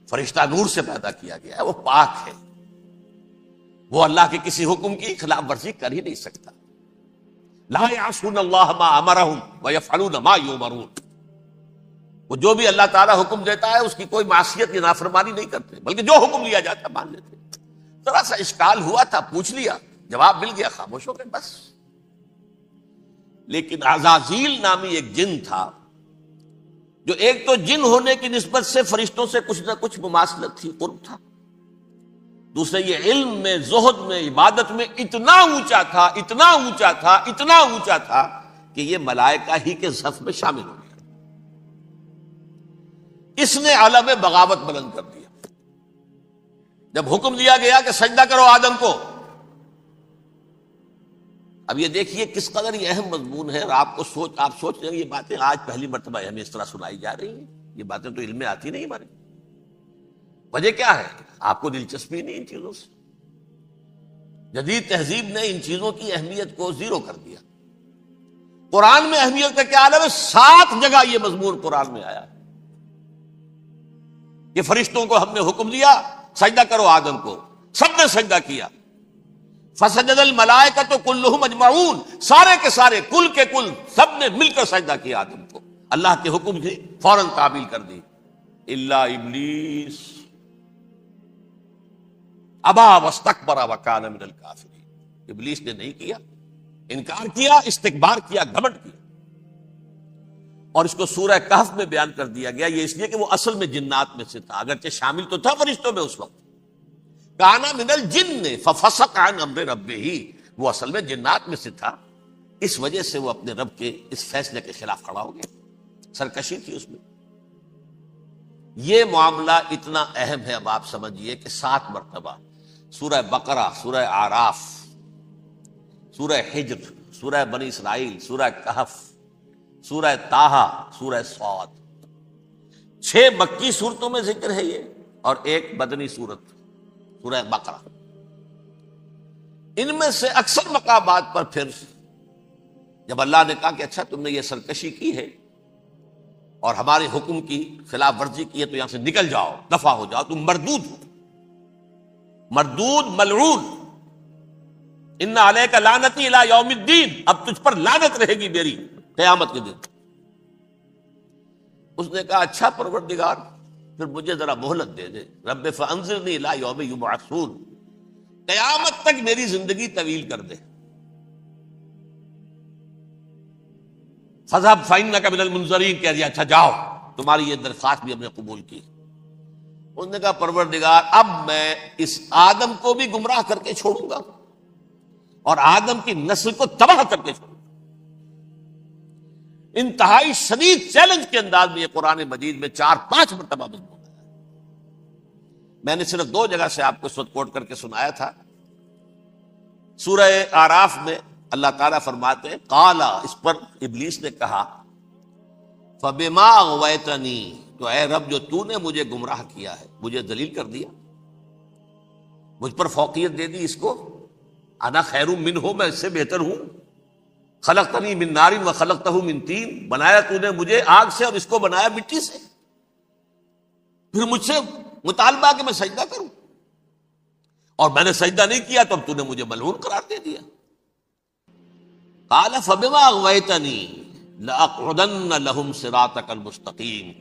فرشتہ نور سے پیدا کیا گیا ہے، وہ پاک ہے، وہ اللہ کے کسی حکم کی خلاف ورزی کر ہی نہیں سکتا۔ لا یعصون اللہ ما امرہم ویفعلون ما یؤمرون، وہ جو بھی اللہ تعالیٰ حکم دیتا ہے اس کی کوئی معصیت یا نافرمانی نہیں کرتے، بلکہ جو حکم لیا جاتا مان لیتے۔ ذرا سا اشکال ہوا تھا، پوچھ لیا، جواب مل گیا، خاموش ہو گئے بس۔ لیکن عزازیل نامی ایک جن تھا، جو ایک تو جن ہونے کی نسبت سے فرشتوں سے کچھ نہ کچھ مماثلت تھی، قرب تھا، دوسرے یہ علم میں، زہد میں، عبادت میں اتنا اونچا تھا، اتنا اونچا تھا، اتنا اونچا تھا کہ یہ ملائکہ ہی کے صف میں شامل ہو گیا۔ اس نے عالم بغاوت بلند کر دیا۔ جب حکم دیا گیا کہ سجدہ کرو آدم کو، اب یہ دیکھیے کس قدر یہ اہم مضمون ہے، اور آپ سوچ رہے ہیں یہ باتیں آج پہلی مرتبہ ہمیں اس طرح سنائی جا رہی ہیں، یہ باتیں تو علم میں آتی نہیں ہمارے۔ وجہ کیا ہے؟ آپ کو دلچسپی نہیں ان چیزوں سے۔ جدید تہذیب نے ان چیزوں کی اہمیت کو زیرو کر دیا۔ قرآن میں اہمیت کا کیا عالم ہے؟ 7 جگہ یہ مضمون قرآن میں آیا کہ فرشتوں کو ہم نے حکم دیا سجدہ کرو آدم کو، سب نے سجدہ کیا۔ فسجد الملائکۃ کلھم اجمعون، سارے کے سارے، کل کے کل، سب نے مل کر سجدہ کیا آدم کو، اللہ کے حکم سے فوراً تعمیل کر دی، الا ابلیس ابا واستکبر وکان من الکافرین، ابلیس نے نہیں کیا، انکار کیا، استکبار کیا، گھمنڈ کیا۔ اور اس کو سورہ کہف میں بیان کر دیا گیا، یہ اس لیے کہ وہ اصل میں جنات میں سے تھا، اگرچہ شامل تو تھا فرشتوں میں اس وقت، کانا من الجن ففسق عن امر ربہ، وہ اصل میں جنات میں سے تھا، اس وجہ سے وہ اپنے رب کے اس فیصلے کے خلاف کھڑا ہو گیا، سرکشی تھی اس میں۔ یہ معاملہ اتنا اہم ہے، اب آپ سمجھیے کہ 7 مرتبہ سورہ بقرہ، سورہ اعراف، سورہ حجر، سورہ بنی اسرائیل، سورہ کہف، سورہ طٰہٰ، سورہ صاد، 6 مکی صورتوں میں ذکر ہے یہ، اور ایک مدنی صورت سورہ بقرہ۔ ان میں سے اکثر مقامات پر پھر جب اللہ نے کہا کہ اچھا تم نے یہ سرکشی کی ہے اور ہمارے حکم کی خلاف ورزی کی ہے تو یہاں سے نکل جاؤ، دفع ہو جاؤ، تم مردود ہو، مردود، ملعون، ان علیک لعنتی الی یوم الدین، اب تجھ پر لعنت رہے گی میری قیامت کے دن۔ اس نے کہا اچھا پروردگار پھر مجھے ذرا مہلت دے دے، رب فانظرنی الی یوم یبعثون، قیامت تک میری زندگی طویل کر دے۔ فذهب فإنک من المنظرین، کہہ دیا اچھا جاؤ، تمہاری یہ درخواست بھی ہم نے قبول کی۔ اس نے کہا پروردگار اب میں اس آدم کو بھی گمراہ کر کے چھوڑوں گا اور آدم کی نسل کو تباہ کر کے چھوڑوں گا۔ انتہائی شدید چیلنج کے انداز میں یہ قرآن مجید میں 4-5 مرتبہ مضمون ہے۔ میں نے صرف 2 جگہ سے آپ کو اس وقت کوٹ کر کے سنایا تھا۔ سورہ اعراف میں اللہ تعالیٰ فرماتے ہیں قالا، اس پر ابلیس نے کہا فبما اغویتنی، تو اے رب جو تو نے مجھے گمراہ کیا ہے، مجھے ذلیل کر دیا، مجھ پر فوقیت دے دی، اس کو انا خیر منہ، میں اس سے بہتر ہوں، خلقتنی من نار وخلقتہ من طین، بنایا تو نے مجھے آگ سے اور اس کو بنایا مٹی سے، پھر مجھ سے مطالبہ کہ میں سجدہ کروں، اور میں نے سجدہ نہیں کیا تو اب تو نے مجھے ملعون قرار دے دیا۔ قال فبما اغویتنی لأقعدن لهم صراطک المستقیم،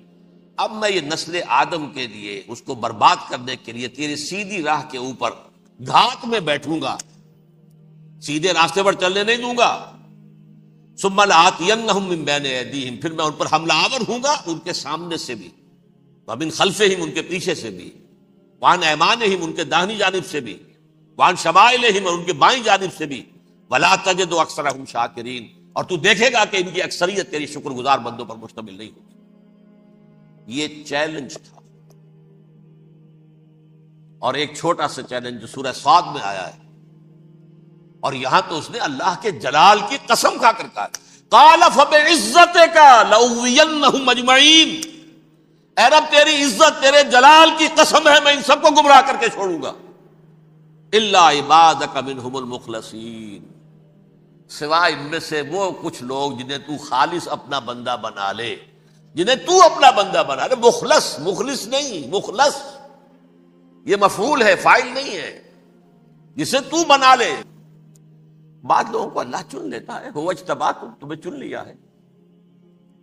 اب میں یہ نسل آدم کے لیے، اس کو برباد کرنے کے لیے تیری سیدھی راہ کے اوپر گھات میں بیٹھوں گا، سیدھے راستے پر چلنے نہیں دوں گا۔ ثم لآتینہم من بین ایدیہم، پھر میں ان پر حملہ آور ہوں گا، ان کے سامنے سے بھی، ومن خلفہم، ان کے پیچھے سے بھی، وعن ایمانہم، ان کے داہنی جانب سے بھی، وعن شمائلہم، اور ان کے بائیں جانب سے بھی، ولا تجد اکثرہم شاکرین، اور تو دیکھے گا کہ ان کی اکثریت تیری شکر گزار بندوں پر مشتمل نہیں ہوگی۔ یہ چیلنج تھا، اور ایک چھوٹا سا چیلنج جو سورہ صاد میں آیا ہے، اور یہاں تو اس نے اللہ کے جلال کی قسم کھا کر کہا قال فبعزتک لأغوینہم اجمعین، اے رب تیری عزت، تیرے جلال کی قسم ہے میں ان سب کو گمراہ کر کے چھوڑوں گا، الا عبادک منہم المخلصین، سوائے ان میں سے وہ کچھ لوگ جنہیں تو خالص اپنا بندہ بنا لے، جنہیں تو اپنا بندہ بنا لے، مخلص، مخلص نہیں، مخلص، یہ مفعول ہے، فاعل نہیں ہے، جسے تو بنا لے۔ بعض لوگوں کو اللہ چن لیتا ہے، هو اجتباکم، تمہیں چن لیا ہے۔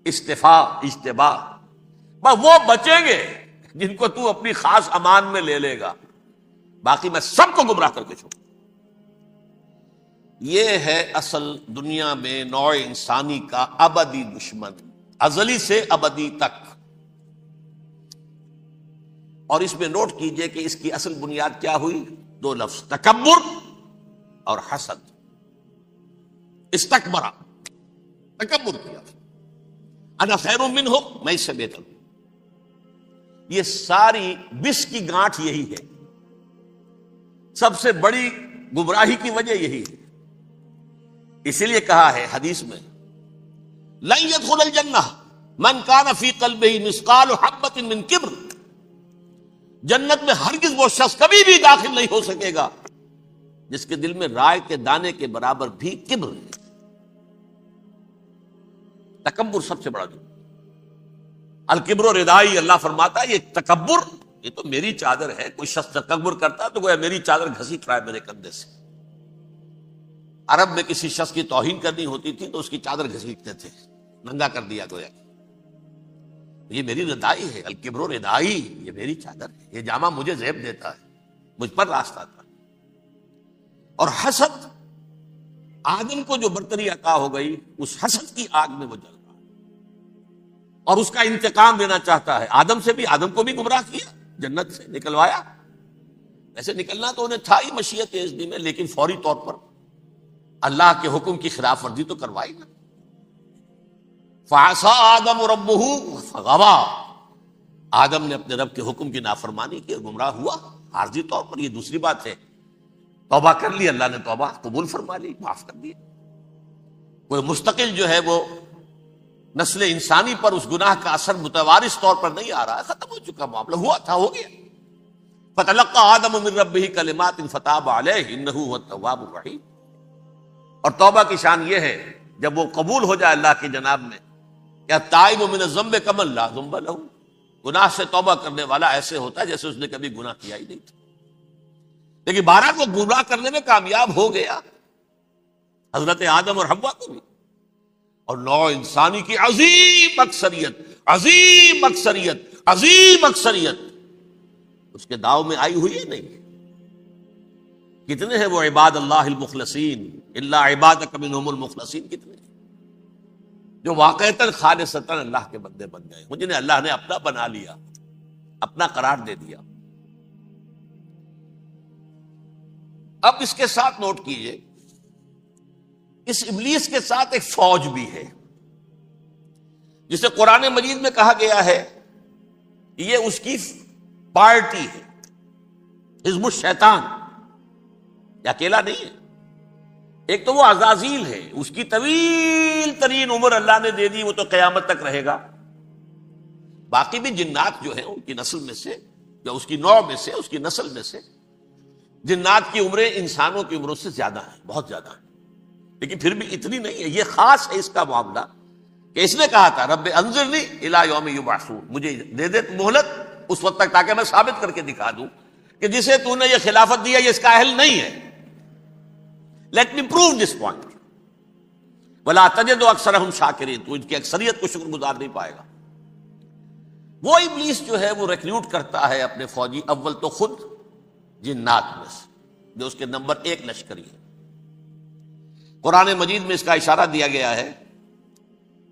استفاء، اجتبا، بس وہ بچیں گے جن کو تو اپنی خاص امان میں لے لے گا، باقی میں سب کو گمراہ کر کے چھوڑوں۔ یہ ہے اصل دنیا میں نوع انسانی کا ابدی دشمن، ازلی سے ابدی تک۔ اور اس میں نوٹ کیجئے کہ اس کی اصل بنیاد کیا ہوئی؟ دو لفظ، تکبر اور حسد۔ استکبرا، تکبر کیا، انا خیر منہ، میں اس سے بہتر ہوں۔ یہ ساری بس کی گانٹھ یہی ہے، سب سے بڑی گمراہی کی وجہ یہی ہے۔ اسی لیے کہا ہے حدیث میں، لن يدخل الجنہ من کان فی قلبہ مثقال حبۃ من کبر، جنت میں ہرگز وہ شخص کبھی بھی داخل نہیں ہو سکے گا جس کے دل میں رائے کے دانے کے برابر بھی کبر ہے۔ تکبر سب سے بڑا جرم، الکبر ردائی، اللہ فرماتا ہے یہ تکبر، یہ تو میری چادر ہے۔ کوئی شخص تکبر کرتا تو گویا میری چادر گھسیٹ رہا ہے میرے کندھے سے۔ عرب میں کسی شخص کی توہین کرنی ہوتی تھی تو اس کی چادر گھسیٹتے تھے، ننگا کر دیا گویا یہ میری ردائی ہے، الکبر ردائی، یہ میری چادر ہے، یہ جامہ مجھے زیب دیتا ہے، مجھ پر راستہ تھا۔ اور حسد، آدم کو جو برتری عطا ہو گئی، اس حسد کی آگ میں وہ جل رہا ہے اور اس کا انتقام لینا چاہتا ہے۔ آدم سے بھی، آدم کو بھی گمراہ کیا، جنت سے نکلوایا۔ ویسے نکلنا تو انہیں تھا ہی مشیت اذن میں، لیکن فوری طور پر اللہ کے حکم کی خلاف ورزی تو کروائی نا۔ فعصى آدم ربہ فغوى، آدم نے اپنے رب کے حکم کی نافرمانی کی اور گمراہ ہوا عارضی طور پر۔ یہ دوسری بات ہے، توبہ کر لی، اللہ نے توبہ قبول فرما لی، معاف کر دیا۔ کوئی مستقل جو ہے وہ نسل انسانی پر اس گناہ کا اثر متوارث طور پر نہیں آ رہا ہے، ختم ہو چکا معاملہ، ہوا تھا ہو گیا۔ فتلقى آدم من ربہ کلمات فتاب علیہ انہ هو التواب الرحیم۔ اور توبہ کی شان یہ ہے جب وہ قبول ہو جائے اللہ کی جناب میں، کہ التائب من الذنب کمن لا ذنب لہ، گناہ سے توبہ کرنے والا ایسے ہوتا ہے جیسے اس نے کبھی گناہ کیا ہی نہیں تھا۔ لیکن بہرحال وہ گمراہ کرنے میں کامیاب ہو گیا، حضرت آدم اور حوا کو بھی۔ اور نوع انسانی کی عظیم اکثریت، عظیم اکثریت، عظیم اکثریت اس کے داؤ میں آئی ہوئی ہے نہیں۔ کتنے ہیں وہ عباد اللہ المخلصین، الا عبادک منہم المخلصین، کتنے جو واقعتاً خالصتاً اللہ کے بندے بن گئے، جنہیں اللہ نے اپنا بنا لیا، اپنا قرار دے دیا۔ اب اس کے ساتھ نوٹ کیجئے، اس ابلیس کے ساتھ ایک فوج بھی ہے، جسے قرآن مجید میں کہا گیا ہے یہ اس کی پارٹی ہے، حزب الشیطان، یہ اکیلا نہیں ہے۔ ایک تو وہ عزازیل ہے، اس کی طویل ترین عمر اللہ نے دے دی، وہ تو قیامت تک رہے گا۔ باقی بھی جنات جو ہیں ان کی نسل میں سے، یا اس کی نوع میں سے، اس کی نسل میں سے، جنات کی عمریں انسانوں کی عمروں سے زیادہ ہیں، بہت زیادہ ہیں، لیکن پھر بھی اتنی نہیں ہے۔ یہ خاص ہے اس کا معاملہ کہ اس نے کہا تھا رب انظرنی الی یوم یبعثون، مجھے دے دے مہلت اس وقت تک تاکہ میں ثابت کر کے دکھا دوں کہ جسے تو نے یہ خلافت دیا یہ اس کا اہل نہیں ہے۔ Let me prove this point ولا تجد اکثرہم شاکرین، تو ان کی اکثریت کو شکر گزار نہیں پائے گا۔ وہ ابلیس جو ہے وہ ریکروٹ کرتا ہے اپنے فوجی، اول تو خود جنات میں سے، جو اس کے نمبر 1 لشکری ہے۔ قرآن مجید میں اس کا اشارہ دیا گیا ہے،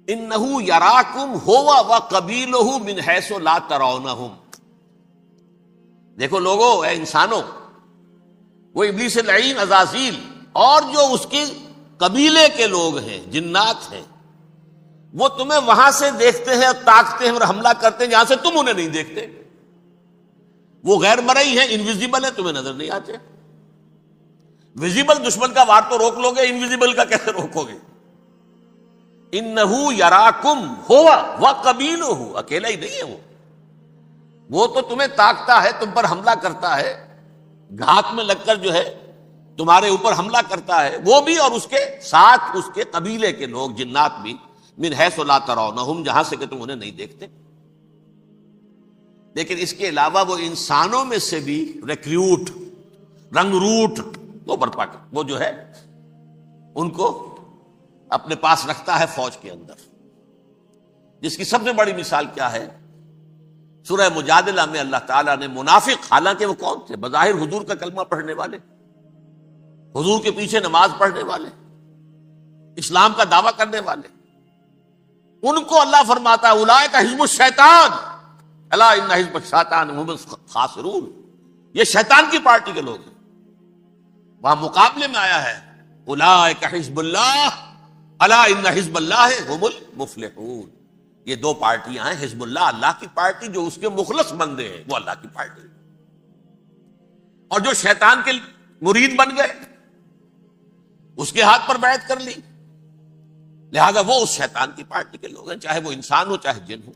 انہو یراکم ہوا وقبیلہ من حیث لا ترونہم۔ دیکھو لوگو، اے انسانوں، وہ ابلیس لعین عزازیل اور جو اس کے قبیلے کے لوگ ہیں، جنات ہیں، وہ تمہیں وہاں سے دیکھتے ہیں اور تاکتے ہیں اور حملہ کرتے ہیں جہاں سے تم انہیں نہیں دیکھتے۔ وہ غیر مرئی ہیں، انویزیبل ہیں، تمہیں نظر نہیں آتے۔ ویزیبل دشمن کا وار تو روک لو گے، انویزیبل کا کیسے روکو گے؟ انہو یراکم ہوا وقبیلہ، اکیلا ہی نہیں ہے وہ تو تمہیں تاکتا ہے، تم پر حملہ کرتا ہے، گھات میں لگ کر جو ہے تمہارے اوپر حملہ کرتا ہے، وہ بھی اور اس کے ساتھ اس کے قبیلے کے لوگ جنات بھی، من حیث لا ترونہم، جہاں سے کہ تم انہیں نہیں دیکھتے۔ لیکن اس کے علاوہ وہ انسانوں میں سے بھی ریکریوٹ، رنگ روٹ وہ برپا کر، وہ جو ہے ان کو اپنے پاس رکھتا ہے فوج کے اندر، جس کی سب سے بڑی مثال کیا ہے؟ سورہ مجادلہ میں اللہ تعالیٰ نے منافق، حالانکہ وہ کون تھے؟ بظاہر حضور کا کلمہ پڑھنے والے، حضور کے پیچھے نماز پڑھنے والے، اسلام کا دعویٰ کرنے والے، ان کو اللہ فرماتا ہے اولئک حزب الشیطان الا ان حزب الشیطان هم الخاسرون، یہ شیطان کی پارٹی کے لوگ ہیں۔ وہاں مقابلے میں آیا ہے اولئک حزب اللہ الا ان حزب اللہ هم المفلحون، یہ دو پارٹیاں ہیں، حزب اللہ اللہ کی پارٹی جو اس کے مخلص بندے ہیں وہ اللہ کی پارٹی، اور جو شیطان کے مرید بن گئے اس کے ہاتھ پر بیعت کر لی، لہذا وہ اس شیطان کی پارٹی کے لوگ ہیں، چاہے وہ انسان ہو چاہے جن ہو۔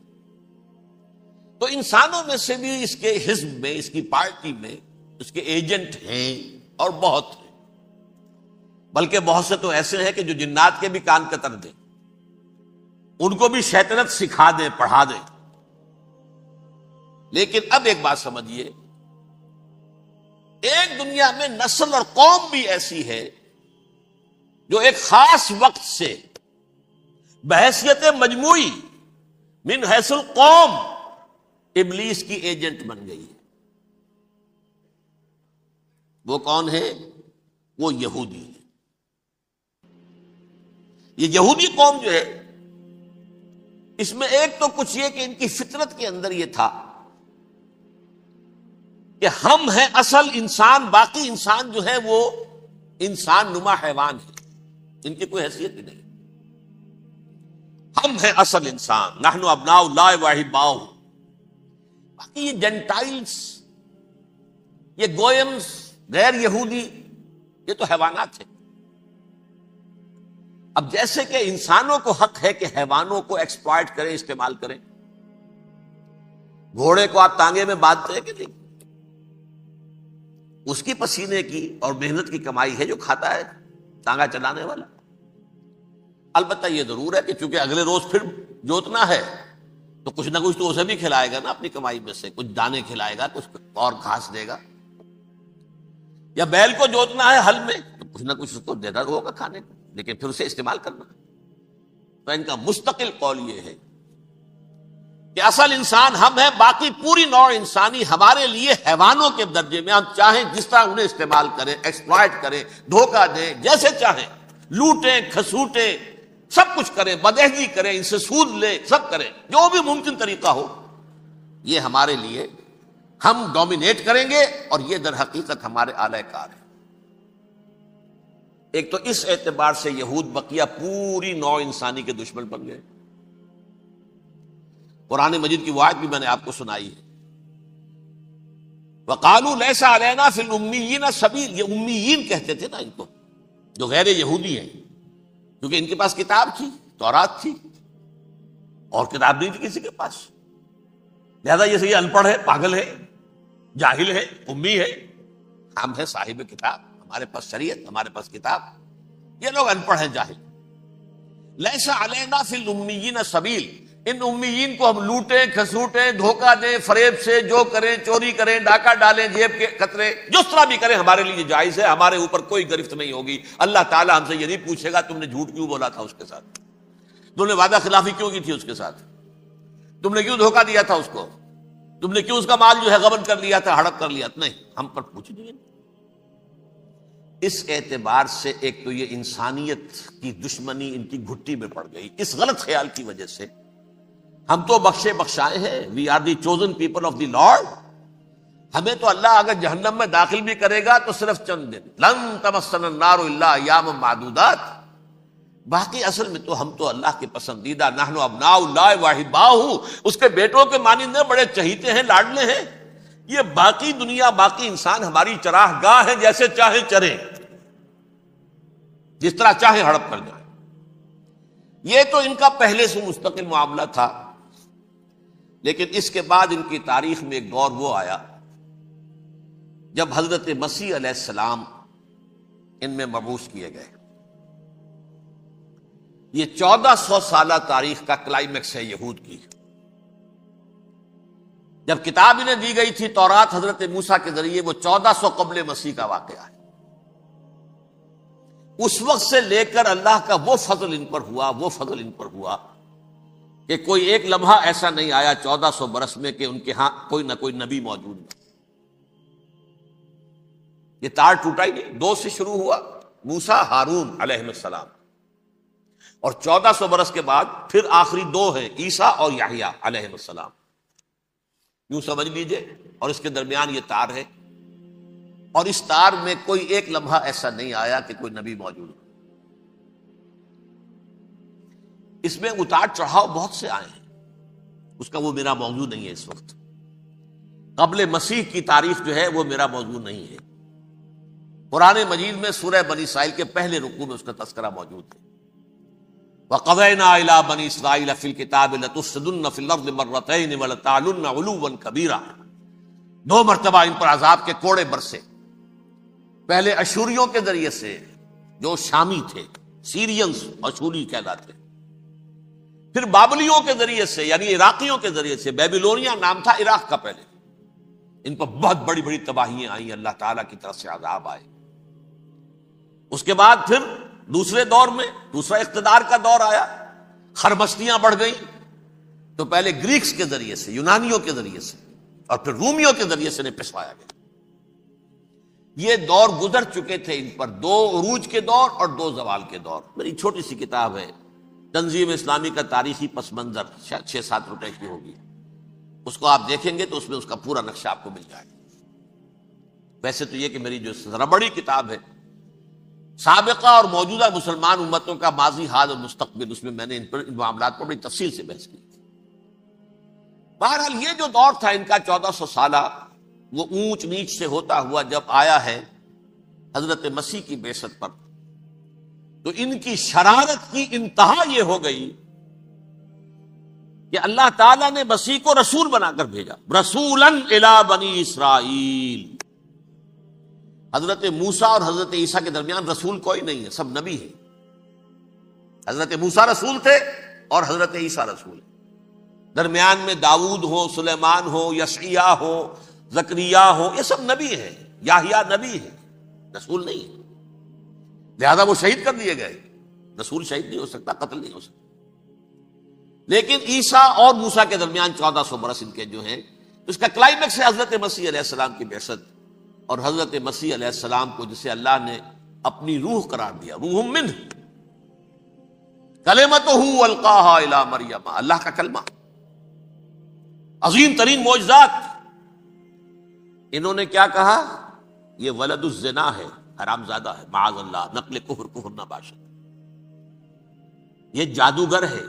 تو انسانوں میں سے بھی اس کے حزب میں، اس کی پارٹی میں اس کے ایجنٹ ہیں اور بہت ہیں، بلکہ بہت سے تو ایسے ہیں کہ جو جنات کے بھی کان کتر دیں، ان کو بھی شیطنت سکھا دیں، پڑھا دیں۔ لیکن اب ایک بات سمجھیے، ایک دنیا میں نسل اور قوم بھی ایسی ہے جو ایک خاص وقت سے بحیثیت مجموعی من حیث القوم ابلیس کی ایجنٹ بن گئی ہے۔ وہ کون ہے؟ وہ یہودی ہے۔ یہ یہودی قوم جو ہے، اس میں ایک تو کچھ یہ کہ ان کی فطرت کے اندر یہ تھا کہ ہم ہیں اصل انسان، باقی انسان جو ہے وہ انسان نما حیوان ہے، ان کی کوئی حیثیت ہی نہیں، ہم ہیں اصل انسان، نحن ابناء اللہ و احباؤہ۔ باقی یہ جنٹائلز، یہ گوئمز، غیر یہودی، یہ تو حیوانات ہیں۔ اب جیسے کہ انسانوں کو حق ہے کہ حیوانوں کو ایکسپلائٹ کریں، استعمال کریں، گھوڑے کو آپ تانگے میں باندھتے ہیں کہ نہیں؟ اس کی پسینے کی اور محنت کی کمائی ہے جو کھاتا ہے تانگا چلانے والا۔ البتہ یہ ضرور ہے کہ چونکہ اگلے روز پھر جوتنا ہے تو کچھ نہ کچھ تو اسے بھی کھلائے گا نا، اپنی کمائی میں سے کچھ دانے کھلائے گا، کچھ اور گھاس دے گا، یا بیل کو جوتنا ہے ہل میں تو کچھ نہ کچھ اس کو دیتا ہوگا کھانے کو، لیکن پھر اسے استعمال کرنا۔ تو ان کا مستقل قول یہ ہے کہ اصل انسان ہم ہیں، باقی پوری نوع انسانی ہمارے لیے حیوانوں کے درجے میں، ہم چاہیں جس طرح انہیں استعمال کریں، ایکسپلائٹ کریں، دھوکہ دیں، جیسے چاہیں، لوٹیں، کھسوٹیں، سب کچھ کریں، بدہضی کریں، ان سے سود لیں، سب کریں، جو بھی ممکن طریقہ ہو، یہ ہمارے لیے ہم ڈومینیٹ کریں گے، اور یہ در حقیقت ہمارے اعلی کار ہے۔ ایک تو اس اعتبار سے یہود بقیہ پوری نوع انسانی کے دشمن بن گئے۔ قرآن مجید کی وہ آیت بھی میں نے آپ کو سنائی ہے، وَقَالُوا لَيْسَ عَلَيْنَا فِي الْأُمِّيِّينَ سَبِيلٌ، یہ امیین کہتے تھے نا ان کو، جو غیر یہودی ہیں، کیونکہ ان کے پاس کتاب تھی، تورات تھی، اور کتاب نہیں تھی کسی کے پاس، لہذا یہ ان پڑھ ہے، پاگل ہے، جاہل ہے، امی ہے۔ ہم ہیں صاحب کتاب، ہمارے پاس شریعت، ہمارے پاس کتاب، یہ لوگ ان پڑھ ہیں، جاہل۔ لیس علینا فی الامیین سبیل، ان امیین کو ہم لوٹیں، کھسوٹیں، دھوکہ دیں، فریب سے جو کریں، چوری کریں، ڈاکہ ڈالیں، جیب کے قطرے، جس طرح بھی کریں ہمارے لیے جائز ہے، ہمارے اوپر کوئی گرفت نہیں ہوگی۔ اللہ تعالیٰ ہم سے یہ نہیں پوچھے گا تم نے جھوٹ کیوں بولا تھا اس کے ساتھ، تم نے وعدہ خلافی کیوں کی تھی اس کے ساتھ، تم نے کیوں دھوکہ دیا تھا اس کو، تم نے کیوں اس کا مال جو ہے غبن کر لیا تھا، ہڑپ کر لیا تھا، نہیں، ہم پر پوچھ نہیں۔ اس اعتبار سے ایک تو یہ انسانیت کی دشمنی ان کی گھٹی میں پڑ گئی، اس غلط خیال کی وجہ سے ہم تو بخشے بخشائے ہیں، we are the chosen people of the Lord, ہمیں تو اللہ اگر جہنم میں داخل بھی کرے گا تو صرف چند دن، لن تمسنا النار الا ایاما معدودات، باقی اصل میں تو ہم تو اللہ کے پسندیدہ، نحن ابناء اللہ و احباؤہ، اس کے بیٹوں کے مانند بڑے چہیتے ہیں، لاڈلے ہیں، یہ باقی دنیا، باقی انسان ہماری چراہ گاہ ہے، جیسے چاہیں چریں، جس طرح چاہیں ہڑپ کر جائیں۔ یہ تو ان کا پہلے سے مستقل معاملہ تھا، لیکن اس کے بعد ان کی تاریخ میں ایک دور وہ آیا جب حضرت مسیح علیہ السلام ان میں مبعوث کیے گئے۔ یہ 1400 سالہ تاریخ کا کلائمیکس ہے یہود کی۔ جب کتاب انہیں دی گئی تھی تورات حضرت موسیٰ کے ذریعے، وہ 1400 قبل مسیح کا واقعہ ہے۔ اس وقت سے لے کر اللہ کا وہ فضل ان پر ہوا کہ کوئی ایک لمحہ ایسا نہیں آیا 1400 برس میں کہ ان کے ہاں کوئی نہ کوئی نبی موجود نہیں۔ یہ تار ٹوٹا ہی نہیں، 2 سے شروع ہوا، موسیٰ ہارون علیہ السلام، اور 1400 برس کے بعد پھر آخری 2 ہیں، عیسیٰ اور یحییٰ علیہ السلام، یوں سمجھ لیجئے، اور اس کے درمیان یہ تار ہے، اور اس تار میں کوئی ایک لمحہ ایسا نہیں آیا کہ کوئی نبی موجود ہو۔ اس میں اتار چڑھاؤ بہت سے آئے ہیں، اس کا وہ میرا موضوع نہیں ہے اس وقت۔ قبل مسیح کی تعریف جو ہے وہ میرا موضوع نہیں ہے۔ قرآن مجید میں سورہ بنی اسرائیل کے پہلے رکوع میں اس کا تذکرہ موجود ہے۔ وَقَضَيْنَا إِلَىٰ بَنِي إِسْرَائِيلَ فِي الْكِتَابِ لَتُفْسِدُنَّ فِي الْأَرْضِ مَرَّتَيْنِ وَلَتَعْلُنَّ عُلُوًّا كَبِيرًا، 2 مرتبہ ان پر عذاب کے کوڑے برسے، پہلے اشوریوں کے ذریعے سے جو شامی تھے، سیرینز اشوری کہلاتے، پھر بابلیوں کے ذریعے سے یعنی عراقیوں کے ذریعے سے، بیبیلونیا نام تھا عراق کا پہلے، ان پر بہت بڑی بڑی تباہیاں آئیں، اللہ تعالیٰ کی طرف سے عذاب آئے۔ اس کے بعد پھر دوسرے دور میں دوسرا اقتدار کا دور آیا، خرمستیاں بڑھ گئیں، تو پہلے گریکس کے ذریعے سے، یونانیوں کے ذریعے سے، اور پھر رومیوں کے ذریعے سے انہیں پسوایا گیا۔ یہ دور گزر چکے تھے ان پر، 2 عروج کے دور اور 2 زوال کے دور۔ میری چھوٹی سی کتاب ہے تنظیم اسلامی کا تاریخی پس منظر، شاید 6-7 روپے کی ہوگی، اس کو آپ دیکھیں گے تو اس میں اس کا پورا نقشہ آپ کو مل جائے گا۔ ویسے تو یہ کہ میری جو ذرا بڑی کتاب ہے سابقہ اور موجودہ مسلمان امتوں کا ماضی، حال اور مستقبل، اس میں میں نے ان معاملات پر بڑی تفصیل سے بحث کی۔ بہرحال یہ جو دور تھا ان کا 1400 سالہ، وہ اونچ نیچ سے ہوتا ہوا جب آیا ہے حضرت مسیح کی بعثت پر، تو ان کی شرارت کی انتہا یہ ہو گئی کہ اللہ تعالیٰ نے مسیح کو رسول بنا کر بھیجا، رسولاً الی بنی اسرائیل۔ حضرت موسیٰ اور حضرت عیسیٰ کے درمیان رسول کوئی نہیں ہے، سب نبی ہیں۔ حضرت موسیٰ رسول تھے اور حضرت عیسیٰ رسول ہیں، درمیان میں داؤد ہو، سلیمان ہو، یشعیاہ ہو، زکریا ہو، یہ سب نبی ہیں، یحییٰ نبی ہے، رسول نہیں ہے، لہذا وہ شہید کر دیے گئے۔ رسول شہید نہیں ہو سکتا، قتل نہیں ہو سکتا۔ لیکن عیسیٰ اور موسیٰ کے درمیان 1400 برس ان کے جو ہیں، اس کا کلائمیکس ہے حضرت مسیح علیہ السلام کی بعثت، اور حضرت مسیح علیہ السلام کو جسے اللہ نے اپنی روح قرار دیا، روح منہ، کلمتہ القاہا الی مریم، اللہ کا کلمہ، عظیم ترین معجزات۔ انہوں نے کیا کہا؟ یہ ولد الزنا ہے، حرام زادہ ہے، معاذ اللہ، نقل کفر نہ باشد، یہ جادوگر ہے،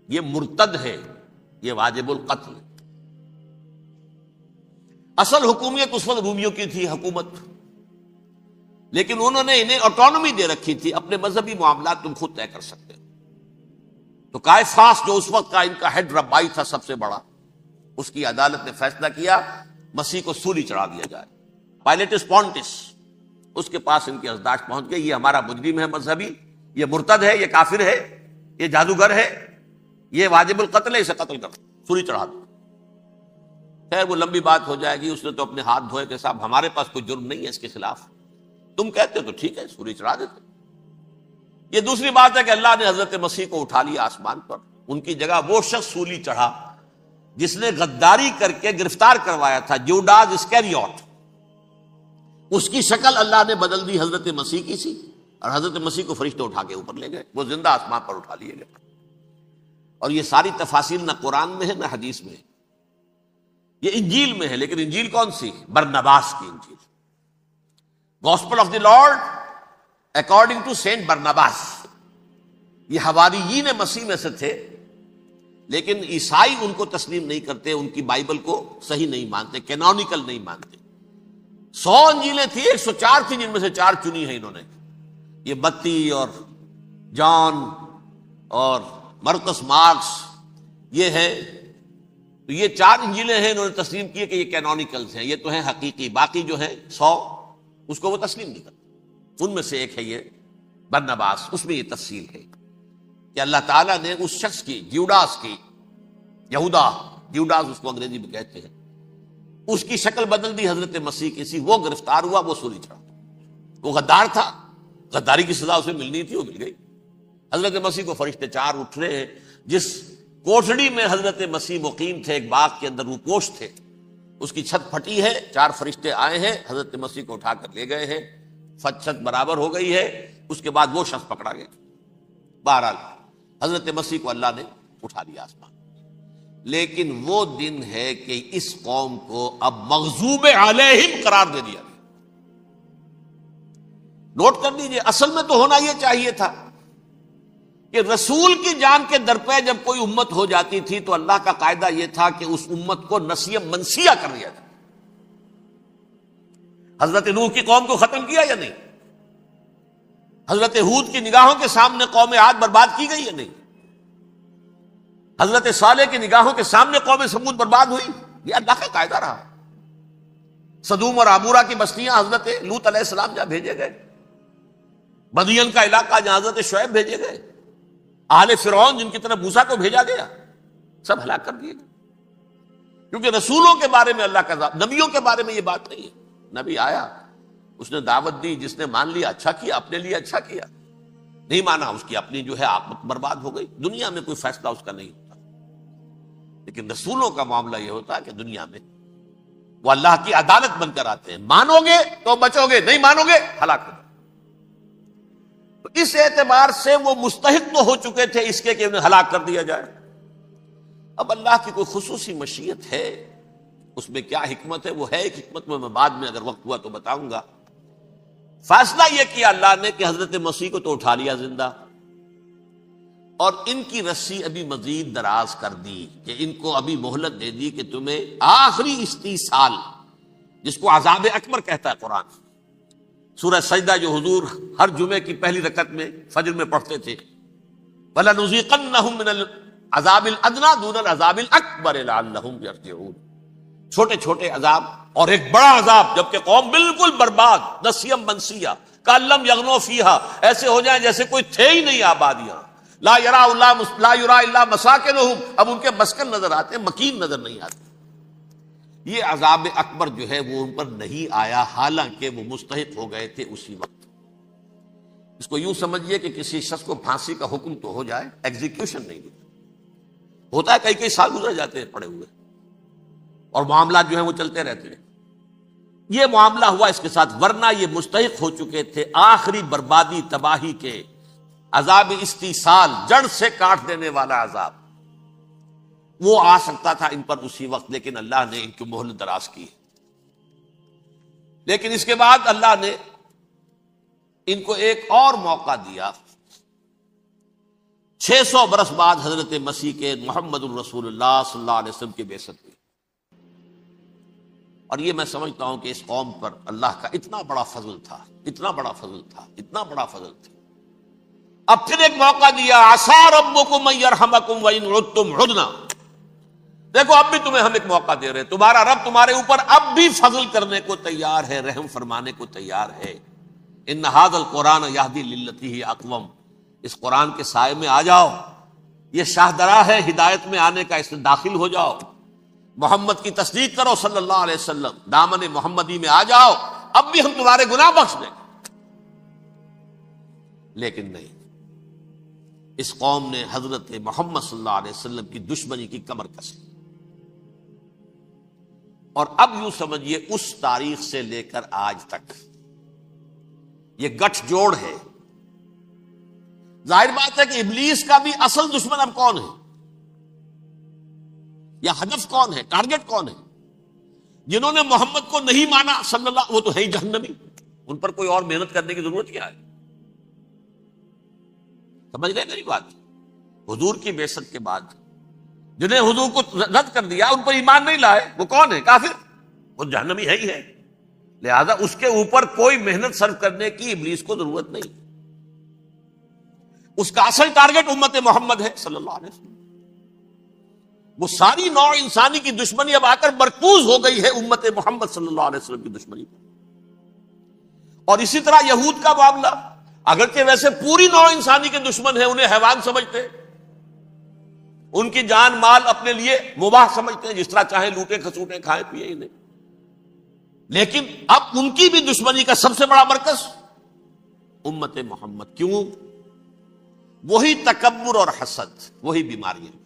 یہ مرتد ہے، یہ واجب القتل۔ اصل حکومت اس وقت رومیوں کی تھی حکومت، لیکن انہوں نے انہیں آٹونومی دے رکھی تھی، اپنے مذہبی معاملات تم خود طے کر سکتے ہو۔ تو کائفاس جو اس وقت کا ان کا ہیڈ ربائی تھا سب سے بڑا، اس کی عدالت نے فیصلہ کیا مسیح کو سولی چڑھا دیا جائے۔ پائلیٹس پونٹس، اس کے پاس ان کی ازداش پہنچ گئی، یہ ہمارا مجرم ہے مذہبی، یہ مرتد ہے، یہ کافر ہے، یہ جادوگر ہے، یہ واجب القتل ہے، اسے قتل کر سولی چڑھا دو۔ خیر وہ لمبی بات ہو جائے گی، اس نے تو اپنے ہاتھ دھوئے کہ صاحب ہمارے پاس کوئی جرم نہیں ہے اس کے خلاف، تم کہتے ہو تو ٹھیک ہے، سولی چڑھا دیتے۔ یہ دوسری بات ہے کہ اللہ نے حضرت مسیح کو اٹھا لیا آسمان پر، ان کی جگہ وہ شخص سولی چڑھا جس نے غداری کر کے گرفتار کروایا تھا، جوڈاس اسکیریوٹ، اس کی شکل اللہ نے بدل دی حضرت مسیح کی سی، اور حضرت مسیح کو فرشتے اٹھا کے اوپر لے گئے، وہ زندہ آسمان پر اٹھا لیے گئے۔ اور یہ ساری تفاصیل نہ قرآن میں ہے نہ حدیث میں ہے، یہ انجیل میں ہے، لیکن انجیل کون سی؟ برنباس کی انجیل، gospel of the Lord according to Saint Barnabas. یہ حواریین مسیح میں سے تھے، لیکن عیسائی ان کو تسلیم نہیں کرتے، ان کی بائبل کو صحیح نہیں مانتے، کینونیکل نہیں مانتے۔ 100 انجیلیں تھیں، 104 تھیں، جن میں سے 4 چنی ہیں انہوں نے، یہ متی اور جان اور مرکس مارکس، یہ ہے، تو یہ 4 انجیلیں ہیں، انہوں نے تسلیم کیے کہ یہ کینونیکلز ہیں، یہ تو ہیں حقیقی، باقی جو ہیں 100 اس کو وہ تسلیم نہیں کرتے۔ ان میں سے ایک ہے یہ برنباس، اس میں یہ تفصیل ہے کہ اللہ تعالیٰ نے اس شخص کی، جیوڈاس کی، یہودا جیوڈاس اس کو انگریزی میں کہتے ہیں، اس کی شکل بدل دی حضرت مسیح کی سی، وہ گرفتار ہوا، وہ سولی چڑھا۔ وہ غدار تھا، غداری کی سزا اسے ملنی تھی، وہ مل گئی۔ حضرت مسیح کو فرشتے 4 اٹھ رہے ہیں، جس کوٹھڑی میں حضرت مسیح مقیم تھے، ایک باغ کے اندر وہ کوش تھے، اس کی چھت پھٹی ہے، 4 فرشتے آئے ہیں، حضرت مسیح کو اٹھا کر لے گئے ہیں، چھت برابر ہو گئی ہے، اس کے بعد وہ شخص پکڑا گیا۔ بہرحال حضرت مسیح کو اللہ نے اٹھا لیا آسمان۔ لیکن وہ دن ہے کہ اس قوم کو اب مغضوب علیہم قرار دے دیا۔ نوٹ کر لیجئے، اصل میں تو ہونا یہ چاہیے تھا کہ رسول کی جان کے درپے جب کوئی امت ہو جاتی تھی تو اللہ کا قاعدہ یہ تھا کہ اس امت کو نسیہ منسیہ کر دیا جائے۔ حضرت نوح کی قوم کو ختم کیا یا نہیں؟ حضرت ہود کی نگاہوں کے سامنے قوم عاد برباد کی گئی یا نہیں؟ حضرت صالح کی نگاہوں کے سامنے قوم سمود برباد ہوئی؟ یہ اللہ کا قاعدہ رہا۔ سدوم اور عمورہ کی بستیاں حضرت لوط علیہ السلام جہاں بھیجے گئے، مدین کا علاقہ جہاں حضرت شعیب بھیجے گئے، آل فرعون جن کی طرف موسیٰ کو بھیجا گیا، سب ہلاک کر دیے گئے۔ کیونکہ رسولوں کے بارے میں اللہ کا نبیوں کے بارے میں یہ بات نہیں ہے۔ نبی آیا، اس نے دعوت دی، جس نے مان لیا اچھا کیا، اپنے لیے اچھا کیا، نہیں مانا اس کی اپنی جو ہے عاقبت برباد ہو گئی۔ دنیا میں کوئی فیصلہ اس کا نہیں ہوتا، لیکن رسولوں کا معاملہ یہ ہوتا ہے کہ دنیا میں وہ اللہ کی عدالت بن کر آتے ہیں، مانو گے تو بچو گے، نہیں مانو گے ہلاک ہو جاؤ۔ تو اس اعتبار سے وہ مستحق تو ہو چکے تھے اس کے کہ انہیں ہلاک کر دیا جائے۔ اب اللہ کی کوئی خصوصی مشیت ہے، اس میں کیا حکمت ہے؟ وہ ہے ایک حکمت، میں بعد میں اگر وقت ہوا تو بتاؤں گا۔ فیصلہ یہ کیا اللہ نے کہ حضرت مسیح کو تو اٹھا لیا زندہ، اور ان کی رسی ابھی مزید دراز کر دی، کہ ان کو ابھی مہلت دے دی کہ تمہیں آخری استیصال، جس کو عذاب اکبر کہتا ہے قرآن، سورہ سجدہ جو حضور ہر جمعے کی پہلی رکعت میں فجر میں پڑھتے تھے، وَلَنُذِيقَنَّهُم مِّنَ الْعَذَابِ الْأَدْنَىٰ دُونَ الْعَذَابِ الْأَكْبَرِ لَعَلَّهُمْ يَرْجِعُونَ۔ چھوٹے چھوٹے عذاب اور ایک بڑا عذاب، جبکہ قوم بالکل برباد، نسیم منسیہ، کأن لم یغنوا فیہا، ایسے ہو جائیں جیسے کوئی تھے ہی نہیں آبادیاں، لا یرا الا مساکنہم، اب ان کے مسکن نظر آتے ہیں، مکین نظر نہیں آتے۔ یہ عذاب اکبر جو ہے وہ ان پر نہیں آیا، حالانکہ وہ مستحق ہو گئے تھے اسی وقت۔ اس کو یوں سمجھیے کہ کسی شخص کو پھانسی کا حکم تو ہو جائے، ایگزیکیوشن نہیں ہوتا ہے، کئی سال گزر جاتے ہیں پڑے ہوئے، اور معاملات جو ہیں وہ چلتے رہتے ہیں۔ یہ معاملہ ہوا اس کے ساتھ، ورنہ یہ مستحق ہو چکے تھے آخری بربادی تباہی کے، عذاب استیصال، جڑ سے کاٹ دینے والا عذاب۔ وہ آ سکتا تھا ان پر اسی وقت، لیکن اللہ نے ان کی مہلت دراز کی۔ لیکن اس کے بعد اللہ نے ان کو ایک اور موقع دیا، 600 برس بعد حضرت مسیح کے محمد الرسول اللہ صلی اللہ علیہ وسلم کی بعثت ہوئی۔ اور یہ میں سمجھتا ہوں کہ اس قوم پر اللہ کا اتنا بڑا فضل تھا، اتنا بڑا فضل تھا، اتنا بڑا فضل تھا۔ اب پھر ایک موقع دیا، عسیٰ ربکم ان یرحمکم وان عدتم عدنا۔ دیکھو اب بھی تمہیں ہم ایک موقع دے رہے ہیں، تمہارا رب تمہارے اوپر اب بھی فضل کرنے کو تیار ہے، رحم فرمانے کو تیار ہے۔ ان ھذا القرآن یہدی للتی ہی اقوم، اس قرآن کے سائے میں آ جاؤ، یہ شاہدرا ہے ہدایت میں آنے کا، اس میں داخل ہو جاؤ، محمد کی تصدیق کرو صلی اللہ علیہ وسلم، دامن محمدی میں آ جاؤ، اب بھی ہم تمہارے گناہ بخش دیں۔ لیکن نہیں، اس قوم نے حضرت محمد صلی اللہ علیہ وسلم کی دشمنی کی کمر کسی، اور اب یوں سمجھیے اس تاریخ سے لے کر آج تک یہ گٹھ جوڑ ہے۔ ظاہر بات ہے کہ ابلیس کا بھی اصل دشمن اب کون ہے، یا ہدف کون ہے، ٹارگٹ کون ہے؟ جنہوں نے محمد کو نہیں مانا صلی اللہ، وہ تو ہے ہی جہنمی، ان پر کوئی اور محنت کرنے کی ضرورت کیا ہے؟ سمجھ رہے میری بات؟ حضور کی بعثت کے بعد جنہیں حضور کو رد کر دیا، ان پر ایمان نہیں لائے، وہ کون ہے؟ کافر، وہ جہنمی ہے ہی ہے۔ لہذا اس کے اوپر کوئی محنت صرف کرنے کی ابلیس کو ضرورت نہیں، اس کا اصل ٹارگٹ امت محمد ہے صلی اللہ علیہ وسلم۔ وہ ساری نوع انسانی کی دشمنی اب آ کر مرکوز ہو گئی ہے امت محمد صلی اللہ علیہ وسلم کی دشمنی پر۔ اور اسی طرح یہود کا معاملہ، اگرچہ ویسے پوری نوع انسانی کے دشمن ہیں، انہیں حیوان سمجھتے، ان کی جان مال اپنے لیے مباح سمجھتے ہیں، جس طرح چاہیں لوٹیں کھسوٹیں کھائیں پیئیں انہیں. لیکن اب ان کی بھی دشمنی کا سب سے بڑا مرکز امت محمد. کیوں؟ وہی تکبر اور حسد، وہی بیماریاں.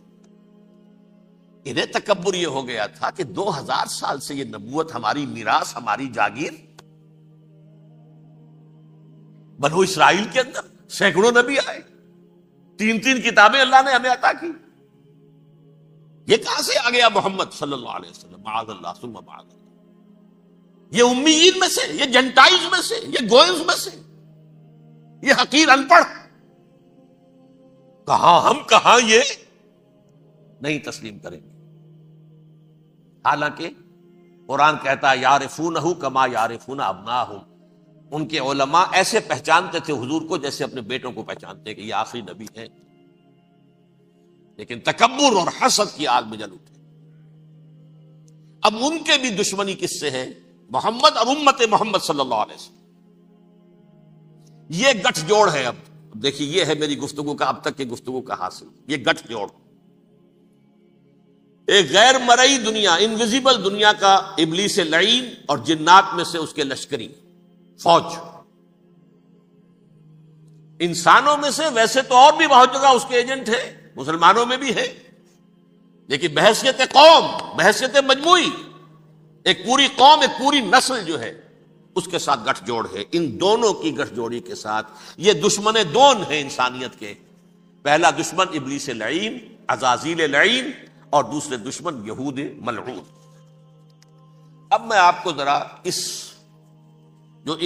انہیں تکبر یہ ہو گیا تھا کہ 2000 سال سے یہ نبوت ہماری میراث، ہماری جاگیر. بنو اسرائیل کے اندر سینکڑوں نبی آئے، 3 کتابیں اللہ نے ہمیں عطا کی. یہ کہاں سے آ گیا محمد صلی اللہ علیہ وسلم؟ معاذ اللہ ثم معاذ اللہ. یہ امیین میں سے، یہ جنٹائلز میں سے، یہ گوئنز میں سے، یہ حقیر ان پڑھ. کہاں یہ نہیں تسلیم کریں گے. حالانکہ قرآن کہتا ہے یعرفونہ کما یعرفون ابناہم. ان کے علماء ایسے پہچانتے تھے حضور کو جیسے اپنے بیٹوں کو پہچانتے کہ یہ آخری نبی ہے. لیکن تکبر اور حسد کی آگ میں جل اٹھے. اب ان کے بھی دشمنی کس سے ہے؟ محمد اور امت محمد صلی اللہ علیہ وسلم. یہ گٹھ جوڑ ہے. اب دیکھیے، یہ ہے میری گفتگو کا اب تک کی گفتگو کا حاصل، یہ گٹھ جوڑ. ایک غیر مرئی دنیا، انویزیبل دنیا کا ابلیس لعین اور جنات میں سے اس کے لشکری فوج. انسانوں میں سے ویسے تو اور بھی بہت جگہ اس کے ایجنٹ ہے، مسلمانوں میں بھی ہے، لیکن بحیثیت قوم، بحیثیت مجموعی، ایک پوری قوم، ایک پوری نسل جو ہے اس کے ساتھ گٹھ جوڑ ہے. ان دونوں کی گٹھ جوڑی کے ساتھ یہ دشمن دون ہیں انسانیت کے. پہلا دشمن ابلیس لعین، عزازیل لعین، اور دوسرے دشمن یہود ملعون. اب میں آپ کو ذرا اس جو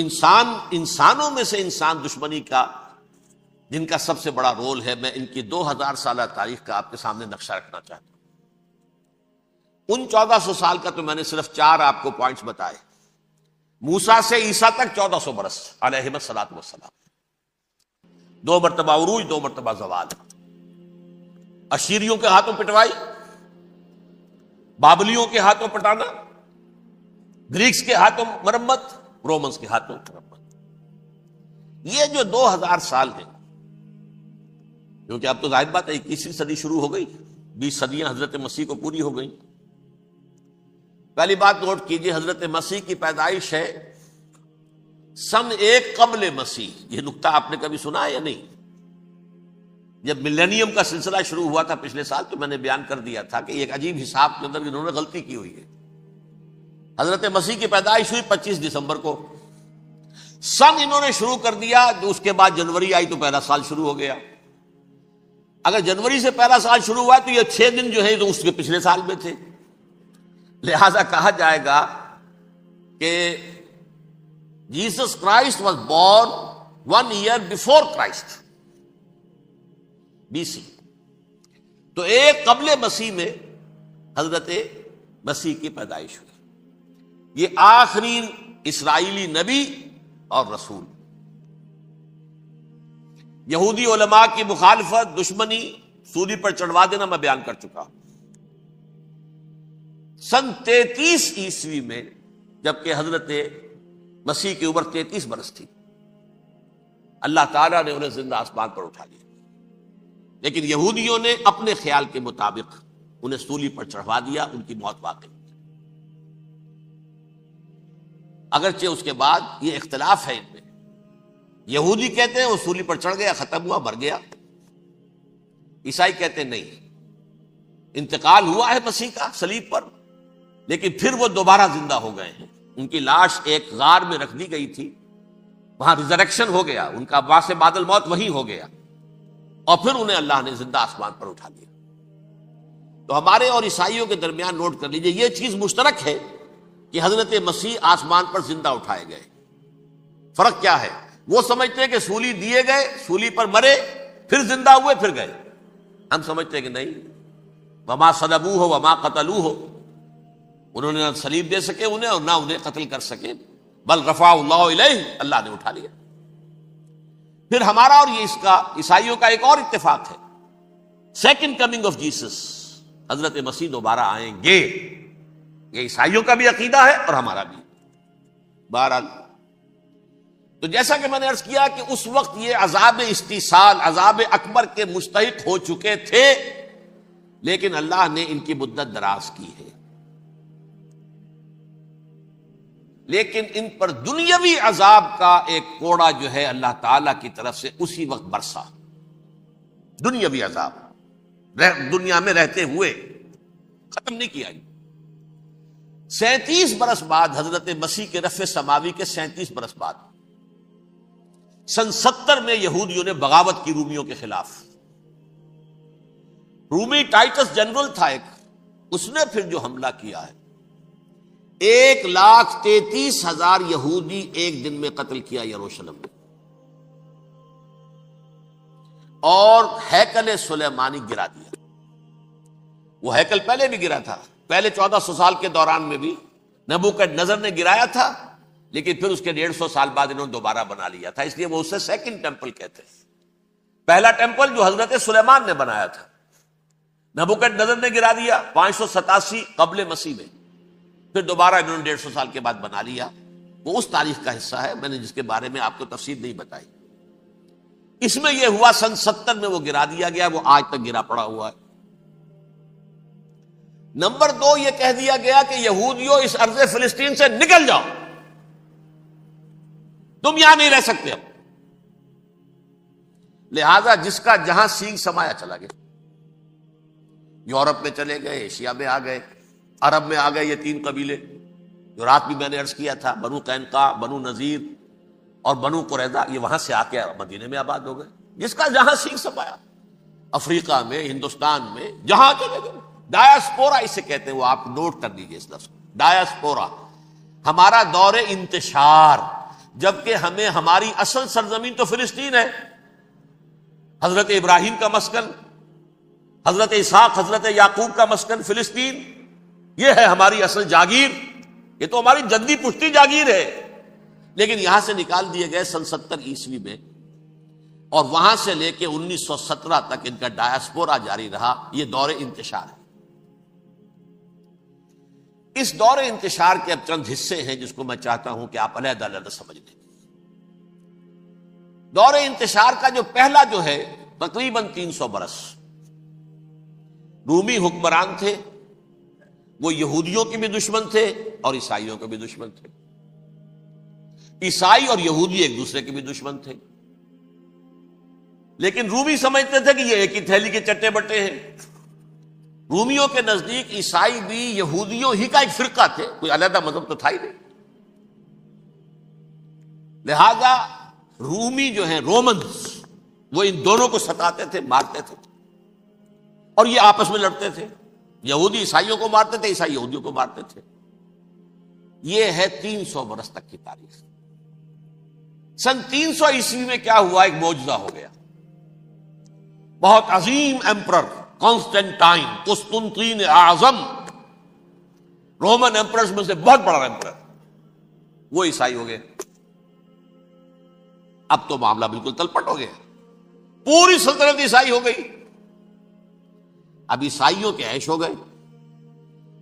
انسانوں میں سے انسان دشمنی کا جن کا سب سے بڑا رول ہے، میں ان کی 2000 سالہ تاریخ کا آپ کے سامنے نقشہ رکھنا چاہتا ہوں. ان 1400 سال کا تو میں نے صرف 4 آپ کو پوائنٹس بتائے. موسیٰ سے عیسیٰ تک 1400 برس علیہم الصلوۃ والسلام. 2 مرتبہ عروج، 2 مرتبہ زوال. اشیریوں کے ہاتھوں پٹوائی، بابلیوں کے ہاتھوں پٹانا، گریکس کے ہاتھوں مرمت، رومنز کے ہاتھوں مرمت. یہ جو 2000 سال ہیں، کیونکہ اب تو ظاہر بات ہے 21ویں صدی شروع ہو گئی، 20 صدیاں حضرت مسیح کو پوری ہو گئی. پہلی بات نوٹ کیجئے، حضرت مسیح کی پیدائش ہے سن 1 قبل مسیح. یہ نکتہ آپ نے کبھی سنا ہے یا نہیں؟ جب ملینیم کا سلسلہ شروع ہوا تھا پچھلے سال، تو میں نے بیان کر دیا تھا کہ ایک عجیب حساب کے اندر انہوں نے غلطی کی ہوئی ہے. حضرت مسیح کی پیدائش ہوئی 25 دسمبر کو. سن انہوں نے شروع کر دیا، جو اس کے بعد جنوری آئی تو پہلا سال شروع ہو گیا. اگر جنوری سے پہلا سال شروع ہوا تو یہ 6 دن جو ہے تو اس کے پچھلے سال میں تھے. لہذا کہا جائے گا کہ Jesus Christ was born 1 year before Christ, BC. تو 1 قبل مسیح میں حضرت مسیح کی پیدائش ہوئی. یہ آخری اسرائیلی نبی اور رسول. یہودی علماء کی مخالفت، دشمنی، سولی پر چڑھوا دینا میں بیان کر چکا ہوں. سن 33 عیسوی میں جبکہ حضرت مسیح کی عمر 33 برس تھی، اللہ تعالیٰ نے انہیں زندہ آسمان پر اٹھا لیا. لیکن یہودیوں نے اپنے خیال کے مطابق انہیں سولی پر چڑھوا دیا، ان کی موت واقع. اگرچہ اس کے بعد یہ اختلاف ہے ان میں. یہودی کہتے ہیں وہ سولی پر چڑھ گیا، ختم ہوا، مر گیا. عیسائی کہتے ہیں نہیں، انتقال ہوا ہے مسیح کا صلیب پر، لیکن پھر وہ دوبارہ زندہ ہو گئے ہیں. ان کی لاش ایک غار میں رکھ دی گئی تھی، وہاں ریزریکشن ہو گیا، ان کا باعث بعد الموت وہی ہو گیا، اور پھر انہیں اللہ نے زندہ آسمان پر اٹھا لیا. تو ہمارے اور عیسائیوں کے درمیان نوٹ کر لیجئے، یہ چیز مشترک ہے کہ حضرت مسیح آسمان پر زندہ اٹھائے گئے. فرق کیا ہے؟ وہ سمجھتے ہیں کہ سولی دیے گئے، سولی پر مرے، پھر زندہ ہوئے، پھر گئے. ہم سمجھتے ہیں کہ نہیں، وما صلبوہ وما قتلوہ، انہوں نے نہ صلیب دے سکے انہیں اور نہ انہیں قتل کر سکے، بل رفع اللہ الیہ، اللہ نے اٹھا لیا. پھر ہمارا اور یہ اس کا عیسائیوں کا ایک اور اتفاق ہے، سیکنڈ کمنگ آف جیسس، حضرت مسیح دوبارہ آئیں گے. یہ عیسائیوں کا بھی عقیدہ ہے اور ہمارا بھی. بہرحال تو جیسا کہ میں نے عرض کیا کہ اس وقت یہ عذاب استیصال، عذاب اکبر کے مستحق ہو چکے تھے، لیکن اللہ نے ان کی مدت دراز کی ہے، لیکن ان پر دنیاوی عذاب کا ایک کوڑا جو ہے اللہ تعالی کی طرف سے اسی وقت برسا، دنیاوی عذاب دنیا میں رہتے ہوئے ختم نہیں کیا۔ 37 برس بعد حضرت مسیح کے رفع سماوی کے 37 برس بعد سن 70 میں یہودیوں نے بغاوت کی رومیوں کے خلاف۔ رومی ٹائٹس جنرل تھا ایک، اس نے پھر جو حملہ کیا ہے 1,33,000 یہودی ایک دن میں قتل کیا یروشلم میں، اور ہیکل سلیمانی گرا دیا۔ وہ ہیکل پہلے بھی گرا تھا، پہلے 1400 سال کے دوران میں بھی نبوکدنضر نے گرایا تھا، لیکن پھر اس کے 150 سال بعد انہوں نے دوبارہ بنا لیا تھا، اس لیے وہ اسے سیکنڈ ٹیمپل کہتے ہیں۔ پہلا ٹیمپل جو حضرت سلیمان نے بنایا تھا نبوکدنضر نے گرا دیا 587 قبل مسیح میں، پھر دوبارہ انہوں نے 150 سال کے بعد بنا لیا۔ وہ اس تاریخ کا حصہ ہے، میں نے جس کے بارے میں آپ کو تفصیل نہیں بتائی۔ اس میں یہ ہوا سن 70 میں وہ گرا دیا گیا، وہ آج تک گرا پڑا ہوا ہے۔ نمبر 2، یہ کہہ دیا گیا کہ یہودیوں اس ارض فلسطین سے نکل جاؤ، تم یہاں نہیں رہ سکتے اب۔ لہذا جس کا جہاں سینگ سمایا چلا گیا، یورپ میں چلے گئے، ایشیا میں آ گئے، عرب میں آ گئے، یہ 3 قبیلے جو رات بھی میں نے عرض کیا تھا، بنو قینقاع، بنو نذیر اور بنو قریظہ، یہ وہاں سے آ کے مدینے میں آباد ہو گئے۔ جس کا جہاں سینگ سمایا، افریقہ میں، ہندوستان میں، جہاں چلے گئے۔ ڈایاسپورا اسے کہتے ہیں، وہ آپ نوٹ کر لیجیے اس لفظ، ڈایاسپورا، ہمارا دور انتشار، جبکہ ہمیں ہماری اصل سرزمین تو فلسطین ہے، حضرت ابراہیم کا مسکن، حضرت اسحاق حضرت یعقوب کا مسکن فلسطین، یہ ہے ہماری اصل جاگیر، یہ تو ہماری جدی پشتی جاگیر ہے۔ لیکن یہاں سے نکال دیے گئے سن 70 عیسوی میں، اور وہاں سے لے کے 1917 تک ان کا ڈایاسپورا جاری رہا۔ یہ دور انتشار ہے۔ اس دور انتشار کے اب چند حصے ہیں جس کو میں چاہتا ہوں کہ آپ علیحدہ علیحدہ سمجھ لیں۔ دور انتشار کا جو پہلا جو ہے تقریباً 300 برس، رومی حکمران تھے، وہ یہودیوں کے بھی دشمن تھے اور عیسائیوں کے بھی دشمن تھے۔ عیسائی اور یہودی ایک دوسرے کے بھی دشمن تھے، لیکن رومی سمجھتے تھے کہ یہ ایک ہی تھیلی کے چٹے بٹے ہیں۔ رومیوں کے نزدیک عیسائی بھی یہودیوں ہی کا ایک فرقہ تھے، کوئی علیحدہ مذہب تو تھا ہی نہیں۔ لہذا رومی جو ہیں رومنز، وہ ان دونوں کو ستاتے تھے، مارتے تھے، اور یہ آپس میں لڑتے تھے۔ یہودی عیسائیوں کو مارتے تھے، عیسائی یہودیوں کو مارتے تھے۔ یہ ہے 300 برس تک کی تاریخ۔ سن 300 عیسوی میں کیا ہوا؟ ایک معجزہ ہو گیا۔ بہت عظیم ایمپرر کانسٹینٹائن، قسطنطین اعظم، رومن ایمپررز میں سے بہت بڑا ایمپرر، وہ عیسائی ہو گئے۔ اب تو معاملہ بالکل تلپٹ ہو گیا، پوری سلطنت عیسائی ہو گئی۔ اب عیسائیوں کے عیش ہو گئے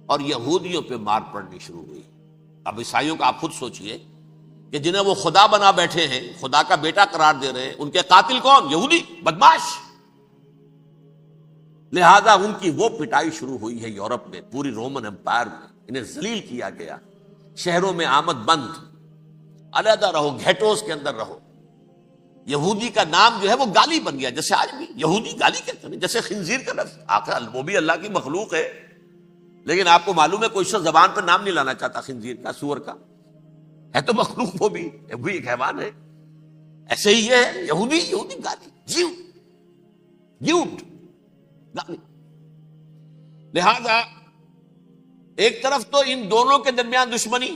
اور یہودیوں پہ مار پڑنی شروع ہوئی۔ اب عیسائیوں کا آپ خود سوچئے کہ جنہیں وہ خدا بنا بیٹھے ہیں، خدا کا بیٹا قرار دے رہے ہیں، ان کے قاتل کون؟ یہودی بدماش۔ لہذا ان کی وہ پٹائی شروع ہوئی ہے یورپ میں، پوری رومن امپائر میں انہیں ذلیل کیا گیا۔ شہروں میں آمد بند، علیحدہ رہو، گھیٹوز کے اندر رہو۔ یہودی کا نام جو ہے وہ گالی بن گیا، جیسے آج بھی یہودی گالی کہتے ہیں، جیسے خنزیر کا لفظ، آخر وہ بھی اللہ کی مخلوق ہے، لیکن آپ کو معلوم ہے کوئی شخص زبان پر نام نہیں لانا چاہتا خنزیر کا، سور کا، ہے تو مخلوق، وہ بھی ایک حیوان ہے۔ ایسے ہی یہ ہے یہودی، یہودی گالی، جیوٹ گالی۔ لہذا ایک طرف تو ان دونوں کے درمیان دشمنی،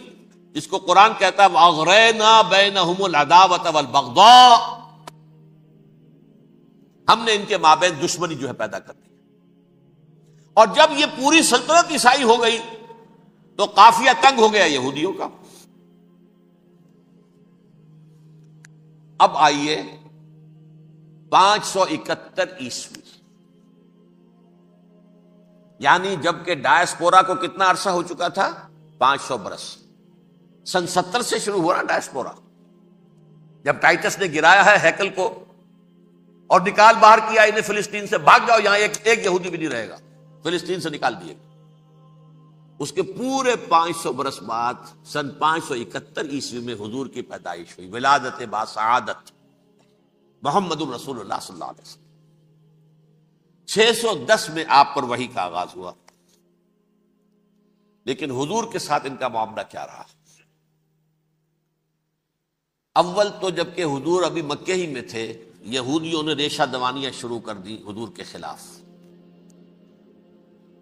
جس کو قرآن کہتا ہے وَأَغْرَيْنَا بَيْنَهُمُ الْعَدَاوَةَ وَالْبَغْضَاءَ، ہم نے ان کے مابین دشمنی جو ہے پیدا کر دی۔ اور جب یہ پوری سلطنت عیسائی ہو گئی تو قافیہ تنگ ہو گیا یہودیوں کا۔ اب آئیے 571 عیسوی، یعنی جب کہ ڈایاسپورا کو کتنا عرصہ ہو چکا تھا؟ 500 برس۔ سن 70 سے شروع ہوا نا ڈایاسپورا، جب ٹائٹس نے گرایا ہے ہیکل کو اور نکال باہر کیا انہیں فلسطین سے، بھاگ جاؤ یہاں ایک یہودی بھی نہیں رہے گا۔ فلسطین سے نکال دیے گئے۔ اس کے پورے 500 برس بعد سن 571 عیسوی میں حضور کی پیدائش ہوئی، ولادت باسعادت محمد رسول اللہ صلی اللہ علیہ وسلم۔ 610 میں آپ پر وحی کا آغاز ہوا، لیکن حضور کے ساتھ ان کا معاملہ کیا رہا؟ اول تو جبکہ حضور ابھی مکے ہی میں تھے، یہودیوں نے ریشہ دوانیاں شروع کر دی حضور کے خلاف۔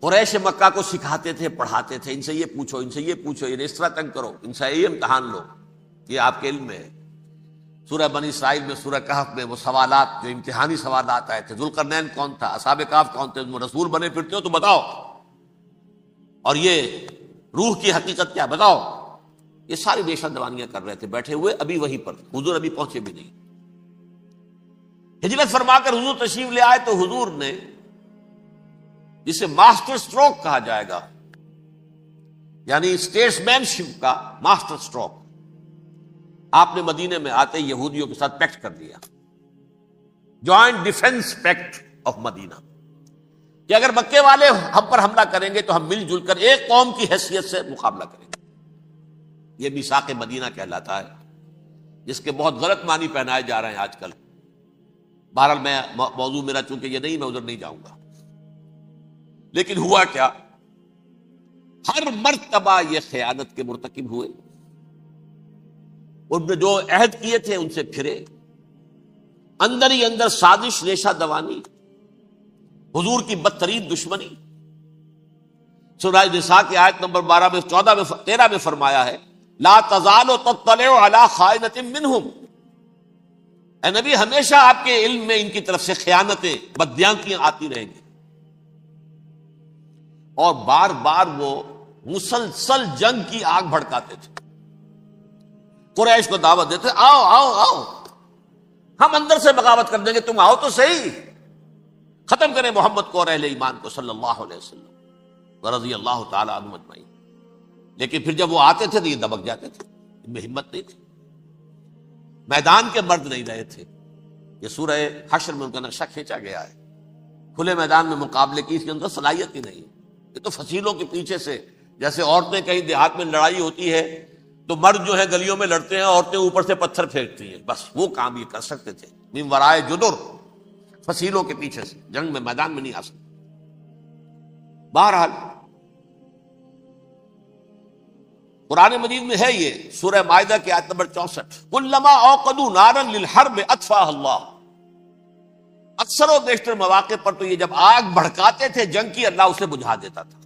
قریش مکہ کو سکھاتے تھے، پڑھاتے تھے، ان سے یہ پوچھو، ان سے یہ پوچھو، یہ اس طرح تنگ کرو، ان سے یہ امتحان لو، یہ آپ کے علم میں ہے۔ سورہ بنی اسرائیل میں، سورہ کہف میں وہ سوالات، جو امتحانی سوالات آئے تھے، ذوالقرنین کون تھا، اصحاب کہف کون تھے، تم رسول بنے پھرتے ہو تو بتاؤ، اور یہ روح کی حقیقت کیا بتاؤ۔ یہ ساری ریشہ دوانیاں کر رہے تھے بیٹھے ہوئے، ابھی وہیں پر حضور ابھی پہنچے بھی نہیں۔ ہجرت فرما کر حضور تشریف لے آئے تو حضور نے، جسے ماسٹر سٹروک کہا جائے گا، یعنی اسٹیٹس مین شپ کا ماسٹر سٹروک، آپ نے مدینے میں آتے یہودیوں کے ساتھ پیکٹ کر دیا، جوائنٹ ڈیفنس پیکٹ آف مدینہ، کہ اگر مکے والے ہم پر حملہ کریں گے تو ہم مل جل کر ایک قوم کی حیثیت سے مقابلہ کریں گے۔ یہ میثاق مدینہ کہلاتا ہے، جس کے بہت غلط معنی پہنائے جا رہے ہیں آج کل۔ بہرحال میں موضوع میرا چونکہ یہ نہیں، میں ادھر نہیں جاؤں گا، لیکن ہوا کیا؟ ہر مرتبہ یہ خیانت کے مرتکب ہوئے، ان نے جو عہد کیے تھے ان سے پھرے، اندر ہی اندر سازش، ریشہ دوانی، حضور کی بدترین دشمنی۔ سورہ نساء کی آیت نمبر 12 میں، 14 میں، 13 میں فرمایا ہے، لا تزال تطلع علی خائنۃ منہم، اے نبی ہمیشہ آپ کے علم میں ان کی طرف سے خیانتیں، بددیانتیاں آتی رہیں گی، اور بار بار وہ مسلسل جنگ کی آگ بھڑکاتے تھے، قریش کو دعوت دیتے، آؤ آؤ آؤ، ہم اندر سے بغاوت کر دیں گے، تم آؤ تو صحیح، ختم کریں محمد کو اور اہل ایمان کو صلی اللہ علیہ وسلم رضی اللہ تعالی عنہم اجمعین۔ لیکن پھر جب وہ آتے تھے تو یہ دبک جاتے تھے، ان میں ہمت نہیں تھی، میدان کے مرد نہیں رہے تھے۔ یہ سورہ حشر میں ان کا نقشہ کھینچا گیا ہے، کھلے میدان میں مقابلے کی اس کے اندر صلاحیت ہی نہیں۔ یہ تو فصیلوں کے پیچھے سے، جیسے عورتیں کہیں دیہات میں لڑائی ہوتی ہے تو مرد جو ہے گلیوں میں لڑتے ہیں، عورتیں اوپر سے پتھر پھینکتی ہیں، بس وہ کام یہ کر سکتے تھے، من ورائے جدر، فصیلوں کے پیچھے سے، جنگ میں میدان میں نہیں آ سکتے۔ بہرحال قرآن مجید میں ہے یہ، سورہ مائدہ کی آیت نمبر 64، کلما اوقدوا نارا للحرب اطفاها اللہ، اکثر و بیشتر مواقع پر تو یہ جب آگ بھڑکاتے تھے جنگ کی، اللہ اسے بجھا دیتا تھا۔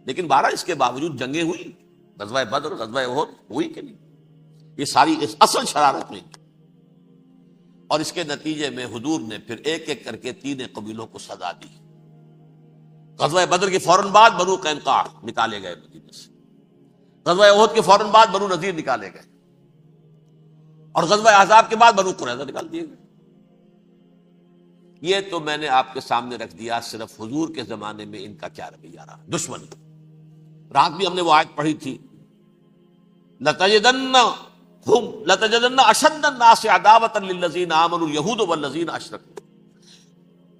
لیکن بہرحال اس کے باوجود جنگیں ہوئی، غزوہ بدر، غزوہ احد ہوئی کہ نہیں، یہ ساری اس اصل شرارت میں، اور اس کے نتیجے میں حضور نے پھر ایک ایک کر کے 3 قبیلوں کو سزا دی۔ غزوہ بدر کے فوراً بعد بنو قینقاع نکالے گئے مدینے سے، غزوہ احد کے فوراً بعد بنو نذیر نکالے گئے، اور غزوہ احزاب کے بعد بنو قریظہ نکال دیے گئے۔ یہ تو میں نے آپ کے سامنے رکھ دیا صرف حضور کے زمانے میں ان کا کیا رویہ رہا، دشمن۔ رات بھی ہم نے وہ آیت پڑھی تھی، لَتَجِدَنَّ أَشَدَّ النَّاسِ عَدَاوَةً لِلَّذِينَ آمَنُوا الْيَهُودُ وَالَّذِينَ أَشْرَكُوا،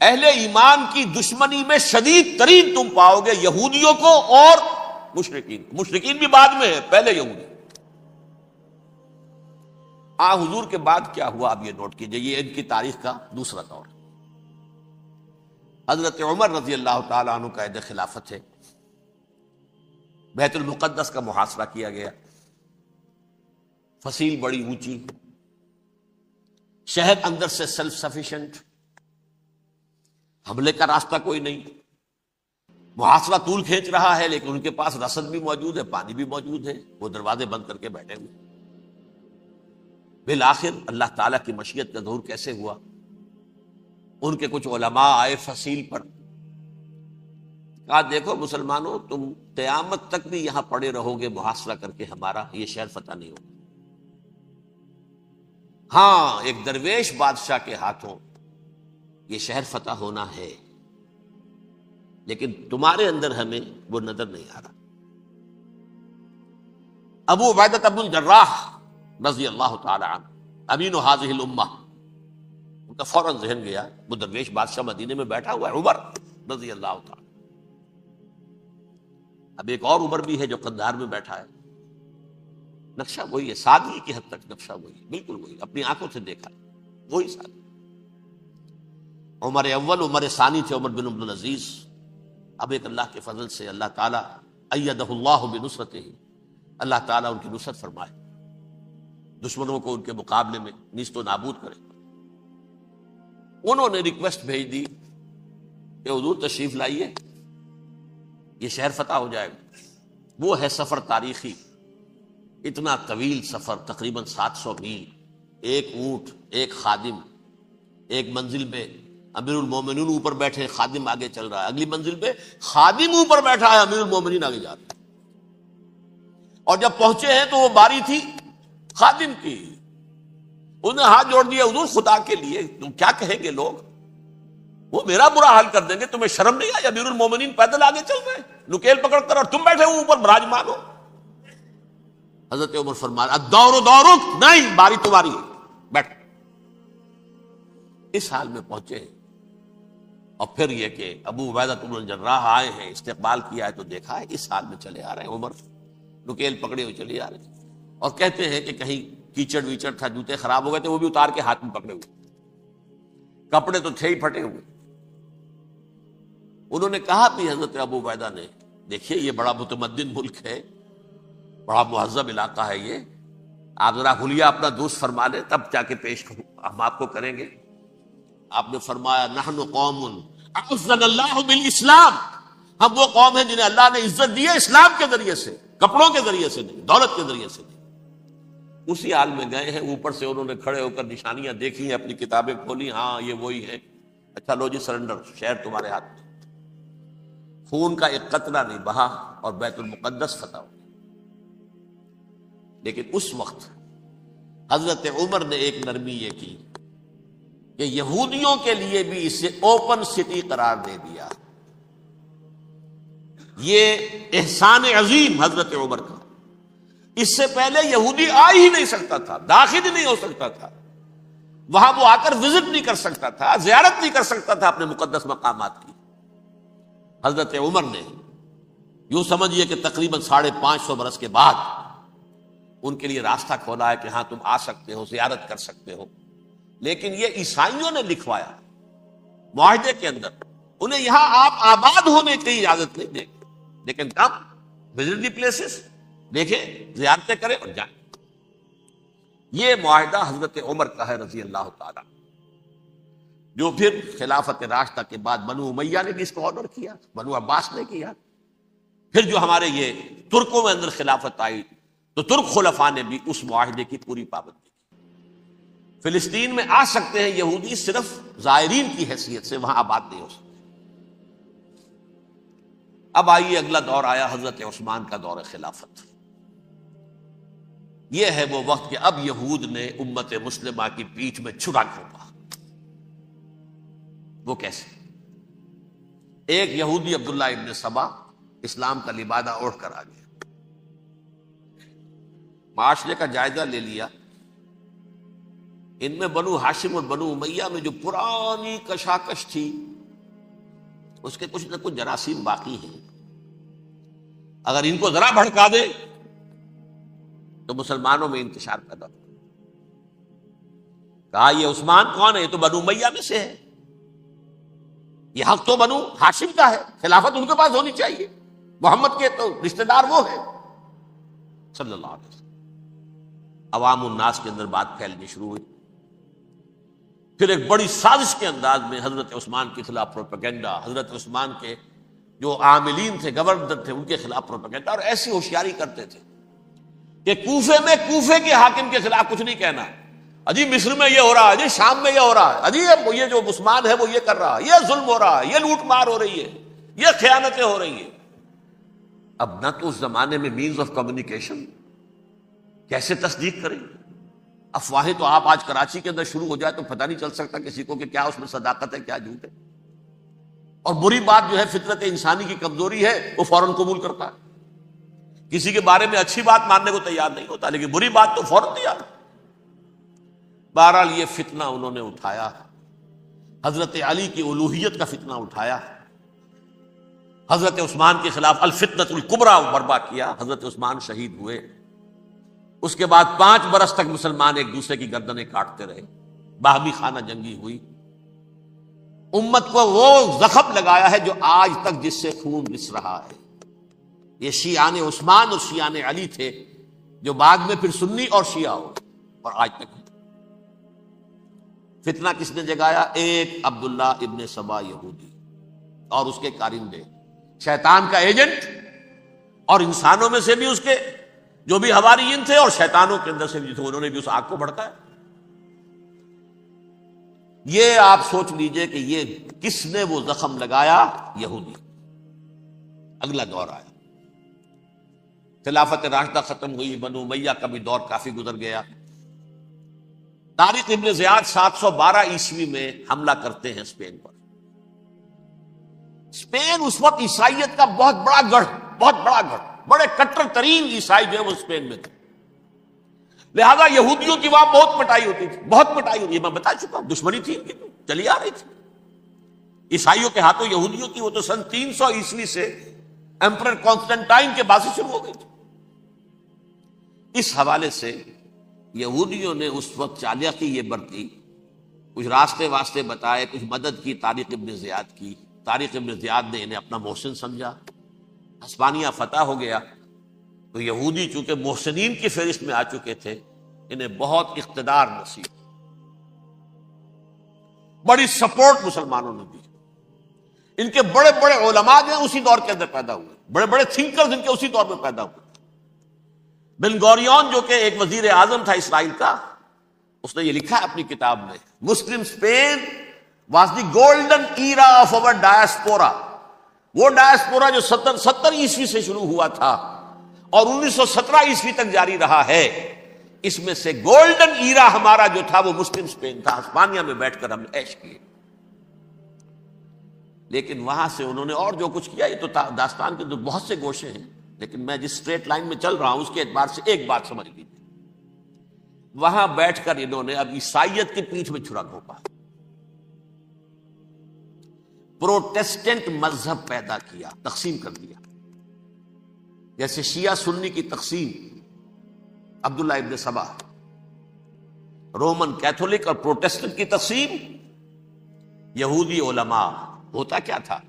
اہل ایمان کی دشمنی میں شدید ترین تم پاؤ گے یہودیوں کو اور مشرکین۔ مشرکین بھی بعد میں ہے، پہلے یہودی۔ حضور کے بعد کیا ہوا اب یہ نوٹ کیجئے، یہ ان کی تاریخ کا دوسرا دور۔ حضرت عمر رضی اللہ تعالیٰ عنہ کا عہد خلافت ہے، بیت المقدس کا محاصرہ کیا گیا، فصیل بڑی اونچی، شہر اندر سے سیلف سفیشینٹ، حملے کا راستہ کوئی نہیں، محاصرہ طول کھینچ رہا ہے، لیکن ان کے پاس رسد بھی موجود ہے، پانی بھی موجود ہے، وہ دروازے بند کر کے بیٹھے ہوئے۔ بالآخر اللہ تعالیٰ کی مشیت کا ظہور کیسے ہوا؟ ان کے کچھ علماء آئے فصیل پر، کہا دیکھو مسلمانوں، تم قیامت تک بھی یہاں پڑے رہو گے محاصرہ کر کے، ہمارا یہ شہر فتح نہیں ہوگا۔ ہاں ایک درویش بادشاہ کے ہاتھوں یہ شہر فتح ہونا ہے، لیکن تمہارے اندر ہمیں وہ نظر نہیں آ رہا۔ ابو عبیدہ بن الجراح رضی اللہ تعالی عنہ، امین هذه الامہ، ان کا فوراً ذہن گیا، وہ درویش بادشاہ مدینے میں بیٹھا ہوا ہے، عمر رضی اللہ تعالی، اب ایک اور عمر بھی ہے جو قندھار میں بیٹھا ہے، نقشہ وہی ہے، سادگی کی حد تک نقشہ وہی، بالکل وہی، اپنی آنکھوں سے دیکھا وہی سادگی۔ عمر اول عمر ثانی تھے عمر بن عبد العزیز، اب ایک اللہ کے فضل سے اللہ تعالیٰ ایدہ اللہ بنصرتہ، اللہ تعالیٰ ان کی نصرت فرمائے، دشمنوں کو ان کے مقابلے میں نیست و نابود کرے۔ انہوں نے ریکویسٹ بھیج دی کہ حضور تشریف لائیے، یہ شہر فتح ہو جائے گا۔ وہ ہے سفر تاریخی، اتنا طویل سفر، تقریباً 700 میل، ایک اونٹ، ایک خادم، ایک منزل میں امیر المومنین اوپر بیٹھے، خادم آگے چل رہا ہے، اگلی منزل پہ خادم اوپر بیٹھا ہے، امیر المومنین آگے جا رہا ہے۔ اور جب پہنچے ہیں تو وہ باری تھی خادم کی، انہوں نے ہاتھ جوڑ دیا، حضور خدا کے لیے تم کیا کہیں گے لوگ، وہ میرا برا حال کر دیں گے، تمہیں شرم نہیں آئی؟ امیر المومنین پیدل آگے چل رہے ہیں نکیل پکڑ کر، اور تم بیٹھے ہو اوپر براجمان ہو۔ حضرت عمر فرمایا الدور دورک، نہیں، باری تمہاری ہے، بیٹھ۔ اس حال میں پہنچے، اور پھر یہ کہ ابو عبیدہ بن الجراح آئے ہیں، استقبال کیا ہے تو دیکھا ہے اس حال میں چلے آ رہے ہیں، عمر نکیل پکڑے ہوئے چلے آ رہے ہیں، اور کہتے ہیں کہ کہیں کیچڑ ویچڑ تھا، جوتے خراب ہو گئے تھے، وہ بھی اتار کے ہاتھ میں پکڑے ہوئے، کپڑے تو تھے ہی پھٹے ہوئے۔ انہوں نے کہا بھی حضرت ابو عبیدہ نے، دیکھیے یہ بڑا متمدن ملک ہے، بڑا مہذب علاقہ ہے یہ، آپ ذرا حلیہ اپنا دوست فرما لیں تب جا کے پیش ہم آپ کو کریں گے۔ آپ نے فرمایا نحن قوم اعزنا اللہ بالاسلام، ہم وہ قوم ہیں جنہیں اللہ نے عزت دی ہے اسلام کے ذریعے سے، کپڑوں کے ذریعے سے نہیں، دولت کے ذریعے سے نہیں۔ اسی حال میں گئے ہیں، اوپر سے انہوں نے کھڑے ہو کر نشانیاں دیکھی ہیں، اپنی کتابیں کھولی، ہاں یہ وہی ہے، اچھا لو جی سرنڈر، شہر تمہارے ہاتھ میں۔ خون کا ایک قطرہ نہیں بہا اور بیت المقدس فتح ہو۔ لیکن اس وقت حضرت عمر نے ایک نرمی یہ کی کہ یہودیوں کے لیے بھی اسے اوپن سٹی قرار دے دیا۔ یہ احسان عظیم حضرت عمر کا، اس سے پہلے یہودی آ ہی نہیں سکتا تھا، داخل ہی نہیں ہو سکتا تھا، وہاں وہ آ کر وزٹ نہیں کر سکتا تھا، زیارت نہیں کر سکتا تھا اپنے مقدس مقامات کی۔ حضرت عمر نے یوں سمجھیے کہ تقریباً 550 برس کے بعد ان کے لیے راستہ کھولا ہے کہ ہاں تم آ سکتے ہو، زیارت کر سکتے ہو۔ لیکن یہ عیسائیوں نے لکھوایا معاہدے کے اندر، انہیں یہاں آپ آباد ہونے کی اجازت نہیں دیں گے، لیکن کم وزٹ دی پلیسز، دیکھیں، زیارتیں کریں اور جائیں۔ یہ معاہدہ حضرت عمر کا ہے رضی اللہ تعالیٰ، جو پھر خلافت راشدہ کے بعد بنو امیہ نے بھی اس کو آرڈر کیا، بنو عباس نے کیا، پھر جو ہمارے یہ ترکوں میں اندر خلافت آئی تو ترک خلفاء نے بھی اس معاہدے کی پوری پابندی کی۔ فلسطین میں آ سکتے ہیں یہودی، صرف زائرین کی حیثیت سے، وہاں آباد نہیں ہو سکتے۔ اب آئیے اگلا دور آیا حضرت عثمان کا دور خلافت۔ یہ ہے وہ وقت کہ اب یہود نے امت مسلمہ کی پیٹھ میں چھرا گھونپا۔ وہ کیسے؟ ایک یہودی عبداللہ ابن سبا اسلام کا لبادہ اوڑھ کر آ گیا، معاشرے کا جائزہ لے لیا، ان میں بنو ہاشم اور بنو امیہ میں جو پرانی کشاکش تھی اس کے کچھ نہ کچھ جراثیم باقی ہیں، اگر ان کو ذرا بھڑکا دے تو مسلمانوں میں انتشار پیدا ہو۔ کہا یہ عثمان کون ہے؟ یہ تو بنو امیہ میں سے ہے، یہ حق تو بنو ہاشم کا ہے، خلافت ان کے پاس ہونی چاہیے، محمد کے تو رشتہ دار وہ ہے صلی اللہ علیہ وسلم۔ عوام الناس کے اندر بات پھیلنی شروع ہوئی، پھر ایک بڑی سازش کے انداز میں حضرت عثمان کے خلاف پروپیگنڈا، حضرت عثمان کے جو عاملین تھے، گورنر تھے، ان کے خلاف پروپیگنڈا، اور ایسی ہوشیاری کرتے تھے کہ کوفے میں کوفے کے حاکم کے خلاف کچھ نہیں کہنا، اجی مصر میں یہ ہو رہا ہے، اجی شام میں یہ ہو رہا ہے، اجی یہ جو عثمان ہے وہ یہ کر رہا ہے، یہ ظلم ہو رہا ہے، یہ لوٹ مار ہو رہی ہے، یہ خیانتیں ہو رہی ہیں۔ اب نہ تو اس زمانے میں مینز آف کمیونیکیشن، کیسے تصدیق کریں؟ افواہیں تو آپ آج کراچی کے اندر شروع ہو جائے تو پتہ نہیں چل سکتا کسی کو کہ کیا اس میں صداقت ہے، کیا جھوٹ ہے، اور بری بات جو ہے فطرت انسانی کی کمزوری ہے، وہ فوراً قبول کرتا ہے، کسی کے بارے میں اچھی بات ماننے کو تیار نہیں ہوتا، لیکن بری بات تو فوراً تیار۔ بہرحال یہ فتنہ انہوں نے اٹھایا، حضرت علی کی الوہیت کا فتنہ اٹھایا، حضرت عثمان کے خلاف الفتنۃ الکبریٰ برپا کیا، حضرت عثمان شہید ہوئے، اس کے بعد 5 برس تک مسلمان ایک دوسرے کی گردنیں کاٹتے رہے، باہمی خانہ جنگی ہوئی، امت کو وہ زخم لگایا ہے جو آج تک جس سے خون رس رہا ہے۔ یہ شیعان عثمان اور شیعان علی تھے جو بعد میں پھر سنی اور شیعہ ہو، اور آج تک فتنہ کس نے جگایا؟ ایک عبداللہ ابن سبا یہودی اور اس کے کارندے، شیطان کا ایجنٹ، اور انسانوں میں سے بھی اس کے جو بھی حواریین تھے اور شیطانوں کے اندر سے بھی تھے، انہوں نے بھی اس آگ کو بھڑکایا۔ یہ آپ سوچ لیجئے کہ یہ کس نے وہ زخم لگایا؟ یہودی۔ اگلا دور آیا، خلافت راشدہ ختم ہوئی، بنو امیہ کا بھی دور کافی گزر گیا۔ طارق ابن زیاد 712 عیسوی میں حملہ کرتے ہیں اسپین پر۔ اسپین اس وقت عیسائیت کا بہت بڑا گڑھ، بڑے کٹر ترین عیسائی جو ہے وہ اسپین میں تھے، لہذا یہودیوں کی وہاں بہت پٹائی ہوتی تھی، یہ میں بتا چکا ہوں، دشمنی تھی ان کی، چلی آ رہی تھی عیسائیوں کے ہاتھوں یہودیوں کی۔ وہ تو سن 300 عیسوی سے ایمپرر کانسٹنٹائن کے بعد سے شروع ہو گئی تھی۔ اس حوالے سے یہودیوں نے اس وقت چالاکی یہ برتی، کچھ راستے واسطے بتائے، کچھ مدد کی طارق ابن زیاد کی۔ طارق ابن زیاد نے انہیں اپنا محسن سمجھا، ہسپانیہ فتح ہو گیا تو یہودی چونکہ محسنین کی فہرست میں آ چکے تھے، انہیں بہت اقتدار نصیب، بڑی سپورٹ مسلمانوں نے دی۔ ان کے بڑے بڑے علماء جو ہیں اسی دور کے اندر پیدا ہوئے، بڑے بڑے تھنکرز ان کے اسی دور میں پیدا ہوئے۔ بن گوریون جو کہ ایک وزیر اعظم تھا اسرائیل کا، اس نے یہ لکھا ہے اپنی کتاب میں، Muslim Spain was the golden era of our diaspora. وہ ڈائسپورا جو 70 عیسوی سے شروع ہوا تھا اور 1917 عیسوی تک جاری رہا ہے، اس میں سے گولڈن ایرا ہمارا جو تھا وہ مسلم اسپین تھا۔ ہسپانیہ میں بیٹھ کر ہم نے عیش کیے، لیکن وہاں سے انہوں نے اور جو کچھ کیا، یہ تو داستان کے بہت سے گوشے ہیں، لیکن میں جس اسٹریٹ لائن میں چل رہا ہوں اس کے اعتبار سے ایک بات سمجھ لیجیے، وہاں بیٹھ کر انہوں نے اب عیسائیت کی پیٹھ میں چھرا گھونپا، پروٹیسٹنٹ مذہب پیدا کیا، تقسیم کر دیا، جیسے شیعہ سنی کی تقسیم، عبداللہ ابن سبا، رومن کیتھولک اور پروٹیسٹنٹ کی تقسیم، یہودی علماء۔ ہوتا کیا تھا؟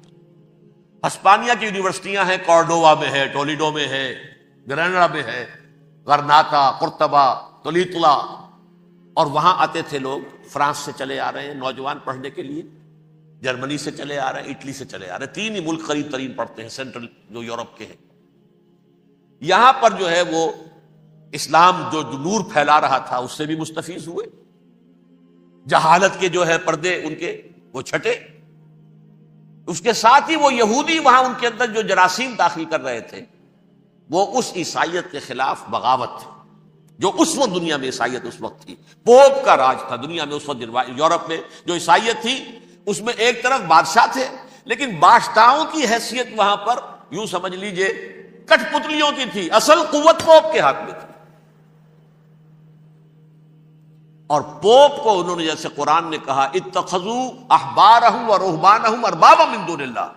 ہسپانیہ کی یونیورسٹیاں ہیں، کارڈووا میں ہے، ٹولیڈو میں ہے، گریناڈا میں ہے، غرناطہ، قرطبہ، تولیتلا، اور وہاں آتے تھے لوگ، فرانس سے چلے آ رہے ہیں نوجوان پڑھنے کے لیے، جرمنی سے چلے آ رہے ہیں، اٹلی سے چلے آ رہے ہیں، 3 ہی ملک قریب ترین پڑھتے ہیں سینٹرل جو یورپ کے ہیں۔ یہاں پر جو ہے وہ اسلام جو نور پھیلا رہا تھا اس سے بھی مستفیض ہوئے، جہالت کے جو ہے پردے ان کے وہ چھٹے، اس کے ساتھ ہی وہ یہودی وہاں ان کے اندر جو جراثیم داخل کر رہے تھے وہ اس عیسائیت کے خلاف بغاوت تھی، جو اس وقت دنیا میں عیسائیت اس وقت تھی، پوپ کا راج تھا دنیا میں اس وقت۔ یورپ میں جو عیسائیت تھی اس میں ایک طرف بادشاہ تھے، لیکن بادشاہوں کی حیثیت وہاں پر یوں سمجھ لیجئے کٹ پتلیوں کی تھی، اصل قوت پوپ کے ہاتھ میں تھی۔ اور پوپ کو انہوں نے جیسے قرآن نے کہا اتخذوا احبارهم ورهبانهم اربابا من دون اللہ،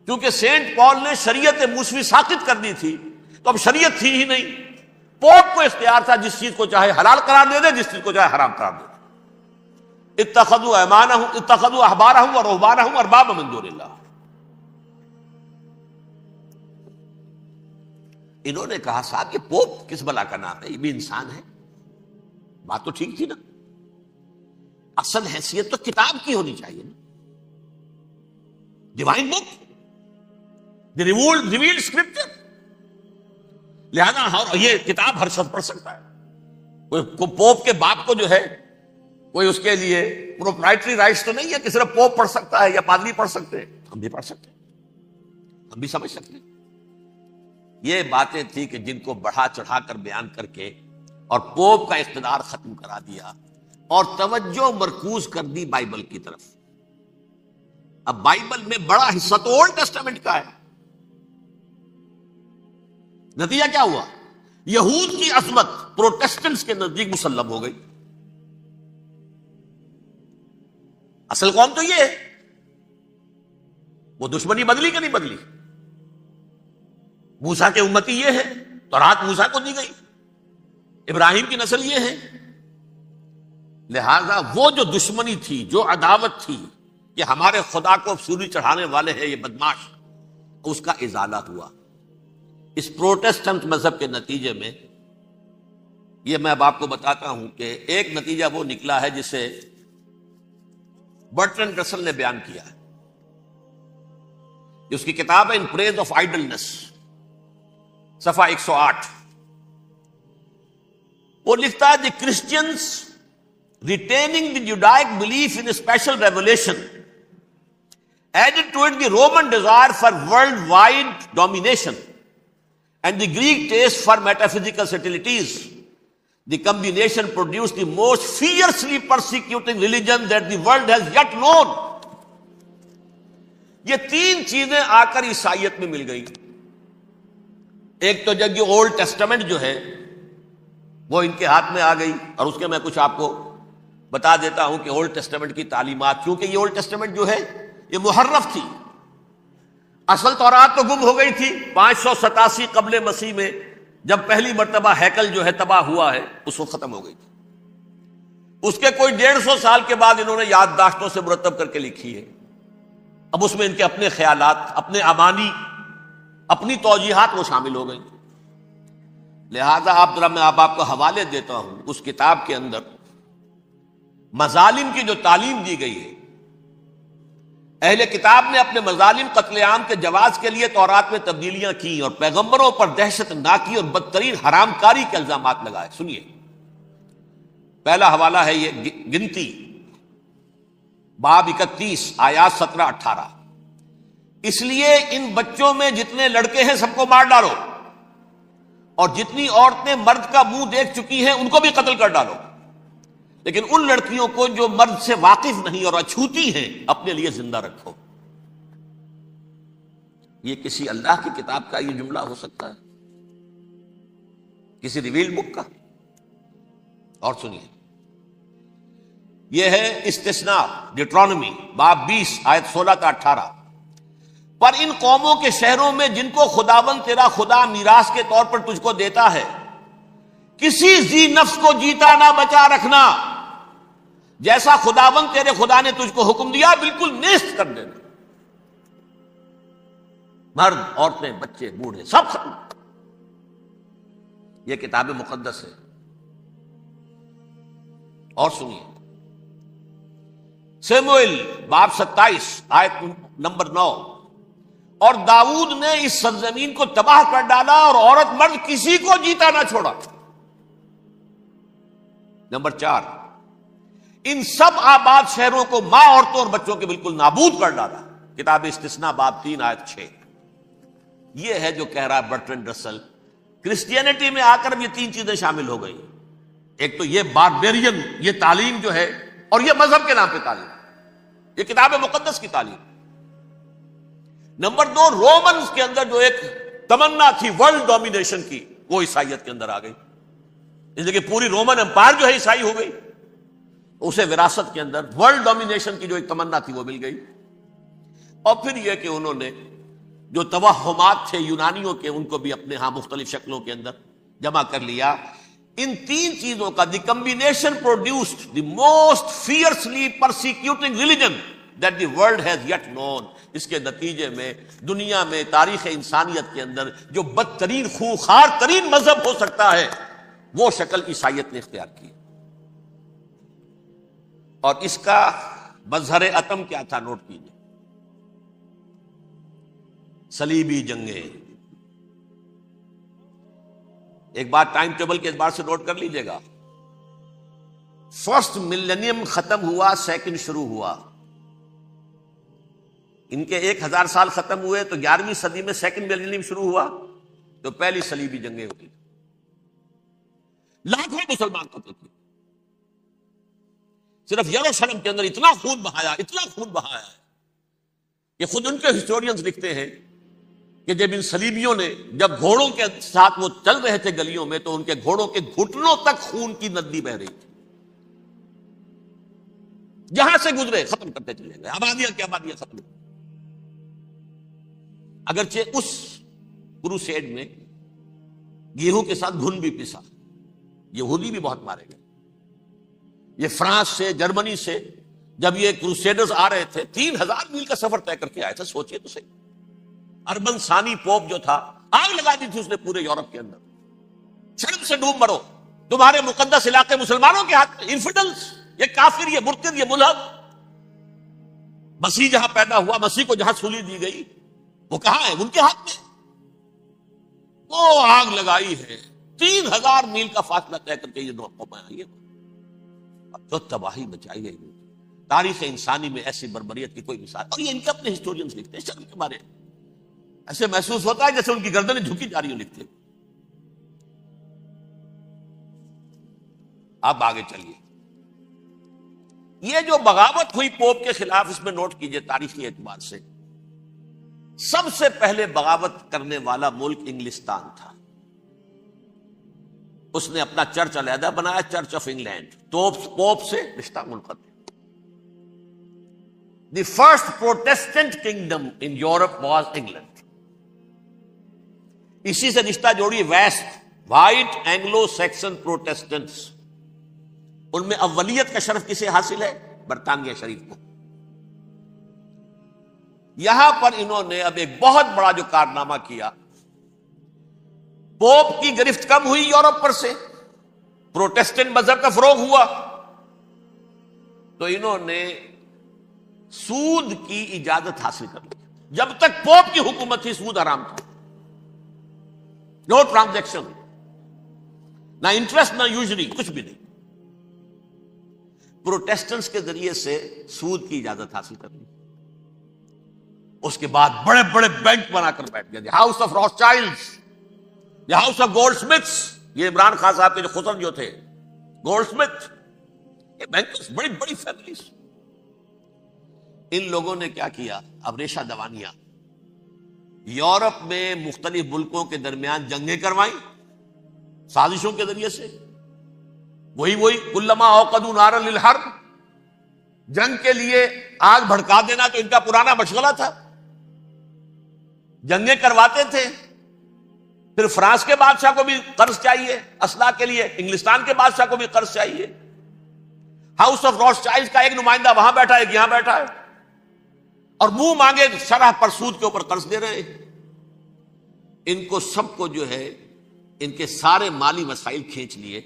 کیونکہ سینٹ پال نے شریعت موسوی ساقط کر دی تھی تو اب شریعت تھی ہی نہیں، پوپ کو اختیار تھا جس چیز کو چاہے حلال قرار دے دے، جس چیز کو چاہے حرام قرار دے دے۔ اتخذوا احبارهم ورهبانهم اربابا من دون اللہ۔ انہوں نے کہا صاحب یہ پوپ کس بلا کا نام ہے، یہ بھی انسان ہے، بات تو ٹھیک تھی نا، اصل حیثیت تو کتاب کی ہونی چاہیے نا، ڈیوائن بک، دی ریویلڈ اسکرپچر، لہذا یہ کتاب ہر شخص پڑھ سکتا ہے، کوئی پوپ کے باپ کو جو ہے کوئی اس کے لیے پروپرائٹری رائٹس تو نہیں ہے کہ صرف پوپ پڑھ سکتا ہے یا پادری پڑھ سکتے ہیں، ہم بھی پڑھ سکتے ہیں، ہم بھی سمجھ سکتے ہیں۔ یہ باتیں تھی کہ جن کو بڑھا چڑھا کر بیان کر کے اور پوپ کا اقتدار ختم کرا دیا اور توجہ مرکوز کر دی بائبل کی طرف۔ اب بائبل میں بڑا حصہ تو اولڈ ٹیسٹامنٹ کا ہے، نتیجہ کیا ہوا؟ یہود کی عظمت پروٹیسٹنٹس کے نزدیک مسلم ہو گئی۔ اصل قوم تو یہ ہے، وہ دشمنی بدلی کہ نہیں بدلی؟ موسیٰ کے امتی یہ ہے، تورات موسیٰ کو دی گئی، ابراہیم کی نسل یہ ہے. لہذا وہ جو دشمنی تھی، جو عداوت تھی کہ ہمارے خدا کو سولی چڑھانے والے ہیں یہ بدماش، اس کا ازالہ ہوا اس پروٹسٹنٹ مذہب کے نتیجے میں. یہ میں اب آپ کو بتاتا ہوں کہ ایک نتیجہ وہ نکلا ہے جسے برٹرنڈ رسل نے بیان کیا ہے. اس کی کتاب ہے ان پریز آف آئیڈلنس، صفحہ 108. وہ لکھتا ہے دی Christians retaining the Judaic belief in a special revelation added to it the Roman desire for worldwide domination and the Greek taste for metaphysical subtleties. The combination produced the most fiercely persecuting religion that the world has yet known. یہ تین چیزیں آ کر عیسائیت میں مل گئی. ایک تو جب یہ اولڈ ٹیسٹمنٹ جو ہے وہ ان کے ہاتھ میں آ گئی، اور اس کے میں کچھ آپ کو بتا دیتا ہوں کہ اولڈ ٹیسٹمنٹ کی تعلیمات، کیونکہ یہ اولڈ ٹیسٹمنٹ جو ہے یہ محرف تھی. اصل تورات تو گم ہو گئی تھی 587 قبل مسیح میں، جب پہلی مرتبہ ہیکل جو ہے تباہ ہوا ہے، اس وقت ختم ہو گئی تھی. اس کے کوئی 150 سال کے بعد انہوں نے یادداشتوں سے مرتب کر کے لکھی ہے. اب اس میں ان کے اپنے خیالات، اپنے امانی، اپنی توجیحات وہ شامل ہو گئی. لہذا آپ ذرا میں آپ کو حوالے دیتا ہوں اس کتاب کے اندر مظالم کی جو تعلیم دی گئی ہے. اہل کتاب نے اپنے مظالم قتل عام کے جواز کے لیے تورات میں تبدیلیاں کی اور پیغمبروں پر دہشت ناکی اور بدترین حرام کاری کے الزامات لگائے. سنیے، پہلا حوالہ ہے یہ گنتی باب 31 آیات 17-18. اس لیے ان بچوں میں جتنے لڑکے ہیں سب کو مار ڈالو، اور جتنی عورتیں مرد کا منہ دیکھ چکی ہیں ان کو بھی قتل کر ڈالو، لیکن ان لڑکیوں کو جو مرد سے واقف نہیں اور اچھوتی ہیں اپنے لیے زندہ رکھو. یہ کسی اللہ کی کتاب کا یہ جملہ ہو سکتا ہے؟ کسی ریویل بک کا؟ اور سنیے، یہ ہے استثناء ڈیٹرانومی باب 20 آیت 16-18. پر ان قوموں کے شہروں میں جن کو خداوند تیرا خدا میراث کے طور پر تجھ کو دیتا ہے، کسی ذی نفس کو جیتا نہ بچا رکھنا، جیسا خداوند تیرے خدا نے تجھ کو حکم دیا بالکل نیست کر دینا. مرد، عورتیں، بچے، بوڑھے سب ختم. یہ کتاب مقدس ہے. اور سنیے، سیموئیل باب 27 آیت نمبر 9. اور داؤد نے اس سرزمین کو تباہ کر ڈالا اور عورت مرد کسی کو جیتا نہ چھوڑا. نمبر 4، ان سب آباد شہروں کو ماں، عورتوں اور بچوں کے بالکل نابود کر ڈالا. کتاب استثناء باب 3 آیت 6. یہ ہے جو کہہ رہا ہے برٹرنڈ رسل. کرسچینٹی میں آ کر یہ تین چیزیں شامل ہو گئی. ایک تو یہ باربیرین یہ تعلیم جو ہے، اور یہ مذہب کے نام پہ تعلیم، یہ کتاب مقدس کی تعلیم. نمبر 2، رومنز کے اندر جو ایک تمنا تھی ورلڈ ڈومینیشن کی، وہ عیسائیت کے اندر آ گئی. اس لیے کہ پوری رومن امپائر جو ہے عیسائی ہو گئی، اسے وراثت کے اندر ورلڈ ڈومینیشن کی جو ایک تمنا تھی وہ مل گئی. اور پھر یہ کہ انہوں نے جو توہمات تھے یونانیوں کے، ان کو بھی اپنے ہاں مختلف شکلوں کے اندر جمع کر لیا. ان تین چیزوں کا the combination produced the most fiercely persecuting religion that the world has yet known. اس کے نتیجے میں دنیا میں تاریخ انسانیت کے اندر جو بدترین خوخار ترین مذہب ہو سکتا ہے وہ شکل عیسائیت نے اختیار کی. اور اس کا مظہر عتم کیا تھا؟ نوٹ کیجیے، صلیبی جنگیں. ایک بات ٹائم ٹیبل کے اعتبار سے نوٹ کر لیجیے گا. فرسٹ ملینیم ختم ہوا، سیکنڈ شروع ہوا. ان کے 1000 سال ختم ہوئے تو 11ویں صدی میں سیکنڈ ملینیم شروع ہوا، تو پہلی صلیبی جنگیں ہوتی. لاکھوں مسلمان قتل کیے. صرف یروشلم کے اندر اتنا خون بہایا ہے کہ خود ان کے ہسٹورینز لکھتے ہیں کہ جب ان صلیبیوں نے جب گھوڑوں کے ساتھ وہ چل رہے تھے گلیوں میں، تو ان کے گھوڑوں کے گھٹنوں تک خون کی ندی بہ رہی تھی. جہاں سے گزرے ختم کرتے چلے گئے، آبادیاں کی آبادیاں ختم. اگرچہ اس کروسیڈ میں گیہوں کے ساتھ گھن بھی پسا، یہودی بھی بہت مارے گئے۔ یہ فرانس سے، جرمنی سے جب یہ کروسیڈرز آ رہے تھے 3000 میل کا سفر طے کر کے آئے تھے، سوچئے تو صحیح۔ اربن ثانی پوپ جو تھا، آگ لگا دی تھی اس نے پورے یورپ کے اندر، شرم سے ڈوب مرو، تمہارے مقدس علاقے مسلمانوں کے ہاتھ میں، انفیڈلز، یہ کافر، یہ مرتد، یہ ملحد۔ مسیح جہاں پیدا ہوا، مسیح کو جہاں سولی دی گئی، وہ کہاں ہے؟ ان کے ہاتھ میں۔ وہ آگ لگائی ہے، 3000 میل کا فاصلہ طے کر کے یہ دو قومیں آئی ہیں، جو تباہی مچائی ہے۔ تاریخ انسانی میں ایسی بربریت کی کوئی مثال، اور یہ ان کے اپنے ہسٹورینز لکھتے ہیں شرم کے بارے میں، ایسے محسوس ہوتا ہے جیسے ان کی گردنیں جھکی جا رہی ہوں لکھتے۔ اب آگے چلیے، یہ جو بغاوت ہوئی پوپ کے خلاف، اس میں نوٹ کیجئے تاریخی اعتبار سے سب سے پہلے بغاوت کرنے والا ملک انگلستان تھا۔ اس نے اپنا چرچ علیحدہ بنایا، چرچ آف انگلینڈ، پوپ سے رشتہ منقطع۔ The first Protestant kingdom in Europe was England. اسی سے رشتہ جوڑی west, white Anglo Saxon Protestants, ان میں اولیت کا شرف کسے حاصل ہے؟ برطانیہ شریف کو۔ یہاں پر انہوں نے اب ایک بہت بڑا جو کارنامہ کیا، پوپ کی گرفت کم ہوئی یورپ پر سے، پروٹیسٹنٹ مذہب کا فروغ ہوا، تو انہوں نے سود کی اجازت حاصل کر لی۔ جب تک پوپ کی حکومت تھی سود حرام تھا، نو ٹرانزیکشن، نہ انٹرسٹ نہ یوزری، کچھ بھی نہیں۔ پروٹیسٹنٹس کے ذریعے سے سود کی اجازت حاصل کر لی۔ اس کے بعد بڑے بڑے بینک بنا کر بیٹھ گئے، house of Rothschilds, house of goldsmiths, یہ عمران خان صاحب کے جو خسر جو تھے، گولڈ سمتھ، یہ بینکرز، بڑی بڑی فیملیز۔ ان لوگوں نے کیا کیا؟ اب ریشہ دوانیاں، یورپ میں مختلف ملکوں کے درمیان جنگیں کروائیں سازشوں کے ذریعے سے، وہی کلما اوقدوا نارا للحرب، جنگ کے لیے آگ بھڑکا دینا تو ان کا پرانا مشغلہ تھا، جنگیں کرواتے تھے۔ پھر فرانس کے بادشاہ کو بھی قرض چاہیے اسلحہ کے لیے، انگلستان کے بادشاہ کو بھی قرض چاہیے، ہاؤس آف روتھشائلڈز کا ایک نمائندہ وہاں بیٹھا ہے، ایک یہاں بیٹھا ہے، اور منہ مانگے شرح پر سود کے اوپر قرض دے رہے ہیں۔ ان کو سب کو جو ہے ان کے سارے مالی مسائل کھینچ لیے،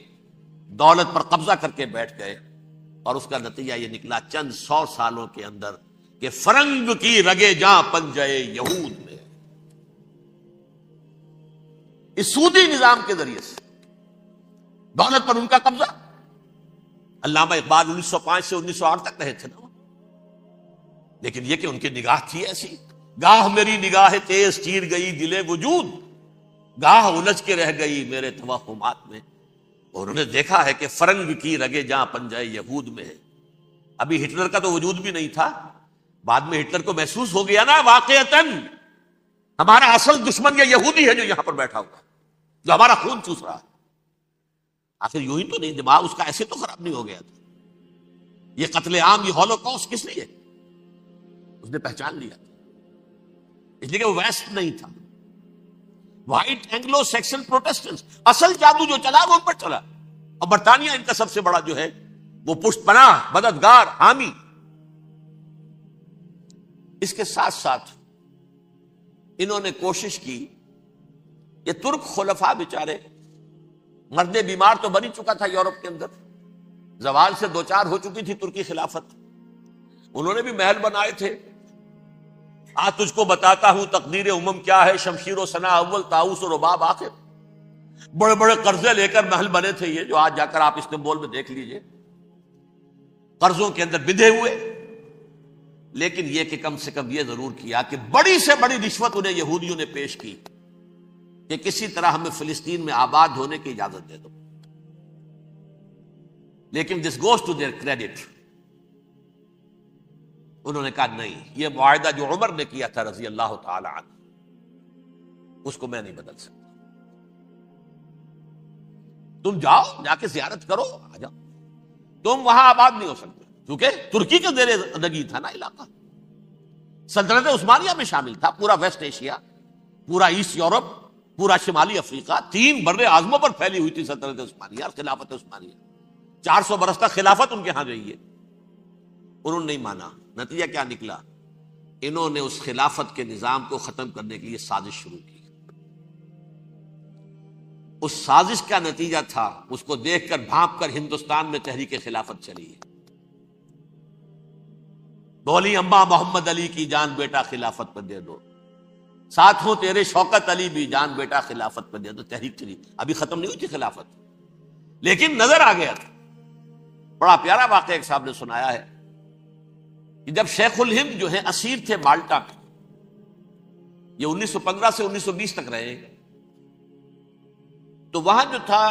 دولت پر قبضہ کر کے بیٹھ گئے، اور اس کا نتیجہ یہ نکلا چند 100 سالوں کے اندر کہ فرنگ کی رگے جاں پنجے یہود میں، اس سودی نظام کے ذریعے سے دولت پر ان کا قبضہ۔ علامہ اقبال 1905 سے 1908 تک رہے تھے نا، لیکن یہ کہ ان کی نگاہ تھی ایسی، گاہ میری نگاہ تیز چیر گئی دل وجود، گاہ الجھ کے رہ گئی میرے توہمات میں، اور انہوں نے دیکھا ہے کہ فرنگ کی رگے جاں پنجے یہود میں ہے۔ ابھی ہٹلر کا تو وجود بھی نہیں تھا، بعد میں ہٹلر کو محسوس ہو گیا نا واقعتاً ہمارا اصل دشمن یہ یہودی ہے جو یہاں پر بیٹھا ہوا، جو ہمارا خون چوس رہا ہے۔ آخر یوں ہی تو نہیں، دماغ اس کا ایسے تو خراب نہیں ہو گیا تھا۔ یہ قتل عام، یہ ہولوکاسٹ کس لیے؟ اس نے پہچان لیا تھا، اس لیے کہ وہ ویسٹ نہیں تھا، وائٹ اینگلو سیکسن پروٹیسٹنٹس، اصل جادو جو چلا وہ ان پر چلا، اور برطانیہ ان کا سب سے بڑا جو ہے وہ پشت پناہ، مددگار، حامی۔ اس کے ساتھ ساتھ انہوں نے کوشش کی، یہ ترک خلفاء بیچارے، مرد بیمار تو بن چکا تھا یورپ کے اندر، زوال سے دوچار ہو چکی تھی ترکی خلافت، انہوں نے بھی محل بنائے تھے۔ آج تجھ کو بتاتا ہوں تقدیر امم کیا ہے، شمشیر و ثنا اول، طاؤس و رباب آخر۔ بڑے بڑے قرضے لے کر محل بنے تھے یہ، جو آج جا کر آپ استنبول میں دیکھ لیجئے، قرضوں کے اندر بندھے ہوئے۔ لیکن یہ کہ کم سے کم یہ ضرور کیا کہ بڑی سے بڑی رشوت انہیں یہودیوں نے پیش کی کہ کسی طرح ہمیں فلسطین میں آباد ہونے کی اجازت دے دو، لیکن this goes to their credit, انہوں نے کہا نہیں، یہ معاہدہ جو عمر نے کیا تھا رضی اللہ تعالی عنہ، اس کو میں نہیں بدل سکتا، تم جاؤ، جا کے زیارت کرو، آ جاؤ، تم وہاں آباد نہیں ہو سکتے، کیونکہ ترکی کے زیر نگی تھا نا علاقہ۔ سلطنت عثمانیہ میں شامل تھا پورا ویسٹ ایشیا، پورا ایسٹ یورپ، پورا شمالی افریقہ، 3 بر اعظموں پر پھیلی ہوئی تھی سلطنت عثمانیہ اور خلافت عثمانیہ۔ 400 برس تک خلافت ان کے ہاں رہی ہے، انہوں نے نہیں مانا۔ نتیجہ کیا نکلا؟ انہوں نے اس خلافت کے نظام کو ختم کرنے کے لیے سازش شروع کی۔ اس سازش کا نتیجہ تھا، اس کو دیکھ کر بھانپ کر ہندوستان میں تحریک خلافت چلی ہے۔ بولی اماں محمد علی کی جان بیٹا خلافت پر دے دو، ساتھ ہوں تیرے شوکت علی بھی جان بیٹا خلافت پر دے دو۔ تحریک چلی، ابھی ختم نہیں ہوئی تھی خلافت، لیکن نظر آ گیا تھا۔ بڑا پیارا واقعہ ایک صاحب نے سنایا ہے کہ جب شیخ الہند جو ہیں اسیر تھے مالٹا میں، یہ 1915 سے 1920 تک رہے، تو وہاں جو تھا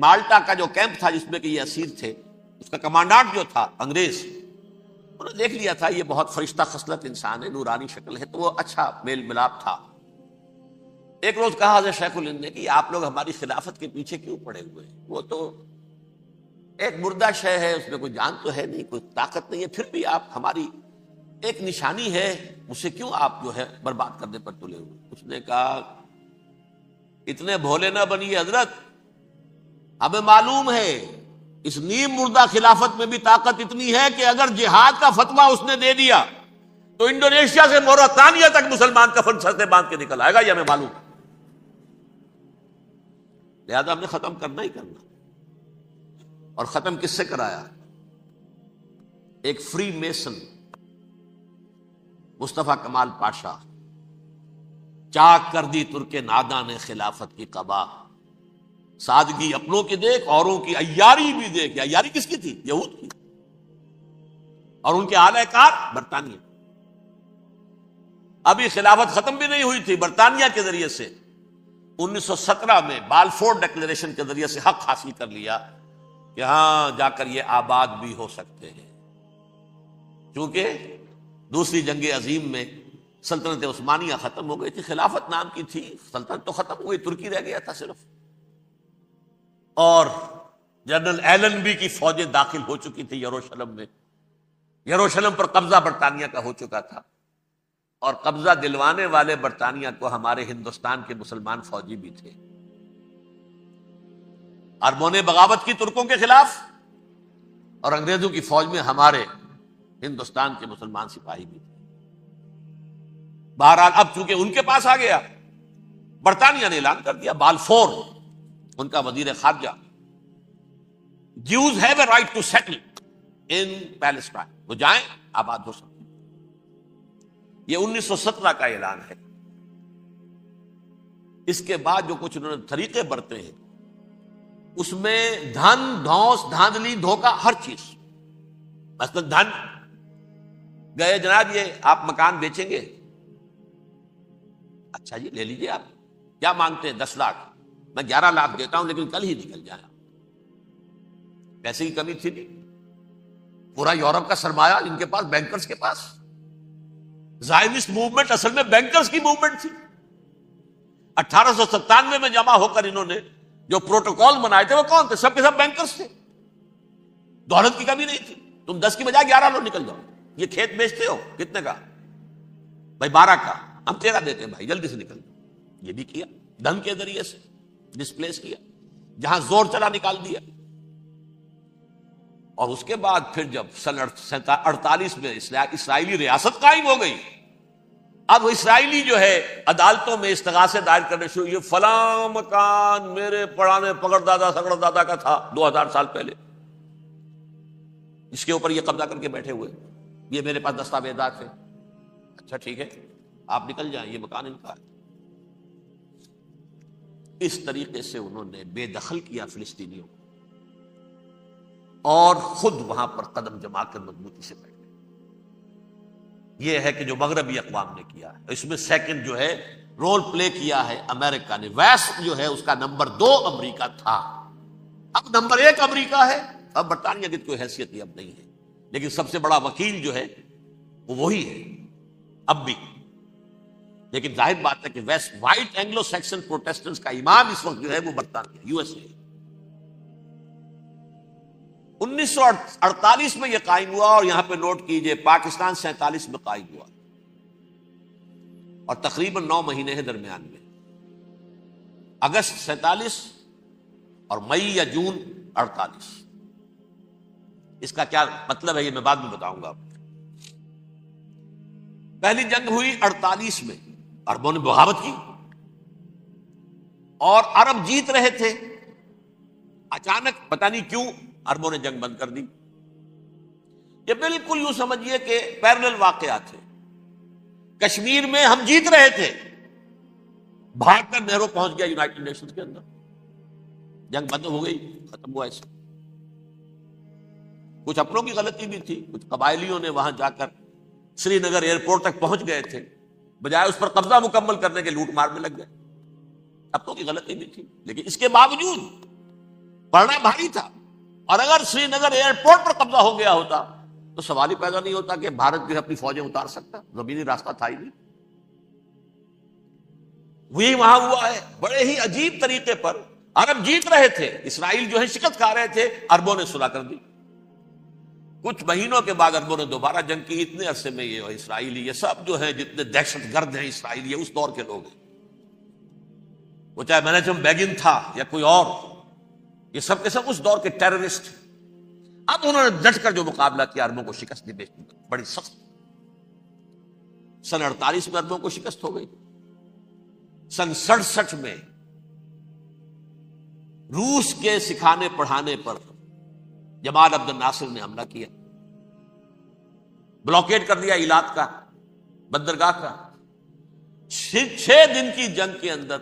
مالٹا کا جو کیمپ تھا جس میں کہ یہ اسیر تھے، اس کا کمانڈانٹ جو تھا انگریز، انہوں نے دیکھ لیا تھا یہ بہت فرشتہ خصلت انسان ہے، نورانی شکل ہے، تو وہ اچھا میل ملاپ تھا۔ ایک روز کہا حضرت شیخ الہند نے کہ آپ لوگ ہماری خلافت کے پیچھے کیوں پڑے ہوئے ہیں؟ وہ تو ایک مردہ شے ہے، اس میں کوئی جان تو ہے نہیں، کوئی طاقت نہیں ہے، پھر بھی آپ ہماری ایک نشانی ہے، اسے کیوں آپ جو ہے برباد کرنے پر تلے ہوئے؟ اس نے کہا اتنے بھولے نہ بنیے حضرت، ہمیں معلوم ہے اس نیم مردہ خلافت میں بھی طاقت اتنی ہے کہ اگر جہاد کا فتویٰ اس نے دے دیا تو انڈونیشیا سے موریتانیہ تک مسلمان کفن سر سے باندھ کے نکل آئے گا، یہ ہمیں معلوم ہے، لہذا ہم نے ختم کرنا ہی کرنا۔ اور ختم کس سے کرایا؟ ایک فری میسن مصطفیٰ کمال پاشا، چاک کر دی ترک ناداں نے خلافت کی قبا، سادگی اپنوں کی دیکھ اوروں کی عیاری بھی دیکھ۔ عیاری کس کی تھی؟ یہود کی، اور ان کے اعلی کار برطانیہ۔ ابھی خلافت ختم بھی نہیں ہوئی تھی، برطانیہ کے ذریعے سے 1917 میں بالفور ڈکلیریشن کے ذریعے سے حق حاصل کر لیا کہ ہاں جا کر یہ آباد بھی ہو سکتے ہیں، کیونکہ دوسری جنگ عظیم میں سلطنت عثمانیہ ختم ہو گئی تھی، خلافت نام کی تھی، سلطنت تو ختم ہوئی، ترکی رہ گیا تھا صرف، اور جنرل ایلنبی کی فوجیں داخل ہو چکی تھی یروشلم میں، یروشلم پر قبضہ برطانیہ کا ہو چکا تھا، اور قبضہ دلوانے والے برطانیہ کو ہمارے ہندوستان کے مسلمان فوجی بھی تھے۔ اربوں نے بغاوت کی ترکوں کے خلاف، اور انگریزوں کی فوج میں ہمارے ہندوستان کے مسلمان سپاہی بھی تھے۔ بہرحال اب چونکہ ان کے پاس آ گیا، برطانیہ نے اعلان کر دیا، بالفور ان کا وزیر خارجہ، Jews have a right to settle in Palestine، وہ جائیں آباد ہو سکتے۔ یہ 1917 کا اعلان ہے۔ اس کے بعد جو کچھ انہوں نے طریقے برتے ہیں، اس میں دھن دھوس دھاندلی دھوکہ ہر چیز، مثلا دھن گئے جناب یہ آپ مکان بیچیں گے، اچھا جی لے لیجیے، آپ کیا مانگتے ہیں؟ 10 لاکھ، میں 11 لاکھ دیتا ہوں لیکن کل ہی نکل جائے۔ پیسے کی کمی تھی نہیں، پورا یورپ کا سرمایہ ان کے پاس، بینکرز کے پاس۔ زائنسٹ موومنٹ اصل میں بینکرز کی موومنٹ تھی۔ 1897 میں جمع ہو کر انہوں نے جو پروٹوکول بنائے تھے وہ کون تھے؟ سب کے سب بینکرز تھے۔ دولت کی کمی نہیں تھی، تم 10 کی بجائے 11 لو، نکل جاؤ۔ یہ کھیت بیچتے ہو کتنے کا؟ بھائی 12 کا، ہم 13 دیتے ہیں بھائی، جلدی سے نکل جاؤ۔ یہ بھی کیا، دھن کے ذریعے سے ڈسپلیس کیا، جہاں زور چلا نکال دیا۔ اور اس کے بعد پھر جب سن 48 میں اسرائیلی ریاست قائم ہو گئی، اب اسرائیلی جو ہے عدالتوں میں استغاثے دائر کرنے شروع، یہ فلاں مکان میرے پڑانے پکڑ دادا سکڑ دادا کا تھا 2000 سال پہلے، اس کے اوپر یہ قبضہ کر کے بیٹھے ہوئے، یہ میرے پاس دستاویزات ہیں۔ اچھا ٹھیک ہے، آپ نکل جائیں، یہ مکان ان کا ہے۔ اس طریقے سے انہوں نے بے دخل کیا فلسطینیوں کو، اور خود وہاں پر قدم جما کر مضبوطی سے بیٹھے۔ یہ ہے کہ جو مغربی اقوام نے کیا ہے، اس میں سیکنڈ جو ہے رول پلے کیا ہے امریکہ نے۔ ویسٹ جو ہے اس کا نمبر 2 امریکہ تھا، اب نمبر 1 امریکہ ہے۔ اب برطانیہ کی کوئی حیثیت اب نہیں ہے، لیکن سب سے بڑا وکیل جو ہے وہ وہی ہے اب بھی۔ لیکن ظاہر بات ہے کہ west white Anglo Saxon Protestants کا امام اس وقت جو ہے وہ برطانیہ، یو ایس اے۔ 1948 میں یہ قائم ہوا، اور یہاں پہ نوٹ کیجئے پاکستان 47 میں قائم ہوا۔ اور تقریباً 9 مہینے ہیں درمیان میں، اگست 47 اور مئی یا جون 48۔ اس کا کیا مطلب ہے یہ میں بعد میں بتاؤں گا آپ کو۔ پہلی جنگ ہوئی 48 میں، عربوں نے بغاوت کی اور عرب جیت رہے تھے، اچانک پتہ نہیں کیوں عربوں نے جنگ بند کر دی۔ یہ بالکل یوں سمجھیے کہ پیرلل واقعات ہیں۔ کشمیر میں ہم جیت رہے تھے، بھاگ کر نہرو پہنچ گیا یونائٹڈ نیشنز کے اندر، جنگ بند ہو گئی، ختم ہوا ایسے۔ کچھ اپنوں کی غلطی بھی تھی، کچھ قبائلیوں نے وہاں جا کر سری نگر ایئرپورٹ تک پہنچ گئے تھے، بجائے اس پر قبضہ مکمل کرنے کے لوٹ مار میں لگ گئے، اپنوں کی غلطی بھی تھی، لیکن اس کے باوجود پڑنا بھاری تھا۔ اور اگر سری نگر ایئرپورٹ پر قبضہ ہو گیا ہوتا تو سوال ہی پیدا نہیں ہوتا کہ بھارت جو ہے اپنی فوجیں اتار سکتا، زمینی راستہ تھا ہی نہیں۔ وہی وہاں ہوا ہے، بڑے ہی عجیب طریقے پر عرب جیت رہے تھے، اسرائیل جو ہے شکست کھا رہے تھے، عربوں نے صلح کر دی۔ کچھ مہینوں کے بعد عربوں نے دوبارہ جنگ کی۔ اتنے عرصے میں یہ اسرائیلی، یہ سب جو ہیں جتنے دہشت گرد ہیں اسرائیلی، یہ اس دور کے لوگ ہیں، وہ چاہے مینیجم بیگن تھا یا کوئی اور، یہ سب کے سب اس دور کے ٹیررسٹ۔ اب انہوں نے ڈٹ کر جو مقابلہ کیا، عربوں کو شکست دی بڑی سخت۔ سن 48 میں عربوں کو شکست ہو گئی۔ سن 67 میں روس کے سکھانے پڑھانے پر جمال عبد الناصر نے حملہ کیا، بلاکیڈ کر دیا ایلات کا، بندرگاہ کا۔ 6 دن کی جنگ کے اندر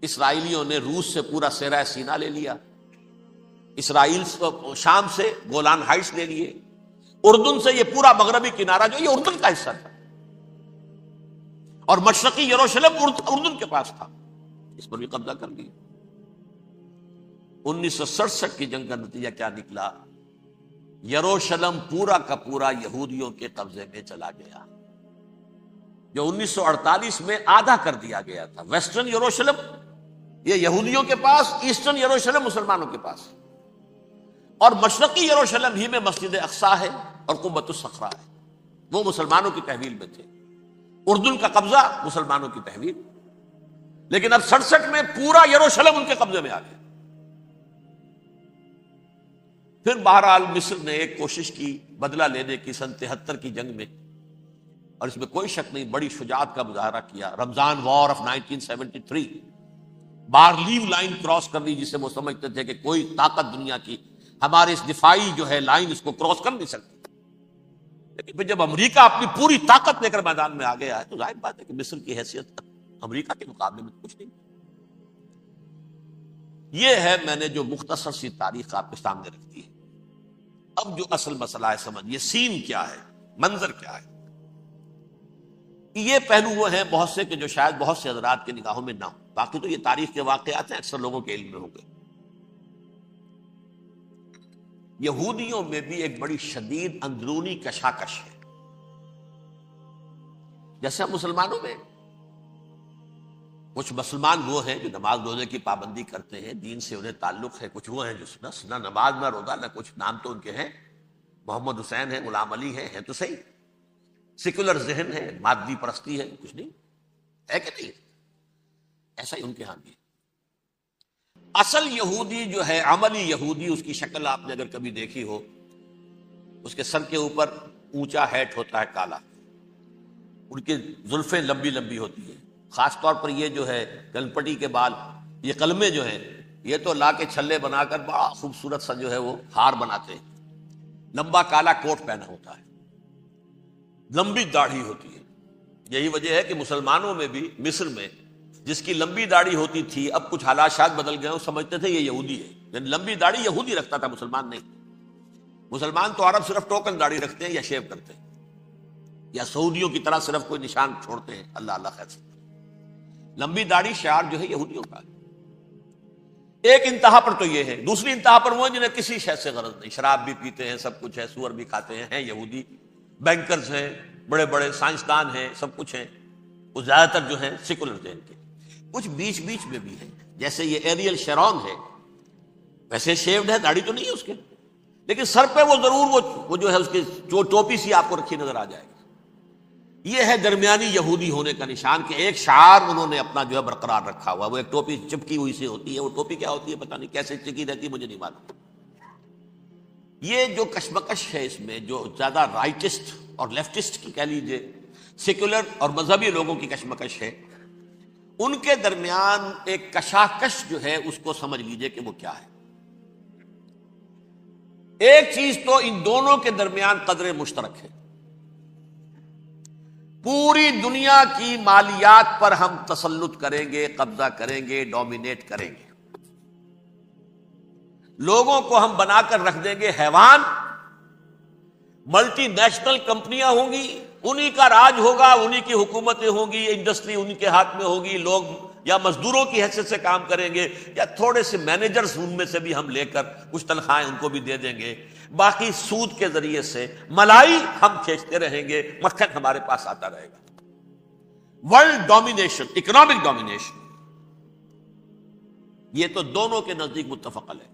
اسرائیلیوں نے روس سے پورا صحرا سینا لے لیا، اسرائیل شام سے گولان ہائٹس لے لیے، اردن سے یہ پورا مغربی کنارہ جو یہ اردن کا حصہ تھا، اور مشرقی یروشلم اردن کے پاس تھا، اس پر بھی قبضہ کر لیا۔ 1967 کی جنگ کا نتیجہ کیا نکلا؟ یروشلم پورا کا پورا یہودیوں کے قبضے میں چلا گیا، جو 1948 میں آدھا کر دیا گیا تھا۔ ویسٹرن یروشلم یہ یہودیوں کے پاس، ایسٹرن یروشلم مسلمانوں کے پاس، اور مشرقی یروشلم ہی میں مسجد اقصیٰ ہے اور قبۃ الصخرہ ہے، وہ مسلمانوں کی تحویل میں تھے۔ اردن کا قبضہ مسلمانوں کی تحویل، لیکن اب 67 میں پورا یروشلم ان کے قبضے میں آ گیا۔ پھر بہرحال مصر نے ایک کوشش کی بدلہ لینے کی سن 73 کی جنگ میں، اور اس میں کوئی شک نہیں بڑی شجاعت کا مظاہرہ کیا۔ رمضان وار آف 1973، بارلیو لائن کراس کر دی، جسے وہ سمجھتے تھے کہ کوئی طاقت دنیا کی ہمارے اس دفاعی جو ہے لائن اس کو کراس کر نہیں سکتی۔ لیکن پھر جب امریکہ اپنی پوری طاقت لے کر میدان میں آ گیا ہے تو ظاہر بات ہے کہ مصر کی حیثیت امریکہ کے مقابلے میں کچھ نہیں۔ یہ ہے میں نے جو مختصر سی تاریخ آپ کے سامنے رکھ دی ہے۔ اب جو اصل مسئلہ ہے سمجھیے، سین کیا ہے، منظر کیا ہے۔ یہ پہلو وہ ہیں بہت سے کہ جو شاید بہت سے حضرات کے نگاہوں میں نہ ہو، باقی تو یہ تاریخ کے واقعات ہیں، اکثر لوگوں کے علم میں ہوں گے۔ یہودیوں میں بھی ایک بڑی شدید اندرونی کشاکش ہے، جیسے مسلمانوں میں کچھ مسلمان وہ ہیں جو نماز روزے کی پابندی کرتے ہیں، دین سے انہیں تعلق ہے، کچھ وہ ہیں جو نہ نماز نہ روزہ نہ کچھ، نام تو ان کے ہیں، محمد حسین ہیں، غلام علی ہیں تو صحیح، سیکولر ذہن ہے، مادی پرستی ہے، کچھ نہیں ہے کہ نہیں؟ ایسا ہی ان کے ہاں بھی۔ اصل یہودی جو ہے، عملی یہودی، اس کی شکل آپ نے اگر کبھی دیکھی ہو، اس کے سر کے اوپر اونچا ہیٹ ہوتا ہے کالا، ان کی زلفیں لمبی لمبی ہوتی ہیں، خاص طور پر یہ جو ہے گلپٹی کے بال، یہ قلمے جو ہیں یہ تو لا کے چھلے بنا کر بڑا خوبصورت سا جو ہے وہ ہار بناتے ہیں، لمبا کالا کوٹ پہنا ہوتا ہے، لمبی داڑھی ہوتی ہے۔ یہی وجہ ہے کہ مسلمانوں میں بھی مصر میں جس کی لمبی داڑھی ہوتی تھی، اب کچھ حالات شاید بدل گئے، وہ سمجھتے تھے یہ یہودی ہے، یعنی لمبی داڑھی یہودی رکھتا تھا، مسلمان نہیں۔ مسلمان تو عرب صرف ٹوکن داڑھی رکھتے ہیں یا شیو کرتے ہیں، یا سعودیوں کی طرح صرف کوئی نشان چھوڑتے ہیں، اللہ اللہ خیر سے۔ لمبی داڑھی شعار جو ہے یہودیوں کا۔ ایک انتہا پر تو یہ ہے، دوسری انتہا پر وہ ہیں جنہیں کسی شے سے غرض نہیں، شراب بھی پیتے ہیں، سب کچھ ہے، سور بھی کھاتے ہیں یہودی، بینکرز ہیں، بڑے بڑے سائنسدان ہیں، سب کچھ ہیں، وہ زیادہ تر جو ہیں سیکولر ذہن کے۔ کچھ بیچ بیچ میں بھی ہیں، جیسے یہ ایریل شیرون ہے، ویسے شیوڈ ہے، داڑھی تو نہیں ہے اس کے، لیکن سر پہ وہ ضرور وہ جو ہے اس کی جو ٹوپی سی آپ کو رکھی نظر آ جائے گی۔ یہ ہے درمیانی یہودی ہونے کا نشان کہ ایک شعار انہوں نے اپنا جو ہے برقرار رکھا ہوا. وہ ایک ٹوپی چپکی ہوئی سے ہوتی ہے, وہ ٹوپی کیا ہوتی ہے پتہ نہیں, کیسے چکی رہتی ہے مجھے نہیں معلوم. یہ جو کشمکش ہے اس میں, جو زیادہ رائٹسٹ اور لیفٹسٹ کی کہہ لیجیے, سیکولر اور مذہبی لوگوں کی کشمکش ہے, ان کے درمیان ایک کشاکش جو ہے اس کو سمجھ لیجیے کہ وہ کیا ہے. ایک چیز تو ان دونوں کے درمیان قدر مشترک ہے, پوری دنیا کی مالیات پر ہم تسلط کریں گے, قبضہ کریں گے, ڈومینیٹ کریں گے. لوگوں کو ہم بنا کر رکھ دیں گے حیوان, ملٹی نیشنل کمپنیاں ہوں گی, انہی کا راج ہوگا, انہی کی حکومتیں ہوں گی, انڈسٹری انہی کے ہاتھ میں ہوگی, لوگ یا مزدوروں کی حیثیت سے کام کریں گے یا تھوڑے سے مینیجرز ان میں سے بھی ہم لے کر کچھ تنخواہیں ان کو بھی دے دیں گے. باقی سود کے ذریعے سے ملائی ہم کھینچتے رہیں گے, مکھن ہمارے پاس آتا رہے گا. ورلڈ ڈومینیشن, اکنامک ڈومینیشن, یہ تو دونوں کے نزدیک متفق ہے.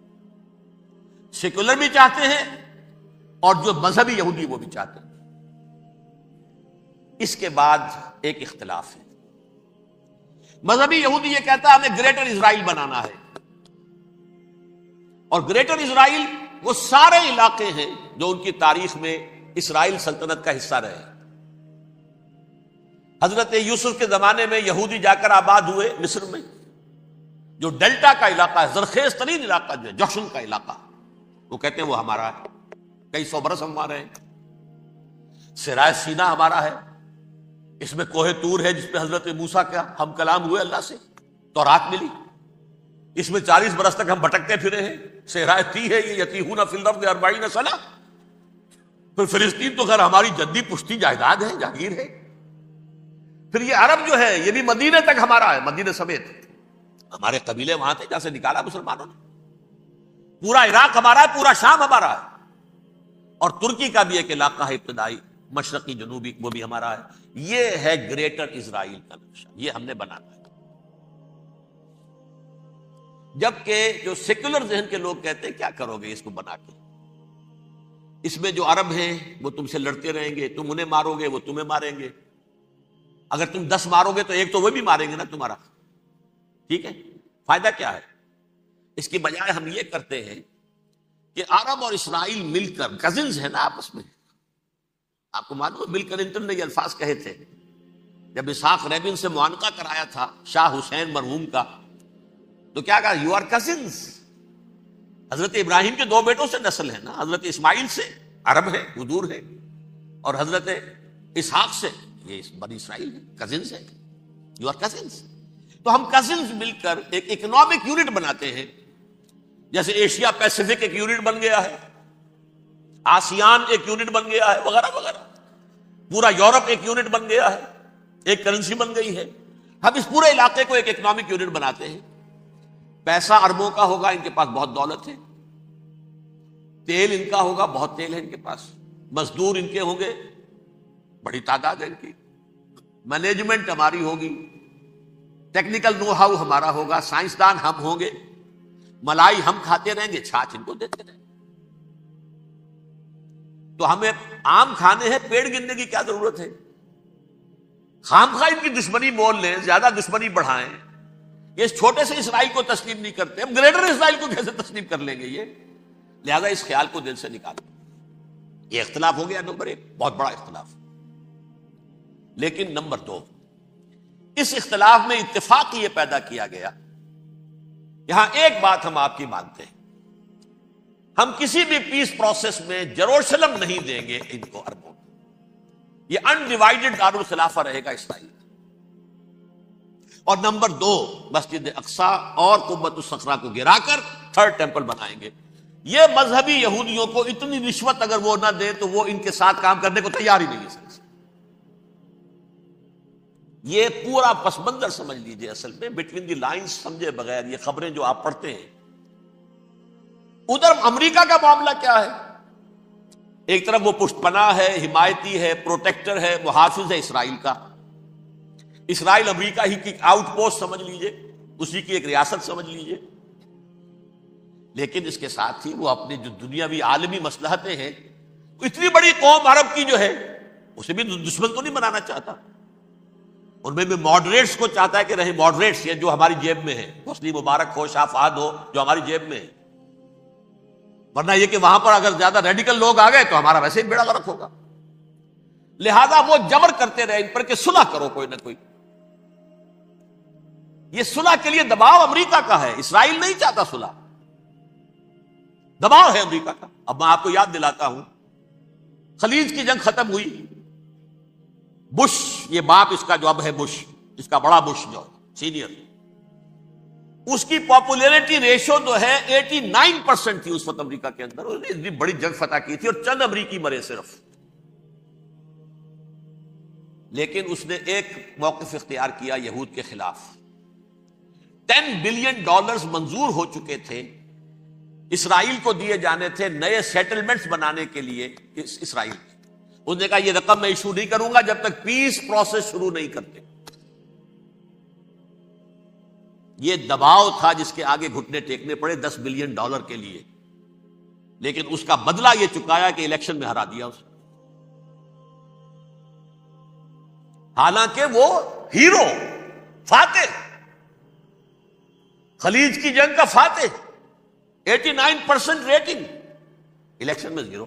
سیکولر بھی چاہتے ہیں اور جو مذہبی یہودی وہ بھی چاہتے ہیں. اس کے بعد ایک اختلاف ہے. مذہبی یہودی یہ کہتا ہے ہمیں گریٹر اسرائیل بنانا ہے, اور گریٹر اسرائیل وہ سارے علاقے ہیں جو ان کی تاریخ میں اسرائیل سلطنت کا حصہ رہے. حضرت یوسف کے زمانے میں یہودی جا کر آباد ہوئے مصر میں, جو ڈیلٹا کا علاقہ ہے, زرخیز ترین علاقہ جو ہے, جوشن کا علاقہ, وہ کہتے ہیں وہ ہمارا ہے, کئی سو برس ہمارے ہیں. صحرائے سینا ہمارا ہے, اس میں کوہ طور ہے جس پہ حضرت موسیٰ کا ہم کلام ہوئے اللہ سے, تورات ملی, اس میں 40 برس تک ہم بھٹکتے پھرے ہیں. صحرائے تی ہے یہ, یتیہون فی الارض 40 سنہ. پھر فلسطین تو خیر ہماری جدی پشتی جائیداد ہے, جاگیر ہے. پھر یہ عرب جو ہے یہ بھی مدینے تک ہمارا ہے, مدینے سمیت. ہمارے قبیلے وہاں تھے جہاں سے نکالا مسلمانوں نے. پورا عراق ہمارا ہے, پورا شام ہمارا ہے, اور ترکی کا بھی ایک علاقہ ہے ابتدائی مشرقی جنوبی, وہ بھی ہمارا ہے. یہ ہے گریٹر اسرائیل کا نقشہ, یہ ہم نے بنانا ہے. جبکہ جو سیکولر ذہن کے لوگ کہتے ہیں کیا کرو گے اس کو بنا کے, اس میں جو عرب ہیں وہ تم سے لڑتے رہیں گے, تم انہیں مارو گے وہ تمہیں ماریں گے, اگر تم 10 مارو گے تو ایک تو وہ بھی ماریں گے نا تمہارا. ٹھیک ہے, فائدہ کیا ہے؟ اس کی بجائے ہم یہ کرتے ہیں کہ عرب اور اسرائیل مل کر, کزنز ہیں نا آپس میں, آپ کو معلوم ہے بل کلنٹن نے یہ الفاظ کہے تھے جب اسحاق ریبن سے معانقہ کرایا تھا شاہ حسین مرحوم کا, تو کیا کہا, یو آر کزنز. حضرت ابراہیم کے 2 بیٹوں سے نسل ہے نا, حضرت اسماعیل سے عرب ہے, حضور ہے, اور حضرت اسحاق سے یہ بنی اسرائیل ہے, کزنز ہے, یو آر کزنز. تو ہم کزنز مل کر ایک اکنامک یونٹ بناتے ہیں, جیسے ایشیا پیسیفک ایک یونٹ بن گیا ہے, آسیان ایک یونٹ بن گیا ہے, وغیرہ وغیرہ. پورا یورپ ایک یونٹ بن گیا ہے, ایک کرنسی بن گئی ہے. ہم اس پورے علاقے کو ایک اکنامک یونٹ بناتے ہیں. پیسہ عربوں کا ہوگا, ان کے پاس بہت دولت ہے. تیل ان کا ہوگا, بہت تیل ہے ان کے پاس. مزدور ان کے ہوں گے, بڑی تعداد ہے ان کی. مینجمنٹ ہماری ہوگی, ٹیکنیکل نو ہاؤ ہمارا ہوگا, سائنسدان ہم ہوں گے. ملائی ہم کھاتے رہیں گے, چھاچھ ان کو دیتے رہیں گے. تو ہمیں آم کھانے ہیں, پیڑ گننے کی کیا ضرورت ہے؟ خام خواہ ان کی دشمنی مول لیں, زیادہ دشمنی بڑھائیں. یہ اس چھوٹے سے اسرائیل کو تسلیم نہیں کرتے, ہم گریٹر اسرائیل کو کیسے تسلیم کر لیں گے یہ؟ لہذا اس خیال کو دل سے نکالیں. یہ اختلاف ہو گیا نمبر 1, بہت بڑا اختلاف. لیکن نمبر 2, اس اختلاف میں اتفاق یہ پیدا کیا گیا, یہاں ایک بات ہم آپ کی مانتے ہیں, ہم کسی بھی پیس پروسیس میں جروشلم نہیں دیں گے ان کو, عربوں کو. یہ انڈیوائیڈڈ دارالخلافہ رہے گا اسرائیل. اور نمبر 2, مسجد اقصیٰ اور قبۃ الصخرہ کو گرا کر 3rd ٹیمپل بنائیں گے. یہ مذہبی یہودیوں کو اتنی رشوت اگر وہ نہ دیں تو وہ ان کے ساتھ کام کرنے کو تیار ہی نہیں ہے. یہ پورا پس منظر سمجھ لیجئے, اصل میں بٹوین دی لائنز سمجھے بغیر یہ خبریں جو آپ پڑھتے ہیں. ادھر امریکہ کا معاملہ کیا ہے؟ ایک طرف وہ پشت پناہ ہے, حمایتی ہے, پروٹیکٹر ہے, محافظ ہے اسرائیل کا. اسرائیل امریکہ ہی کی آؤٹ پوسٹ سمجھ لیجئے, اسی کی ایک ریاست سمجھ لیجئے. لیکن اس کے ساتھ ہی وہ اپنی جو دنیاوی عالمی مصلحتیں ہیں, اتنی بڑی قوم عرب کی جو ہے اسے بھی دشمن تو نہیں بنانا چاہتا، ان میں بھی ماڈریٹس کو چاہتا ہے کہ رہے ماڈریٹس، یہ جو ہماری جیب میں ہے، حسنی مبارک ہو، شاہ فہد ہو، جو ہماری جیب میں ہے، ورنہ یہ کہ وہاں پر اگر زیادہ ریڈیکل لوگ آ گئے تو ہمارا ویسے ہی بیڑا غرق ہوگا۔ لہذا وہ جبر کرتے رہے ان پر کہ صلح کرو کوئی نہ کوئی۔ یہ صلح کے لیے دباؤ امریکہ کا ہے، اسرائیل نہیں چاہتا صلح، دباؤ ہے امریکہ کا۔ اب میں آپ کو یاد دلاتا ہوں، خلیج کی جنگ ختم ہوئی، بش، یہ باپ اس کا جو اب ہے بش، اس کا بڑا بش جو سینئر، اس کی پاپولیرٹی ریشو جو ہے 89% تھی اس وقت امریکہ کے اندر۔ اس نے اتنی بڑی جنگ فتح کی تھی اور چند امریکی مرے صرف، لیکن اس نے ایک موقف اختیار کیا یہود کے خلاف۔ $10 بلین منظور ہو چکے تھے، اسرائیل کو دیے جانے تھے نئے سیٹلمنٹس بنانے کے لیے اسرائیل۔ اس نے کہا یہ رقم میں ایشو نہیں کروں گا جب تک پیس پروسیس شروع نہیں کرتے۔ یہ دباؤ تھا جس کے آگے گھٹنے ٹیکنے پڑے $10 بلین کے لیے، لیکن اس کا بدلہ یہ چکایا کہ الیکشن میں ہرا دیا اسے۔ حالانکہ وہ ہیرو، فاتح، خلیج کی جنگ کا فاتح، 89% ریٹنگ، الیکشن میں 0،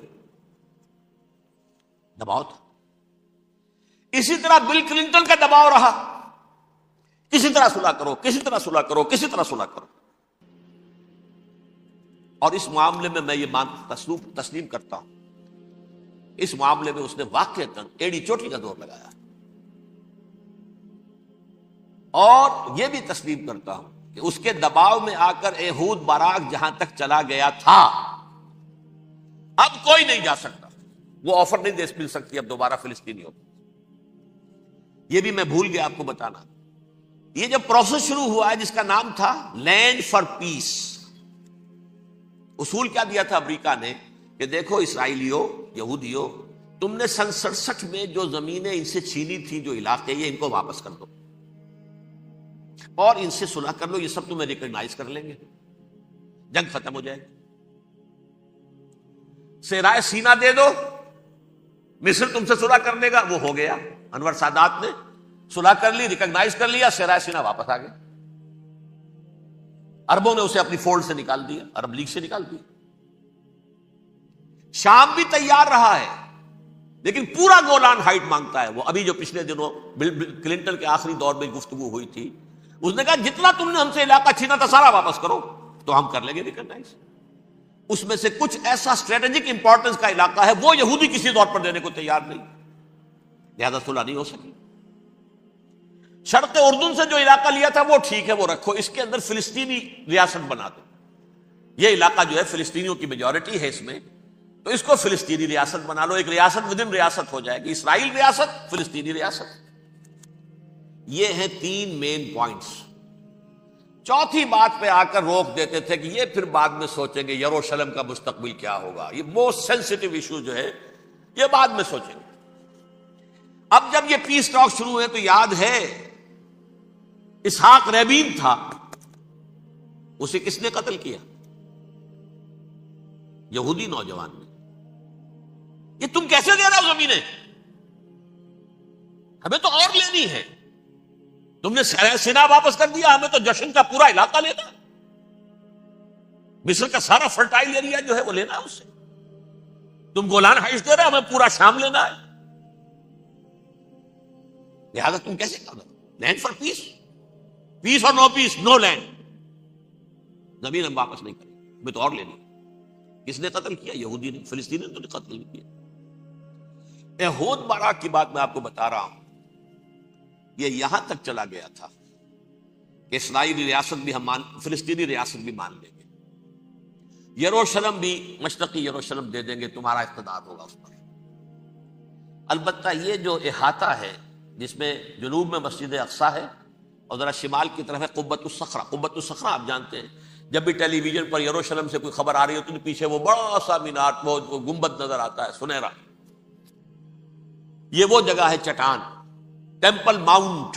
دباؤ تھا۔ اسی طرح بل کلنٹن کا دباؤ رہا، کسی طرح صلح کرو، کسی طرح صلح کرو، کسی طرح صلح کرو۔ اور اس معاملے میں میں یہ تسلیم کرتا ہوں، اس معاملے میں اس نے واقعتاً ایڑی چوٹی کا دور لگایا، اور یہ بھی تسلیم کرتا ہوں کہ اس کے دباؤ میں آ کر ایہود باراک جہاں تک چلا گیا تھا، اب کوئی نہیں جا سکتا، وہ آفر نہیں دے مل سکتی اب دوبارہ فلسطینیوں کو۔ یہ بھی میں بھول گیا آپ کو بتانا، یہ جب پروسیس شروع ہوا ہے جس کا نام تھا لینڈ فار پیس، اصول کیا دیا تھا امریکہ نے کہ دیکھو اسرائیلیوں، یہودیوں، تم نے سن 67 میں جو زمینیں ان سے چھینی تھی، جو علاقے، یہ ان کو واپس کر دو اور ان سے صلح کر لو، یہ سب تمہیں ریکگنائز کر لیں گے، جنگ ختم ہو جائے گی۔ صحرائے سینا دے دو، مصر تم سے صلح کر لے گا، وہ ہو گیا۔ انور سادات نے صلح کر لی، ریکگنائز کر لیا، صحرائے سینا واپس آ گئے۔ عربوں نے اسے اپنی فولڈ سے نکال دیا، عرب لیگ سے نکال دیا۔ شام بھی تیار رہا ہے، لیکن پورا گولان ہائٹ مانگتا ہے وہ۔ ابھی جو پچھلے دنوں کلنٹن کے آخری دور میں گفتگو ہوئی تھی، اس نے کہا جتنا تم نے ہم سے علاقہ چھینا تھا سارا واپس کرو تو ہم کر لیں گے ریکگنائز۔ اس میں سے کچھ ایسا اسٹریٹجک امپورٹنس کا علاقہ ہے وہ یہودی کسی طور پر دینے کو تیار نہیں، لہذا صلح نہیں ہو سکی۔ شرق اردن سے جو علاقہ لیا تھا وہ ٹھیک ہے، وہ رکھو، اس کے اندر فلسطینی ریاست بنا دو۔ یہ علاقہ جو ہے فلسطینیوں کی میجورٹی ہے اس میں، تو اس کو فلسطینی ریاست بنا لو، ایک ریاست ودن ریاست ہو جائے گی، اسرائیل ریاست، فلسطینی ریاست۔ یہ ہیں 3 مین پوائنٹس۔ چوتھی بات پہ آ کر روک دیتے تھے کہ یہ پھر بعد میں سوچیں گے یروشلم کا مستقبل کیا ہوگا، یہ موسٹ سینسٹیو ایشو جو ہے یہ بعد میں سوچیں گے۔ اب جب یہ پیس ٹاک شروع ہوئے تو یاد ہے اسحاق ریبین تھا، اسے کس نے قتل کیا؟ یہودی نوجوان نے۔ یہ تم کیسے دے رہے ہو زمینیں؟ ہمیں تو اور لینی ہے، تم نے سینا واپس کر دیا، ہمیں تو جشن کا پورا علاقہ لینا، مصر کا سارا فرٹائل ایریا جو ہے وہ لینا ہے اس سے۔ تم گولان ہائٹس دے رہے، ہمیں پورا شام لینا ہے، لہذا تم کیسے کر دو؟ لینڈ فار پیس، پیس اور نو پیس، نو لینڈ، زمین ہم واپس نہیں کریں، ہمیں تو اور لینی۔ کس نے قتل کیا؟ یہودی نے، فلسطینی نے تو قتل نہیں کیا۔ ایہود باراک کی بات میں آپ کو بتا رہا ہوں، یہ یہاں تک چلا گیا تھا کہ اسرائیلی ریاست بھی ہم فلسطینی ریاست بھی مان لیں گے، یروشلم بھی، مشرقی یروشلم دے دیں گے، تمہارا اقتدار ہوگا اس پر۔ البتہ یہ جو احاطہ ہے جس میں جنوب میں مسجد اقصی ہے اور ذرا شمال کی طرف ہے قبۃ الصخرہ۔ قبۃ الصخرہ آپ جانتے ہیں، جب بھی ٹیلی ویژن پر یروشلم سے کوئی خبر آ رہی ہو تو پیچھے وہ بڑا سا مینار، وہ گنبد نظر آتا ہے سنہرا، یہ وہ جگہ ہے چٹان، ٹیمپل ماؤنٹ۔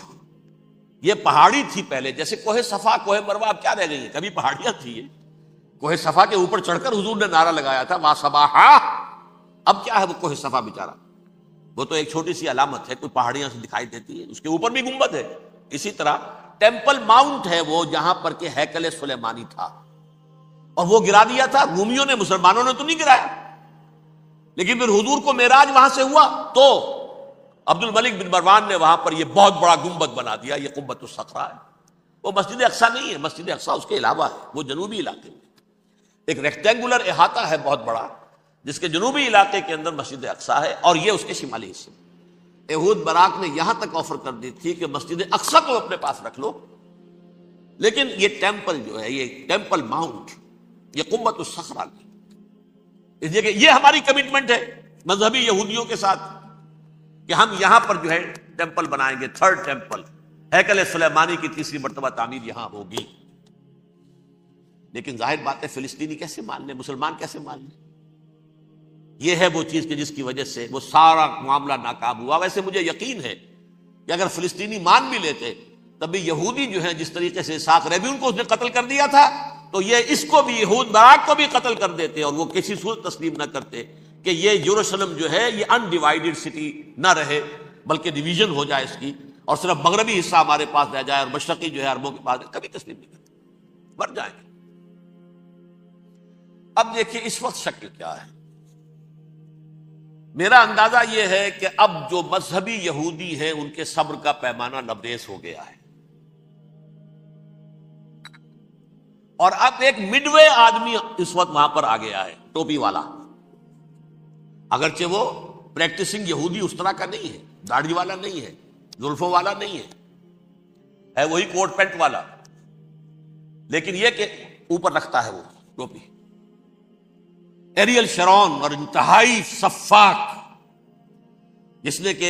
یہ پہاڑی تھی پہلے، جیسے کوہ صفا، کوہ مروہ اب کیا رہ گئی ہے، کبھی پہاڑیاں تھی۔ یہ کوہ صفا کے اوپر چڑھ کر حضور نے نعرہ لگایا تھا ما صباحا، اب کیا ہے وہ کوہ صفا بیچارہ، وہ تو ایک چھوٹی سی علامت ہے، کوئی پہاڑیاں سے دکھائی دیتی ہے، اس کے اوپر بھی گنبد ہے۔ اسی طرح ٹیمپل ماؤنٹ ہے وہ، جہاں پر کہ ہیکل سلیمانی تھا، اور وہ گرا دیا تھا رومیوں نے، مسلمانوں نے تو نہیں گرایا۔ لیکن پھر حضور کو معراج وہاں سے ہوا تو عبد الملک بن مروان نے وہاں پر یہ بہت بڑا گنبد بنا دیا، یہ قبۃ الصخرہ ہے۔ وہ مسجد اقصیٰ نہیں ہے، مسجد اقصیٰ اس کے علاوہ ہے، وہ جنوبی علاقے میں ایک ریکٹینگولر احاطہ ہے بہت بڑا، جس کے جنوبی علاقے کے اندر مسجد اقصیٰ ہے، اور یہ اس کے شمالی حصے۔ یہود براق نے یہاں تک آفر کر دی تھی کہ مسجد اقصیٰ کو اپنے پاس رکھ لو، لیکن یہ ٹیمپل جو ہے، یہ ٹیمپل ماؤنٹ، یہ قبۃ الصخرہ کی، اس لیے کہ یہ ہماری کمٹمنٹ ہے مذہبی یہودیوں کے ساتھ کہ ہم یہاں پر جو ہے ٹیمپل بنائیں گے، تھرڈ ٹیمپل، ہیکل سلیمانی کی تیسری مرتبہ تعمیر یہاں ہوگی۔ لیکن ظاہر بات ہے فلسطینی کیسے مان لیں، مسلمان کیسے مان لیں؟ یہ ہے وہ چیز کہ جس کی وجہ سے وہ سارا معاملہ ناکام ہوا۔ ویسے مجھے یقین ہے کہ اگر فلسطینی مان بھی لیتے تب بھی یہودی جو ہیں، جس طریقے سے اسحاق ریبیون کو اس نے قتل کر دیا تھا، تو یہ اس کو بھی، یہود براق کو بھی قتل کر دیتے، اور وہ کسی صورت تسلیم نہ کرتے کہ یہ یروشلم جو ہے یہ انڈیوائیڈڈ سٹی نہ رہے، بلکہ ڈویژن ہو جائے اس کی، اور صرف مغربی حصہ ہمارے پاس رہ جائے اور مشرقی جو ہے عربوں کے پاس، کبھی تسلیم نہیں کرتے، مر جائیں گے۔ اب دیکھیے اس وقت شکل کیا ہے۔ میرا اندازہ یہ ہے کہ اب جو مذہبی یہودی ہیں ان کے صبر کا پیمانہ لبریز ہو گیا ہے، اور اب ایک مڈ وے آدمی اس وقت وہاں پر آ گیا ہے، ٹوپی والا۔ اگرچہ وہ پریکٹسنگ یہودی اس طرح کا نہیں ہے، داڑھی والا نہیں ہے، زلفوں والا نہیں ہے وہی کوٹ پینٹ والا، لیکن یہ کہ اوپر رکھتا ہے وہ ٹوپی۔ ایریل شرون، اور انتہائی سفاک، جس نے کہ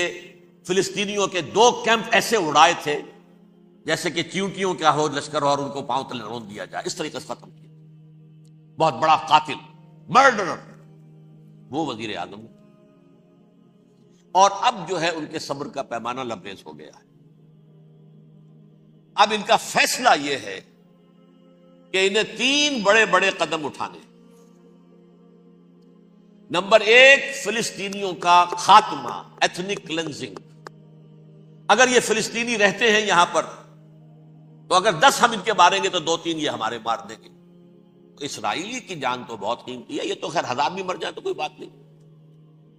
فلسطینیوں کے 2 کیمپ ایسے اڑائے تھے جیسے کہ چیونٹیوں کا ہو لشکر ہو اور ان کو پاؤں تلے رون دیا جائے، اس طریقے سے ختم کیا۔ بہت بڑا قاتل، مرڈرر، وہ وزیر اعظم۔ اور اب جو ہے ان کے صبر کا پیمانہ لبریز ہو گیا ہے۔ اب ان کا فیصلہ یہ ہے کہ انہیں 3 بڑے بڑے قدم اٹھانے۔ نمبر 1، فلسطینیوں کا خاتمہ، ایتھنک کلینزنگ۔ اگر یہ فلسطینی رہتے ہیں یہاں پر تو اگر 10 ہم ان کے ماریں گے تو 2-3 یہ ہمارے مار دیں گے۔ اسرائیلی کی جان تو بہت قیمتی ہے، یہ تو خیر 1000 بھی مر جائیں تو کوئی بات نہیں،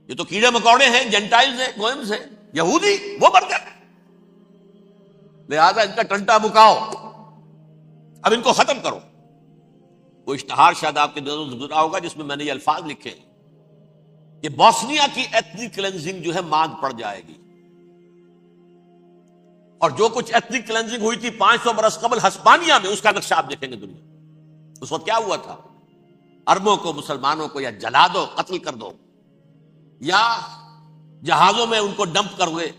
یہ تو کیڑے مکوڑے ہیں، جنٹائلز ہیں، گوئمز ہیں، یہودی وہ مر جائے، لہذا ان کا ٹنٹا بکاؤ، اب ان کو ختم کرو۔ وہ اشتہار شاید آپ کے نظروں سے گزرا ہوگا جس میں میں نے یہ الفاظ لکھے ہیں کہ بوسنیا کی ایتھنک کلینزنگ جو ہے ماند پڑ جائے گی، اور جو کچھ ایتھنک کلینزنگ ہوئی تھی 500 برس قبل ہسپانیہ میں، اس کا نقشہ آپ دیکھیں گے دنیا۔ اس وقت کیا ہوا تھا؟ عربوں کو، مسلمانوں کو یا جلا دو، قتل کر دو، یا جہازوں میں ان کو ڈمپ کر ہوئے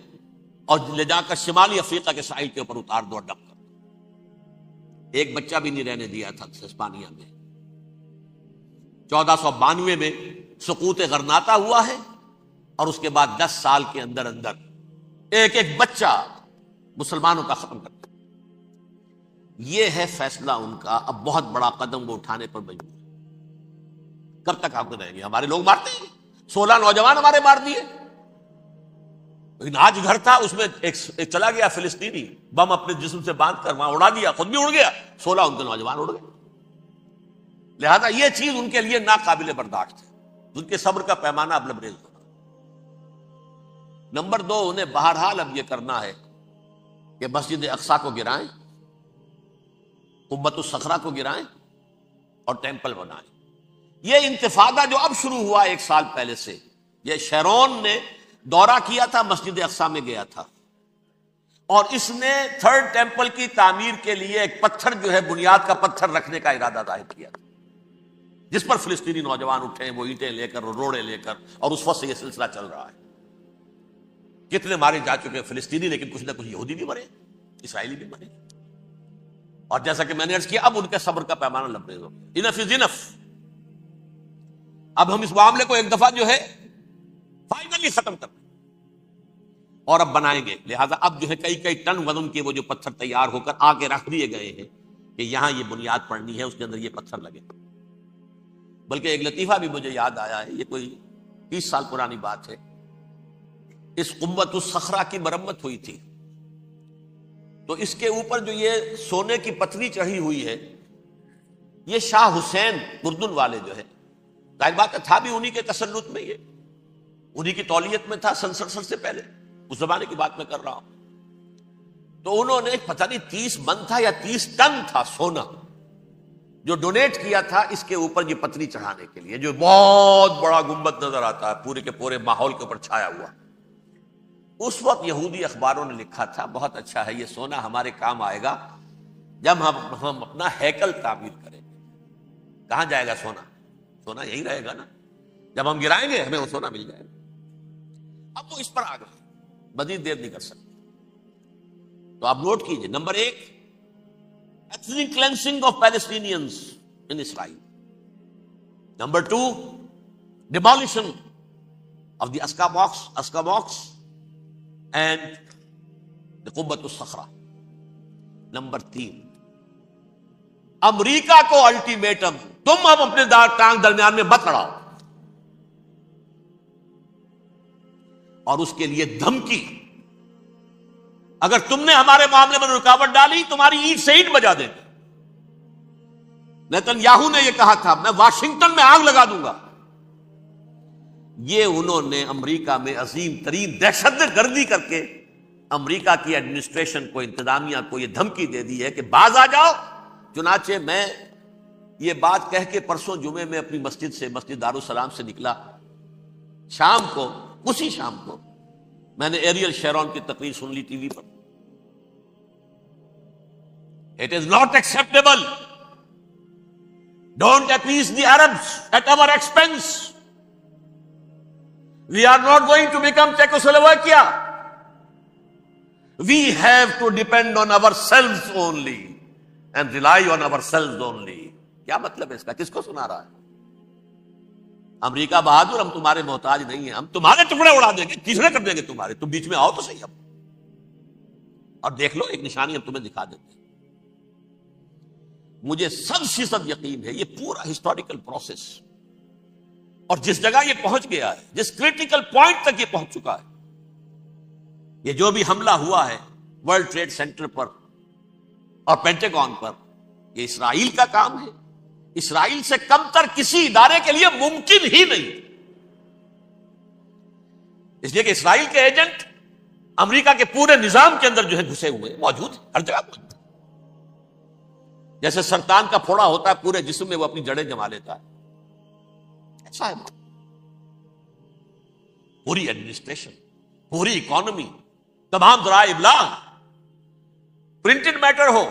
اور لے جا کر شمالی افریقہ کے ساحل کے اوپر اتار دو اور ڈمپ کر دو۔ ایک بچہ بھی نہیں رہنے دیا تھا ہسپانیہ میں۔ 1492 میں سقوط غرناطہ ہوا ہے، اور اس کے بعد 10 سال کے اندر اندر ایک ایک بچہ مسلمانوں کا ختم کر دیا۔ یہ ہے فیصلہ ان کا۔ اب بہت بڑا قدم وہ اٹھانے پر مجبور ہے۔ کب تک آپ رہیں گے؟ ہمارے لوگ مارتے ہیں، 16 نوجوان ہمارے مار دیے، لیکن آج گھر تھا اس میں ایک چلا گیا فلسطینی، بم اپنے جسم سے باندھ کر وہاں اڑا دیا، خود بھی اڑ گیا، 16 ان کے نوجوان اڑ گئے۔ لہذا یہ چیز ان کے لیے ناقابل برداشت ہے، ان کے صبر کا پیمانہ اب لبریز ہوگا۔ نمبر 2، انہیں بہرحال اب یہ کرنا ہے کہ مسجد اقصیٰ کو گرائیں، قبۃ الصخرہ کو گرائیں، اور ٹیمپل بنائیں۔ یہ انتفاضہ جو اب شروع ہوا 1 سال پہلے سے، یہ شیرون نے دورہ کیا تھا، مسجد اقصیٰ میں گیا تھا، اور اس نے 3rd ٹیمپل کی تعمیر کے لیے ایک پتھر جو ہے، بنیاد کا پتھر رکھنے کا ارادہ ظاہر کیا تھا، جس پر فلسطینی نوجوان اٹھے، وہ اینٹیں لے کر اور روڑے لے کر، اور اس وقت سے یہ سلسلہ چل رہا ہے۔ کتنے مارے جا چکے فلسطینی، لیکن کچھ نہ کچھ یہودی بھی مرے، اسرائیلی بھی مرے، اور جیسا کہ میں نے عرض کیا اب ان کے صبر کا پیمانہ لبریز ہو گیا۔ انف از انف۔ اب ہم اس معاملے کو ایک دفعہ جو ہے فائنلی ختم کر دیں اور اب بنائیں گے۔ لہٰذا اب جو ہے کئی ٹن وزن کے وہ جو پتھر تیار ہو کر آگے رکھ دیے گئے ہیں کہ یہاں یہ بنیاد پڑنی ہے، اس کے اندر یہ پتھر لگے۔ بلکہ ایک لطیفہ بھی مجھے یاد آیا ہے، یہ کوئی 30 سال پرانی بات ہے۔ اس قبۃ الصخرہ کی مرمت ہوئی تھی، تو اس کے اوپر جو یہ سونے کی پتری چڑھی ہوئی ہے، یہ شاہ حسین اردن والے جو ہے، ظاہر بات ہے تھا بھی انہی کے تسلط میں، یہ انہی کی تولیت میں تھا سن 67 سے پہلے، اس زمانے کی بات میں کر رہا ہوں۔ تو انہوں نے پتہ نہیں 30 من تھا یا 30 ٹن تھا سونا جو ڈونیٹ کیا تھا اس کے اوپر یہ پتری چڑھانے کے لیے، جو بہت بڑا گنبد نظر آتا ہے پورے کے پورے ماحول کے اوپر چھایا ہوا۔ اس وقت یہودی اخباروں نے لکھا تھا بہت اچھا ہے، یہ سونا ہمارے کام آئے گا جب ہم اپنا ہیکل تعمیر کریں گے۔ کہاں جائے گا سونا؟ سونا یہی رہے گا نا، جب ہم گرائیں گے ہمیں وہ سونا مل جائے گا۔ اب وہ اس پر آ گئے، مزید دیر نہیں کر سکتے۔ تو آپ نوٹ کیجئے، number 1 ethnic cleansing of Palestinians in Israel. Number 2 demolition of the Aqsa mosque and the Qubbat al-Sakhra. Number 3 امریکہ کو الٹیمیٹم، تم اب اپنے ٹانگ درمیان میں مت لڑاؤ، اور اس کے لیے دھمکی، اگر تم نے ہمارے معاملے میں رکاوٹ ڈالی تمہاری اینٹ سے اینٹ بجا دیں گے۔ نیتن یاہو نے یہ کہا تھا میں واشنگٹن میں آگ لگا دوں گا۔ یہ انہوں نے امریکہ میں عظیم ترین دہشت گردی کر کے امریکہ کی ایڈمنسٹریشن کو، انتظامیہ کو یہ دھمکی دے دی ہے کہ باز آ جاؤ۔ چنانچہ میں یہ بات کہہ کے پرسوں جمعے میں اپنی مسجد دارالسلام سے نکلا، شام کو، اسی شام کو میں نے ایریل شیرون کی تقریر سن لی T V per. It is not acceptable. Don't appease the Arabs at our expense. We are not going to become Czechoslovakia. We have to depend on ourselves only and rely on ourselves only. کیا مطلب ہے اس کا؟ کس کو سنا رہا ہے؟ امریکہ بہادر، ہم تمہارے محتاج نہیں ہیں، ہم تمہارے ٹکڑے اڑا دیں گے، تیسرے کر دیں گے تمہارے، تم بیچ میں آؤ تو صحیح اب، اور دیکھ لو ایک نشانی ہم تمہیں دکھا دیتے ہیں۔ مجھے 100% یقین ہے یہ پورا ہسٹوریکل پروسیس، اور جس جگہ یہ پہنچ گیا ہے، جس کریٹیکل پوائنٹ تک یہ پہنچ چکا ہے، یہ جو بھی حملہ ہوا ہے ورلڈ ٹریڈ سینٹر پر اور پینٹاگون پر، یہ اسرائیل کا کام ہے۔ اسرائیل سے کم تر کسی ادارے کے لیے ممکن ہی نہیں، اس لیے کہ اسرائیل کے ایجنٹ امریکہ کے پورے نظام کے اندر جو ہے گھسے ہوئے موجود ہیں، ہر جگہ موجود ہیں۔ جیسے سرطان کا پھوڑا ہوتا ہے پورے جسم میں، وہ اپنی جڑیں جما لیتا ہے، ایسا ہے پوری ایڈمنسٹریشن، پوری اکانومی، تمام ذرائع ابلاغ، پرنٹڈ میٹر ہو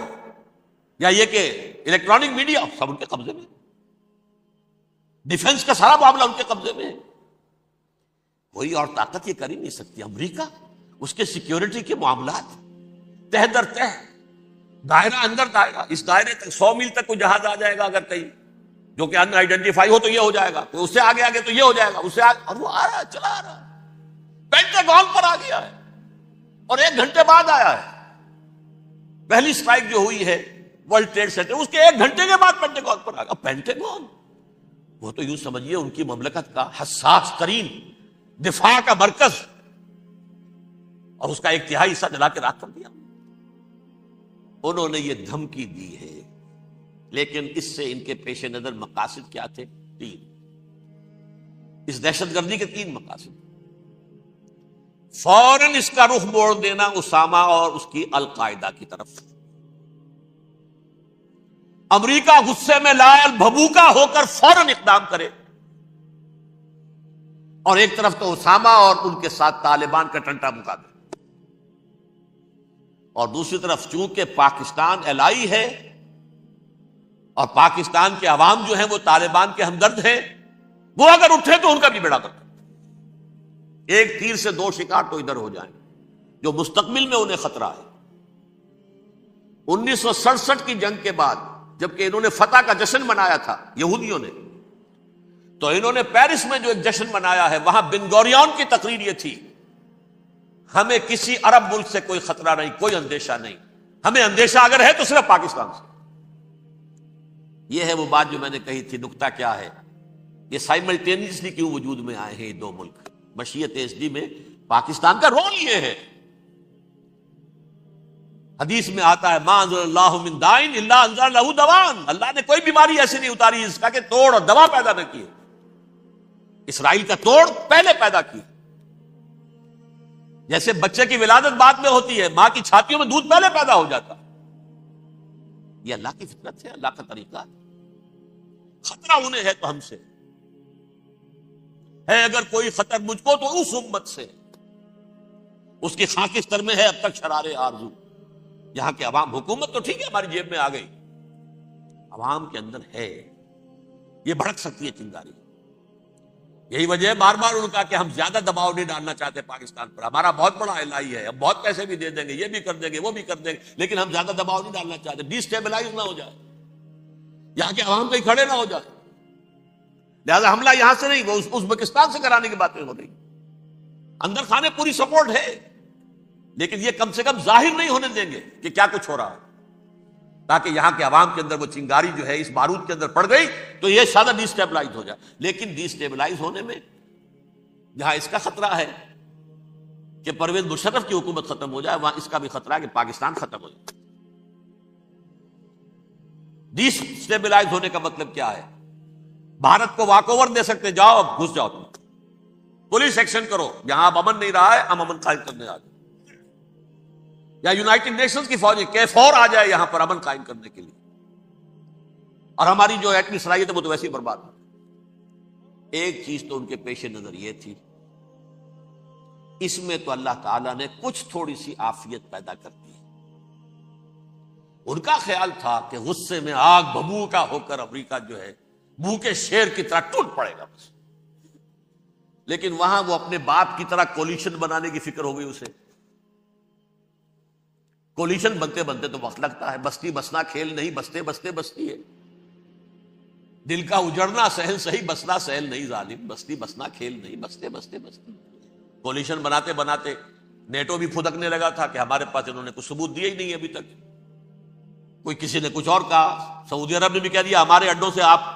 یا یہ کہ الیکٹرانک میڈیا، سب ان کے قبضے میں، ڈیفنس کا سارا معاملہ ان کے قبضے میں ہے۔ کوئی اور طاقت یہ کر ہی نہیں سکتی۔ امریکہ، اس کے سیکیورٹی کے معاملات تہ در تہ، دائرہ اندر دائرہ، اس دائرے تک 100 میل تک کوئی جہاز آ جائے گا اگر کہیں جو کہ ان آئیڈینٹیفائی ہو تو یہ ہو جائے گا، اس سے آگے آگے تو یہ ہو جائے گا، اس سے آگے، اور وہ آ رہا ہے، چلا آ رہا ہے، پینٹاگون پر آ گیا ہے، اور 1 گھنٹے بعد آیا ہے۔ پہلی سٹرائک جو ہوئی ہے ورلڈ ٹریڈ سینٹر، اس کے 1 گھنٹے کے بعد پینٹاگون پر آ گیا۔ پینٹاگون وہ تو یوں سمجھیے ان کی مملکت کا حساس ترین دفاع کا مرکز، اور اس کا 1/3 حصہ جلا کے راکھ کر دیا۔ انہوں نے یہ دھمکی دی ہے، لیکن اس سے ان کے پیش نظر مقاصد کیا تھے؟ 3۔ اس دہشت گردی کے 3 مقاصد۔ فوراً اس کا رخ موڑ دینا اسامہ اور اس کی القاعدہ کی طرف۔ امریکہ غصے میں لائل بھبوکا ہو کر فوراً اقدام کرے، اور ایک طرف تو اسامہ اور ان کے ساتھ طالبان کا ٹنٹا مکا دے، اور دوسری طرف چونکہ پاکستان الائی ہے اور پاکستان کے عوام جو ہیں وہ طالبان کے ہمدرد ہیں، وہ اگر اٹھے تو ان کا بھی بیڑا کرتا، ایک تیر سے 2 شکار تو ادھر ہو جائیں، جو مستقبل میں انہیں خطرہ ہے۔ 1967 کی جنگ کے بعد جبکہ انہوں نے فتح کا جشن منایا تھا یہودیوں نے، تو انہوں نے پیرس میں جو ایک جشن منایا ہے، وہاں بن گوریون کی تقریر یہ تھی، ہمیں کسی عرب ملک سے کوئی خطرہ نہیں، کوئی اندیشہ نہیں، ہمیں اندیشہ اگر ہے تو صرف پاکستان سے۔ یہ ہے وہ بات جو میں نے کہی تھی۔ نکتہ کیا ہے؟ یہ سائملٹینیسلی کیوں وجود میں آئے ہیں یہ 2 ملک؟ مشیت ایس ڈی میں پاکستان کا رول یہ ہے. حدیث میں آتا ہے ما انزل اللہ من دائن الا انزل لہ دوان، اللہ نے کوئی بیماری ایسی نہیں اتاری اس کا کہ توڑ اور دوا پیدا نہ کیے. اسرائیل کا توڑ پہلے پیدا کی. جیسے بچے کی ولادت بعد میں ہوتی ہے، ماں کی چھاتیوں میں دودھ پہلے پیدا ہو جاتا. یہ اللہ کی فطرت ہے، اللہ کا طریقہ ہے. خطرہ انہیں ہے تو ہم سے ہے. اگر کوئی خطر مجھ کو تو اس امت سے، اس کی خاکستر میں ہے اب تک شرار آرزو. یہاں کے عوام، حکومت تو ٹھیک ہے ہماری جیب میں آ گئی، عوام کے اندر ہے، یہ بھڑک سکتی ہے چنگاری. یہی وجہ ہے بار بار ان کا کہ ہم زیادہ دباؤ نہیں ڈالنا چاہتے پاکستان پر. ہمارا بہت بڑا الہی ہے، ہم بہت پیسے بھی دے دیں گے، یہ بھی کر دیں گے، وہ بھی کر دیں گے، لیکن ہم زیادہ دباؤ نہیں ڈالنا چاہتے. ڈی اسٹیبلائز نہ ہو جائے، یہاں کے عوام کہیں کھڑے نہ ہو جائے. لہذا حملہ یہاں سے نہیں، وہ ازبکستان سے کرانے کی باتیں ہو رہی. اندر خانے پوری سپورٹ ہے، لیکن یہ کم سے کم ظاہر نہیں ہونے دیں گے کہ کیا کچھ ہو رہا ہے، تاکہ یہاں کے عوام کے اندر وہ چنگاری جو ہے اس بارود کے اندر پڑ گئی تو یہ شاید ڈی اسٹیبلائز ہو جائے. لیکن ڈی اسٹیبلائز ہونے میں جہاں اس کا خطرہ ہے کہ پرویز مشرف کی حکومت ختم ہو جائے، وہاں اس کا بھی خطرہ ہے کہ پاکستان ختم ہو جائے. ڈی اسٹیبلائز ہونے کا مطلب کیا ہے؟ بھارت کو واک اوور دے سکتے، جاؤ اب گھس جاؤ، تم پولیس ایکشن کرو، یہاں اب امن نہیں رہا ہے، ہم امن قائم کرنے آ جائیں. یا یونائٹڈ نیشنز کی فوجیں K4 آ جائے یہاں پر امن قائم کرنے کے لیے، اور ہماری جو ایٹمی صلاحیت ہے وہ تو ویسے ہی برباد ہے. ایک چیز تو ان کے پیش نظر یہ تھی، اس میں تو اللہ تعالیٰ نے کچھ تھوڑی سی عافیت پیدا کر دی. ان کا خیال تھا کہ غصے میں آگ ببو کا ہو کر امریکہ جو ہے بھوکے شیر کی طرح ٹوٹ پڑے گا بس. لیکن وہاں وہ اپنے باپ کی طرح کولیشن بنانے کی فکر ہو گئی اسے. کولیشن بنتے بنتے تو وقت لگتا ہے، بستی بسنا کھیل نہیں، بستے بستے بستی ہے. دل کا اجڑنا سہل صحیح، بسنا سہل نہیں ظالم، بستی بسنا کھیل نہیں، بستے بستے بستی. کولیشن بناتے بناتے نیٹو بھی پھدکنے لگا تھا کہ ہمارے پاس انہوں نے کچھ ثبوت دیا ہی نہیں ابھی تک. کوئی کسی نے کچھ اور کہا، سعودی عرب نے بھی کہہ دیا ہمارے اڈوں سے آپ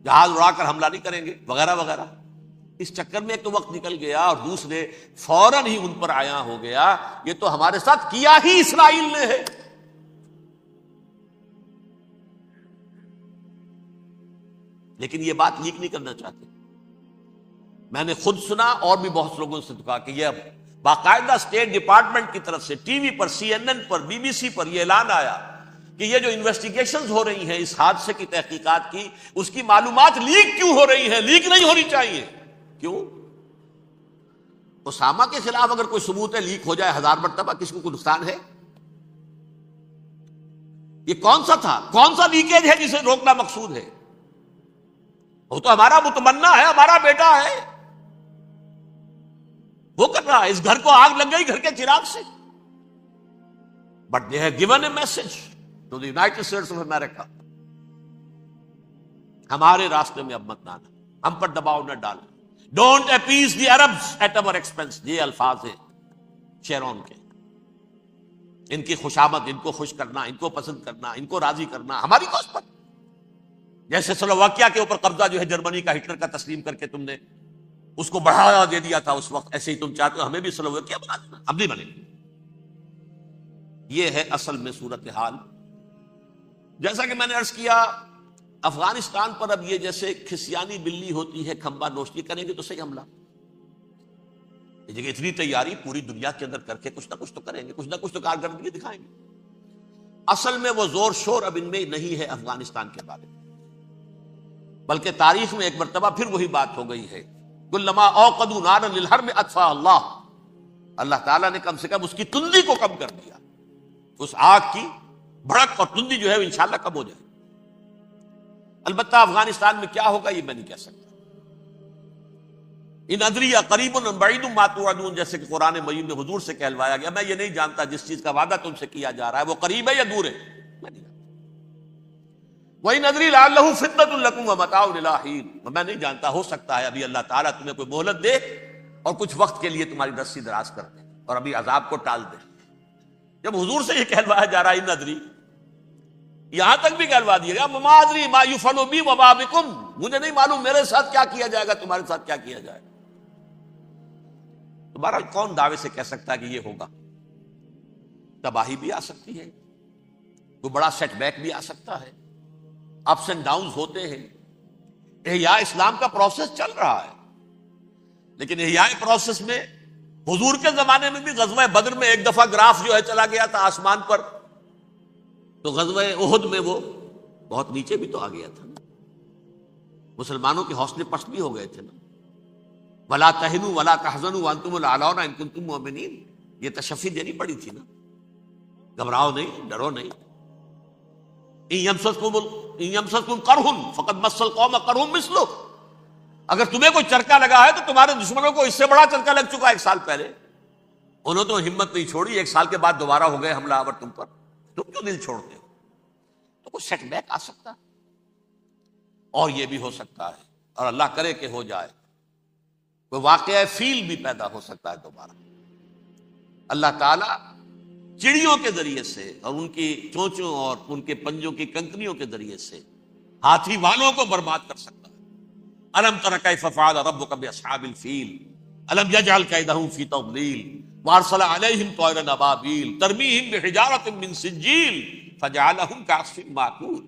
جہاز اڑا کر حملہ نہیں کریں گے وغیرہ وغیرہ. اس چکر میں ایک تو وقت نکل گیا، اور دوسرے فوراً ہی ان پر آیا ہو گیا یہ تو ہمارے ساتھ کیا ہی اسرائیل نے ہے. لیکن یہ بات لیک نہیں کرنا چاہتے. میں نے خود سنا اور بھی بہت لوگوں سے کہا کہ یہ باقاعدہ اسٹیٹ ڈپارٹمنٹ کی طرف سے ٹی وی پر، CNN پر، BBC پر یہ اعلان آیا کہ یہ جو انویسٹیگیشنز ہو رہی ہیں اس حادثے کی تحقیقات کی، اس کی معلومات لیک کیوں ہو رہی ہیں؟ لیک نہیں ہونی چاہیے. کیوں؟ اسامہ کے خلاف اگر کوئی ثبوت ہے لیک ہو جائے 1000 مرتبہ، کسی کو کوئی نقصان ہے؟ یہ کون سا تھا، کون سا لیکیج ہے جسے روکنا مقصود ہے؟ وہ تو ہمارا متمنا ہے، ہمارا بیٹا ہے، وہ کر رہا ہے. اس گھر کو آگ لگ گئی گھر کے چراغ سے. But they have given a message to the United States of America, ہمارے راستے میں اب مت آنا، ہم پر دباؤ نہ ڈالنا. Don't appease the Arabs at our expense. یہ الفاظ ہیں شیرون کے. ان کی خوشامد، ان کو خوش کرنا، ان کو پسند کرنا، ان کو راضی کرنا ہماری کوشش پر. جیسے سلوواکیہ کے اوپر قبضہ جو ہے جرمنی کا ہٹلر کا تسلیم کر کے تم نے اس کو بڑھاوا دے دیا تھا اس وقت، ایسے ہی تم چاہتے ہو ہمیں بھی سلوواکیہ بنا دینا، ہم نہیں بنے. یہ ہے اصل میں صورتحال. جیسا کہ میں نے عرض کیا، افغانستان پر اب یہ جیسے کھسیانی بلی ہوتی ہے کھمبا نوشتی، کریں گے تو صحیح حملہ. یہ جگہ اتنی تیاری پوری دنیا کے اندر کر کے کچھ نہ کچھ تو کریں گے، کچھ نہ کچھ تو کارکردگی دکھائیں گے. اصل میں وہ زور شور اب ان میں نہیں ہے افغانستان کے بارے میں، بلکہ تاریخ میں ایک مرتبہ پھر وہی بات ہو گئی ہے. کلما اوقدوا نارا للحرب اطفاها اللہ. اللہ تعالیٰ نے کم سے کم اس کی تندی کو کم کر دیا. اس آگ کی بھڑک اور تندی جو ہے وہ انشاءاللہ کم ہو جائے. البتہ افغانستان میں کیا ہوگا یہ میں نہیں کہہ سکتا. ان ادری قریب بعید ما توعدون، جیسے کہ قرآن مجید میں حضور سے کہلوایا گیا، میں یہ نہیں جانتا جس چیز کا وعدہ تم سے کیا جا رہا ہے وہ قریب ہے یا دور ہے، میں نہیں جانتا. وَإِنْ أَدْرِي لَعَلَّهُ فِتْنَةٌ لَكُمْ وَمَتَاعٌ إِلَىٰ حِينٍ. میں نہیں جانتا، ہو سکتا ہے ابھی اللہ تعالیٰ تمہیں کوئی مہلت دے اور کچھ وقت کے لیے تمہاری رسی دراز کر دے اور ابھی عذاب کو ٹال دے. جب حضور سے یہ کہلوایا جا رہا ہے ان ادری، یہاں تک بھی کہلوا دیا گیا وَمَا أَدْرِي مَا يُفْعَلُ بِي وَمَا بِكُمْ. مجھے نہیں معلوم میرے ساتھ کیا کیا جائے گا، تمہارے ساتھ کیا کیا جائے. تو بہرحال کون دعوے سے کہہ سکتا ہے کہ یہ ہوگا؟ تباہی بھی آ سکتی ہے، کوئی بڑا سیٹ بیک بھی آ سکتا ہے، اپس اینڈ ڈاؤنز ہوتے ہیں۔ احیاء اسلام کا پروسیس چل رہا ہے، لیکن احیاء پروسیس میں حضور کے زمانے میں بھی غزوہ بدر میں ایک دفعہ گراف جو ہے چلا گیا تھا آسمان پر، تو غزوہ احد میں وہ بہت نیچے بھی تو آ گیا تھا نا، مسلمانوں کے حوصلے پست بھی ہو گئے تھے نا۔ وَلَا تَهِنُوا وَلَا تَحْزَنُوا وَأَنْتُمُ الْأَعْلَوْنَ إِن كُنتُم مُؤْمِنِينَ، یہ تشفی دینی پڑی تھی نا، گھبراؤ نہیں، ڈرو نہیں۔ إِن يَمْسَسْكُمْ قَرْحٌ فَقَدْ مَسَّ الْقَوْمَ قَرْحٌ مِثْلُهُ، اگر تمہیں کوئی چرکا لگا ہے تو تمہارے دشمنوں کو اس سے بڑا چرکا لگ چکا ایک سال پہلے، انہوں تو ہمت نہیں چھوڑی، ایک سال کے بعد دوبارہ ہو گئے حملہ آور تم پر، تم کیوں دل چھوڑتے ہو؟ تو کوئی سیٹ بیک آ سکتا ہے، اور یہ بھی ہو سکتا ہے، اور اللہ کرے کہ ہو جائے، کوئی واقعہ فیل بھی پیدا ہو سکتا ہے دوبارہ۔ اللہ تعالیٰ چڑیوں کے ذریعے سے اور ان کی چونچوں اور ان کے پنجوں کی کنکریوں کے ذریعے سے ہاتھی والوں کو برباد کر سکتا ہے۔ الم تر کیف فعل ربک باصحاب الفیل الم یجعل کیدہم فی تضلیل وارسل علیہم طیرا ابابیل ترمیہم بحجارۃ من سجیل فجعلہم کعصف مأکول۔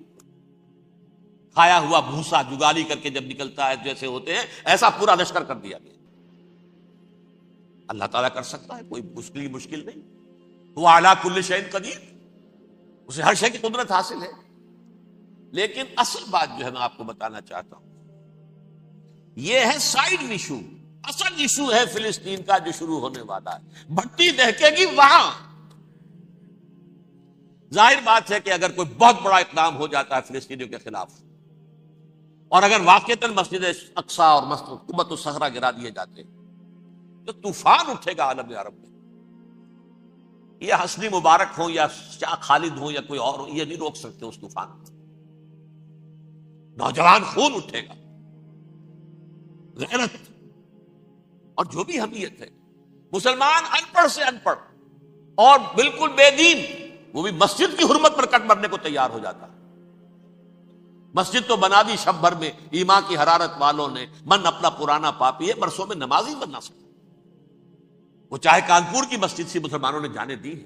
کھایا ہوا بھوسا جگالی کر کے جب نکلتا ہے جیسے ہوتے ہیں، ایسا پورا لشکر کر دیا گیا۔ اللہ تعالیٰ کر سکتا ہے، کوئی مشکل نہیں، وہ علی کل شیء قدیر، اسے ہر شے کی قدرت حاصل ہے۔ لیکن اصل بات جو ہے میں آپ کو بتانا چاہتا ہوں، یہ ہے سائیڈ ایشو، اصل ایشو ہے فلسطین کا جو شروع ہونے والا ہے، بھٹی دہکے گی وہاں۔ ظاہر بات ہے کہ اگر کوئی بہت بڑا اقدام ہو جاتا ہے فلسطینیوں کے خلاف، اور اگر واقعتاً مسجد اقصی اور مسجد قبۃ الصخرہ گرا دیے جاتے تو طوفان اٹھے گا عالم عرب میں۔ یہ حسنی مبارک ہوں یا شاہ خالد ہوں یا کوئی اور ہوں، یہ نہیں روک سکتے اس طوفان کو۔ نوجوان خون اٹھے گا، غیرت اور جو بھی حمیت ہے۔ مسلمان ان پڑھ سے ان پڑھ اور بالکل بے دین، وہ بھی مسجد کی حرمت پر کٹ مرنے کو تیار ہو جاتا ہے۔ مسجد تو بنا دی شب بھر میں، ایمان کی حرارت والوں نے، من اپنا پرانا پاپی ہے، برسوں میں نمازی بننا سکتا۔ وہ چاہے کانپور کی مسجد سے مسلمانوں نے جانے دی ہے،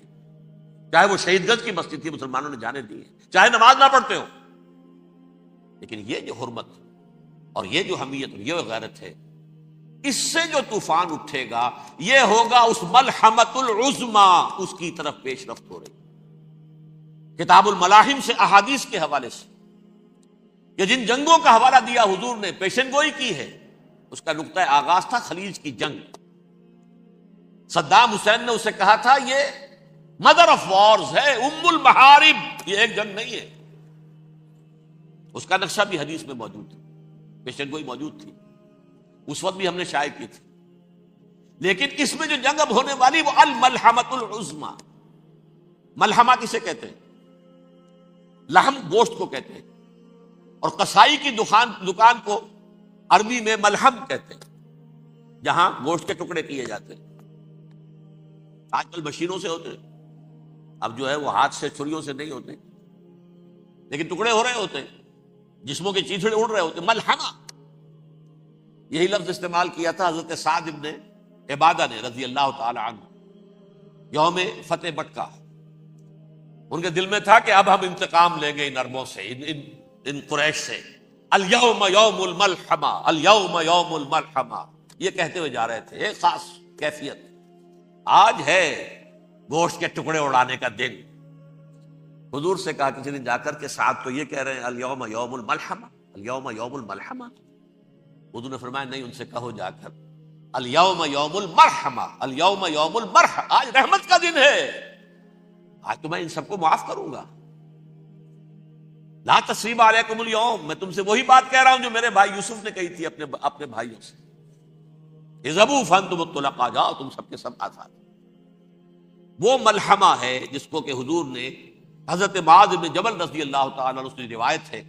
چاہے وہ شہید گنج کی مسجد تھی مسلمانوں نے جانے دی ہے، چاہے نماز نہ پڑھتے ہو، لیکن یہ جو حرمت اور یہ جو حمیت اور یہ غیرت ہے، اس سے جو طوفان اٹھے گا یہ ہوگا اس ملحمۃ العظما، اس کی طرف پیش رفت ہو رہی۔ کتاب الملاحم سے احادیث کے حوالے سے کہ جن جنگوں کا حوالہ دیا حضور نے، پیشن گوئی کی ہے، اس کا نقطہ آغاز تھا خلیج کی جنگ۔ صدام حسین نے اسے کہا تھا یہ مدر آف وارز ہے، ام المحارب، یہ ایک جنگ نہیں ہے۔ اس کا نقشہ بھی حدیث میں موجود ہے، پیشن گوئی موجود تھی، اس وقت بھی ہم نے شائع کی تھی۔ لیکن اس میں جو جنگ اب ہونے والی وہ الملحمۃ العظما۔ ملحمہ کسے کہتے ہیں؟ لحم گوشت کو کہتے ہیں، اور قصائی کی دکان کو عربی میں ملحم کہتے ہیں، جہاں گوشت کے ٹکڑے کیے جاتے ہیں۔ آج کل مشینوں سے ہوتے ہیں، اب جو ہے وہ ہاتھ سے چھریوں سے نہیں ہوتے، لیکن ٹکڑے ہو رہے ہوتے ہیں، جسموں کے چیتھڑے اڑ رہے ہوتے ہیں۔ ملحمہ، یہی لفظ استعمال کیا تھا حضرت سعد ابن عبادہ نے رضی اللہ تعالی عنہ یوم فتح مکہ۔ ان کے دل میں تھا کہ اب ہم انتقام لیں گے ان عربوں سے، ان قریش سے۔ الیوم یوم الملحمہ، الیوم یوم الملحمہ، یہ کہتے ہوئے جا رہے تھے، ایک خاص کیفیت۔ آج ہے گوشت کے ٹکڑے اڑانے کا دن۔ حضور سے کہا کسی دن جا کر کے سعد تو یہ کہہ رہے ہیں الیوم یوم الملحمہ، الیوم یوم الملحمہ۔ حضور نے فرمایا نہیں، ان سے کہو جا کر الیوم یوم المرحمہ، الیوم یوم المرحمہ، آج رحمت کا دن ہے، آج تو میں ان سب کو معاف کروں گا۔ لا تثریب علیکم اليوم، میں تم سے وہی بات کہہ رہا ہوں جو میرے بھائی یوسف نے کہی تھی اپنے بھائیوں سے، اذهبوا فانتم الطلقاء، جاؤ تم سب کے سب آزاد۔ وہ ملحمہ ہے جس کو کہ حضور نے حضرت معاذ بن جبل رضی اللہ تعالیٰ عنہ کی روایت ہے،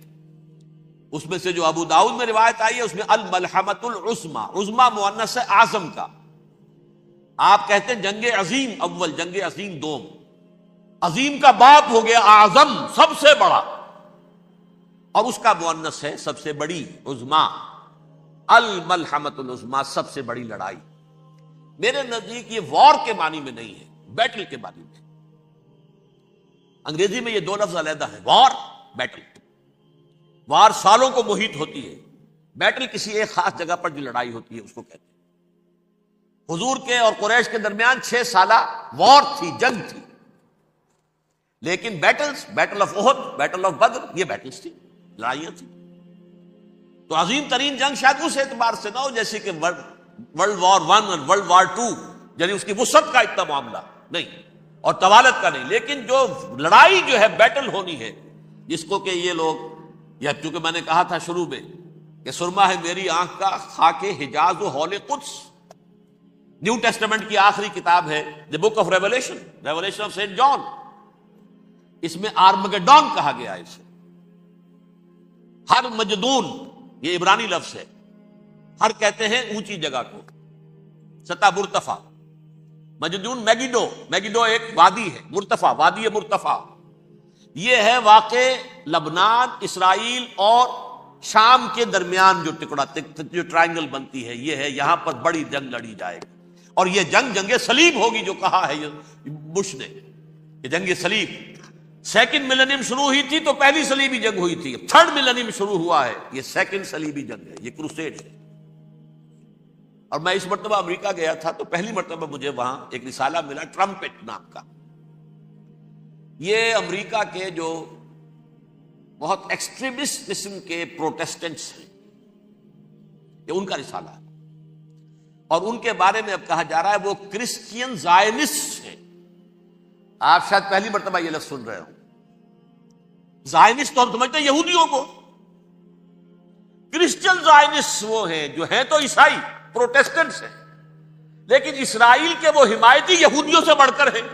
اس میں سے جو ابو داؤد میں روایت آئی ہے اس میں الملحمۃ العظما، عظما مؤنث ہے اعظم کا۔ آپ کہتے ہیں جنگ عظیم اول، جنگ عظیم دوم، عظیم کا باپ ہو گیا اعظم، سب سے بڑا، اور اس کا مؤنث ہے سب سے بڑی، عظما، الملحمۃ العظما، سب سے بڑی لڑائی۔ میرے نزدیک یہ وار کے معنی میں نہیں ہے، بیٹل کے معنی میں۔ انگریزی میں یہ دو لفظ علیحدہ ہیں، وار، بیٹل۔ وار سالوں کو محیط ہوتی ہے، بیٹل کسی ایک خاص جگہ پر جو لڑائی ہوتی ہے اس کو کہتے ہیں۔ حضور کے اور قریش کے درمیان 6 سالہ وار تھی، جنگ تھی، لیکن battles, battle of Uhud, battle of Badr, یہ بیٹلز تھی، لڑائیاں تھیں۔ تو عظیم ترین جنگ شاید اس اعتبار سے نہ ہو جیسے کہ ورلڈ وار 1 اور ورلڈ وار 2، یعنی اس کی وسعت کا اتنا معاملہ نہیں اور طوالت کا نہیں، لیکن جو لڑائی جو ہے بیٹل ہونی ہے، جس کو کہ یہ لوگ، یا چونکہ میں نے کہا تھا شروع میں کہ سرما ہے میری آنکھ کا خاک حجاز و ہول قدس، نیو ٹیسٹمنٹ کی آخری کتاب ہے the book of revelation, revelation of saint John, اس میں آرمگڈون کہا گیا ہے اسے۔ ہر مجدون، یہ عبرانی لفظ ہے، ہر کہتے ہیں اونچی جگہ کو، سطح مرتفع، مجدون میگیڈو، میگیڈو ایک وادی ہے، مرتفع، وادی مرتفع، یہ ہے واقع لبنان، اسرائیل اور شام کے درمیان جو ٹکڑا، جو ٹرائنگل بنتی ہے، یہ ہے، یہاں پر بڑی جنگ لڑی جائے گی، اور یہ جنگ صلیب ہوگی، جو کہا ہے بش نے، یہ جنگ صلیب۔ سیکنڈ ملینیم شروع ہوئی تھی تو پہلی صلیبی جنگ ہوئی تھی، تھرڈ ملینیم شروع ہوا ہے، یہ سیکنڈ صلیبی جنگ ہے، یہ کروسیڈ ہے۔ اور میں اس مرتبہ امریکہ گیا تھا تو پہلی مرتبہ مجھے وہاں ایک رسالہ ملا ٹرمپٹ نام کا، یہ امریکہ کے جو بہت ایکسٹریمسٹ قسم کے پروٹیسٹنٹس ہیں، یہ ان کا رسالہ ہے، اور ان کے بارے میں اب کہا جا رہا ہے وہ کرسچین زائنسٹ ہیں۔ آپ شاید پہلی مرتبہ یہ لفظ سن رہے ہو، زائنسٹ تو ہم سمجھتے ہیں یہودیوں کو، کرسچین زائنسٹ وہ ہیں جو ہیں تو عیسائی پروٹیسٹنٹس ہیں، لیکن اسرائیل کے وہ حمایتی یہودیوں سے بڑھ کر ہیں۔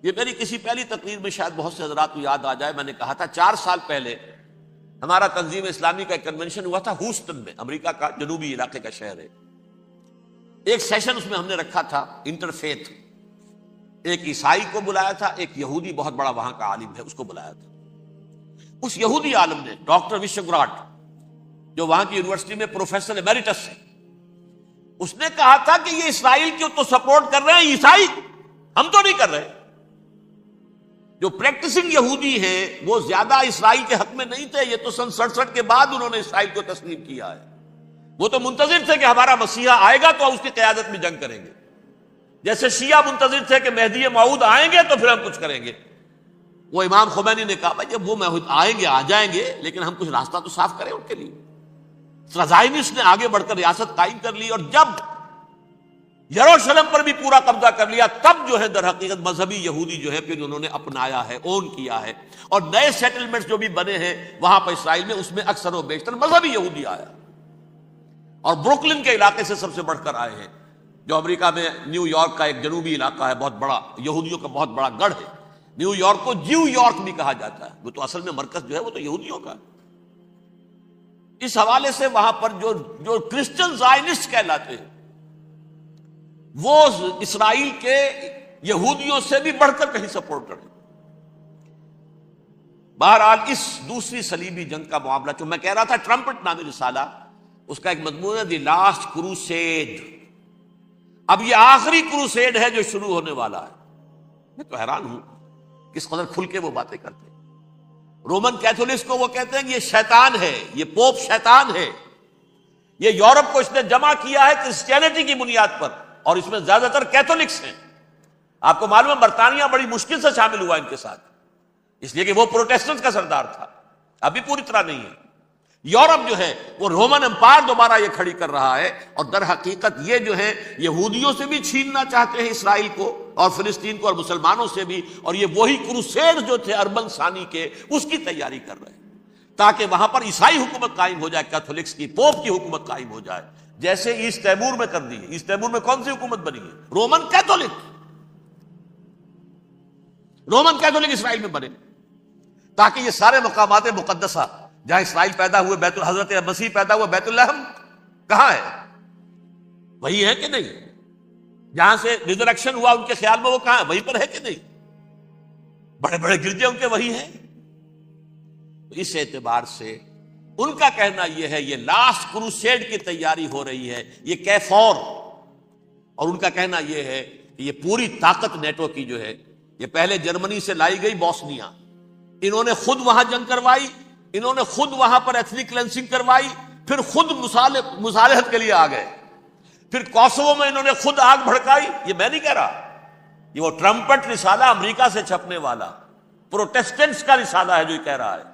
یہ میری کسی پہلی تقریر میں شاید بہت سے حضرات کو یاد آ جائے، میں نے کہا تھا 4 سال پہلے ہمارا تنظیم اسلامی کا ایک کنونشن ہوا تھا ہیوسٹن میں، امریکہ کا جنوبی علاقے کا شہر ہے۔ ایک سیشن اس میں ہم نے رکھا تھا انٹرفیتھ، ایک عیسائی کو بلایا تھا، ایک یہودی بہت بڑا وہاں کا عالم ہے اس کو بلایا تھا۔ اس یہودی عالم نے، ڈاکٹر وشگراٹ، جو وہاں کی یونیورسٹی میں پروفیسر ایمیریٹس ہے، اس نے کہا تھا کہ یہ اسرائیل کی تو سپورٹ کر رہے ہیں عیسائی، ہم تو نہیں کر رہے۔ جو پریکٹسنگ یہودی ہیں وہ زیادہ اسرائیل کے حق میں نہیں تھے، یہ تو سن 67 کے بعد انہوں نے اسرائیل کو تسلیم کیا ہے، وہ تو منتظر تھے کہ ہمارا مسیحا آئے گا تو اس کی قیادت میں جنگ کریں گے، جیسے شیعہ منتظر تھے کہ مہدی موعود آئیں گے تو پھر ہم کچھ کریں گے۔ وہ امام خمینی نے کہا بھائی جب وہ آئیں گے آ جائیں گے، لیکن ہم کچھ راستہ تو صاف کریں ان کے لیے۔ زائنسٹ نے آگے بڑھ کر ریاست قائم کر لی، اور جب یروشلم پر بھی پورا قبضہ کر لیا، تب جو ہے در حقیقت مذہبی یہودی جو ہے پھر انہوں نے اپنایا ہے، اون کیا ہے، اور نئے سیٹلمنٹس جو بھی بنے ہیں وہاں پر اسرائیل میں، اس میں اکثر و بیشتر مذہبی یہودی آیا، اور بروکلن کے علاقے سے سب سے بڑھ کر آئے ہیں، جو امریکہ میں نیو یارک کا ایک جنوبی علاقہ ہے، بہت بڑا یہودیوں کا بہت بڑا گڑھ ہے۔ نیو یارک کو جیو یارک بھی کہا جاتا ہے، وہ تو اصل میں مرکز جو ہے وہ تو یہودیوں کا ہے۔ اس حوالے سے وہاں پر جو کرسچن زائنسٹ کہلاتے ہیں وہ اسرائیل کے یہودیوں سے بھی بڑھ کر کہیں سپورٹ کریں۔ بہرحال اس دوسری صلیبی جنگ کا معاملہ جو میں کہہ رہا تھا، ٹرمپٹ نامی رسالہ، اس کا ایک مضمون ہے دی لاسٹ کروسیڈ۔ اب یہ آخری کروسیڈ ہے جو شروع ہونے والا ہے۔ میں تو حیران ہوں کس قدر کھل کے وہ باتیں کرتے ہیں۔ رومن کیتھولکس کو وہ کہتے ہیں کہ یہ شیطان ہے، یہ پوپ شیطان ہے، یہ یورپ کو اس نے جمع کیا ہے کرسچینٹی کی بنیاد پر، اور اس میں زیادہ تر کیتھولکس ہیں۔ آپ کو معلوم ہے برطانیہ بڑی مشکل سے شامل ہوا ان کے ساتھ، اس لیے کہ وہ پروٹیسٹنٹ کا سردار تھا، ابھی پوری طرح نہیں ہے۔ یورپ جو ہے وہ رومن امپائر دوبارہ یہ کھڑی کر رہا ہے، اور در حقیقت یہ جو ہے یہودیوں سے بھی چھیننا چاہتے ہیں اسرائیل کو اور فلسطین کو، اور مسلمانوں سے بھی، اور یہ وہی کروسیڈ جو تھے اربن ثانی کے، اس کی تیاری کر رہے ہیں تاکہ وہاں پر عیسائی حکومت قائم ہو جائے، کیتھولکس کی، پوپ کی حکومت قائم ہو جائے، جیسے ایسٹ تیمور میں کر دی ہے۔ ایسٹ تیمور میں کون سی حکومت بنی ہے؟ رومن کیتھولک، رومن کیتھولک اسرائیل میں بنے، تاکہ یہ سارے مقامات مقدسہ جہاں اسرائیل پیدا ہوئے، بیت حضرت مسیح پیدا ہوا، بیت لحم کہاں ہے؟ وہی ہے کہ نہیں؟ جہاں سے ریزریکشن ہوا ان کے خیال میں وہ کہاں ہے؟ وہیں پر ہے کہ نہیں؟ بڑے بڑے گرجے ان کے وہی ہیں۔ اس اعتبار سے ان کا کہنا یہ ہے یہ لاسٹ کروسیڈ کی تیاری ہو رہی ہے، یہ کیفور اور ان کا کہنا یہ ہے کہ یہ پوری طاقت نیٹو کی جو ہے یہ پہلے جرمنی سے لائی گئی بوسنیا، انہوں نے خود وہاں جنگ کروائی، انہوں نے خود وہاں پر ایتھنک کلینسنگ کروائی، پھر خود مصالحت کے لیے آ گئے، پھر کوسوو میں انہوں نے خود آگ بھڑکائی. یہ میں نہیں کہہ رہا، یہ وہ ٹرمپٹ رسالہ امریکہ سے چھپنے والا پروٹیسٹنٹس کا رسالہ ہے جو یہ کہہ رہا ہے.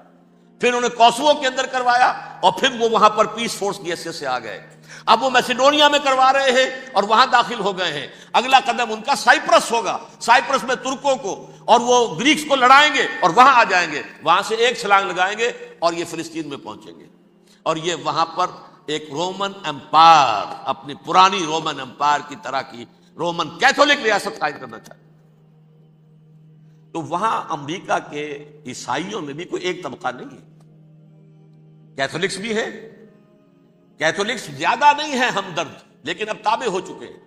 پھر انہوں نے کوسوو کے اندر کروایا اور پھر وہ وہاں پر پیس فورس کی حیثیت سے آ گئے. اب وہ میسیڈونیا میں کروا رہے ہیں اور وہاں داخل ہو گئے ہیں. اگلا قدم ان کا سائپرس ہوگا، سائپرس میں ترکوں کو اور وہ گریکس کو لڑائیں گے اور وہاں آ جائیں گے، وہاں سے ایک چھلانگ لگائیں گے اور یہ فلسطین میں پہنچیں گے، اور یہ وہاں پر ایک رومن امپائر، اپنی پرانی رومن امپائر کی طرح کی رومن کیتھولک ریاست قائم کرنا چاہتے. تو وہاں امریکہ کے عیسائیوں میں بھی کوئی ایک طبقہ نہیں ہے، کیتھولکس بھی ہے، کیتھولکس زیادہ نہیں ہے ہمدرد، لیکن اب تابع ہو چکے ہیں.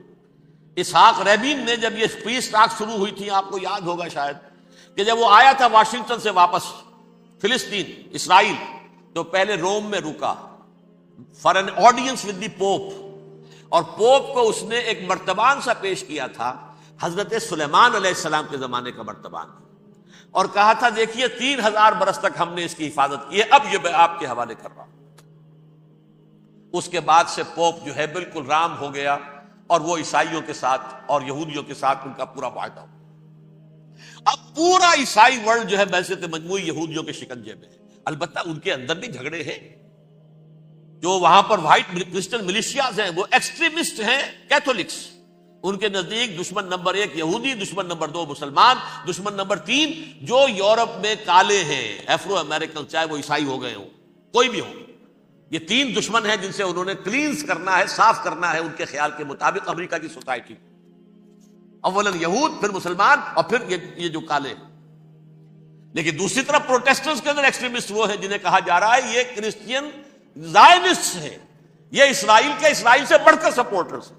اسحاق ریبین نے جب یہ پیس ٹاک شروع ہوئی تھی، آپ کو یاد ہوگا شاید کہ جب وہ آیا تھا واشنگٹن سے واپس فلسطین اسرائیل، تو پہلے روم میں رکا for an audience with the pope, اور پوپ کو اس نے ایک مرتبان سا پیش کیا تھا، حضرت سلیمان علیہ السلام کے زمانے کا مرتبان، اور کہا تھا دیکھیے 3000 برس تک ہم نے اس کی حفاظت کی ہے، اب یہ میں آپ کے حوالے کر رہا ہوں. اس کے بعد سے پوپ جو ہے بالکل رام ہو گیا اور وہ عیسائیوں کے ساتھ اور یہودیوں کے ساتھ ان کا پورا معاہدہ ہو. اب پورا عیسائی ورلڈ جو ہے بعثت مجموعی یہودیوں کے شکنجے میں ہے. البتہ ان کے اندر بھی جھگڑے ہیں، جو وہاں پر وائٹ کرسچن ملیشیاز ہیں وہ ایکسٹریمسٹ ہیں کیتھولکس، ان کے نزدیک دشمن نمبر 1 یہودی، دشمن نمبر 2 مسلمان، دشمن نمبر 3 جو یورپ میں کالے ہیں افرو امریکن، چاہے وہ عیسائی ہو گئے ہوں کوئی بھی ہو. یہ 3 دشمن ہیں جن سے انہوں نے کلینز کرنا ہے، صاف کرنا ہے ان کے خیال کے مطابق امریکہ کی سوسائٹی. اولاً یہود، پھر مسلمان، اور پھر یہ جو کالے. لیکن دوسری طرف پروٹیسٹنٹس کے اندر ایکسٹریمسٹ وہ ہیں جنہیں کہا جا رہا ہے یہ کرسچین زائنسٹ ہیں، یہ اسرائیل کے اسرائیل سے بڑھ کر سپورٹرز ہیں.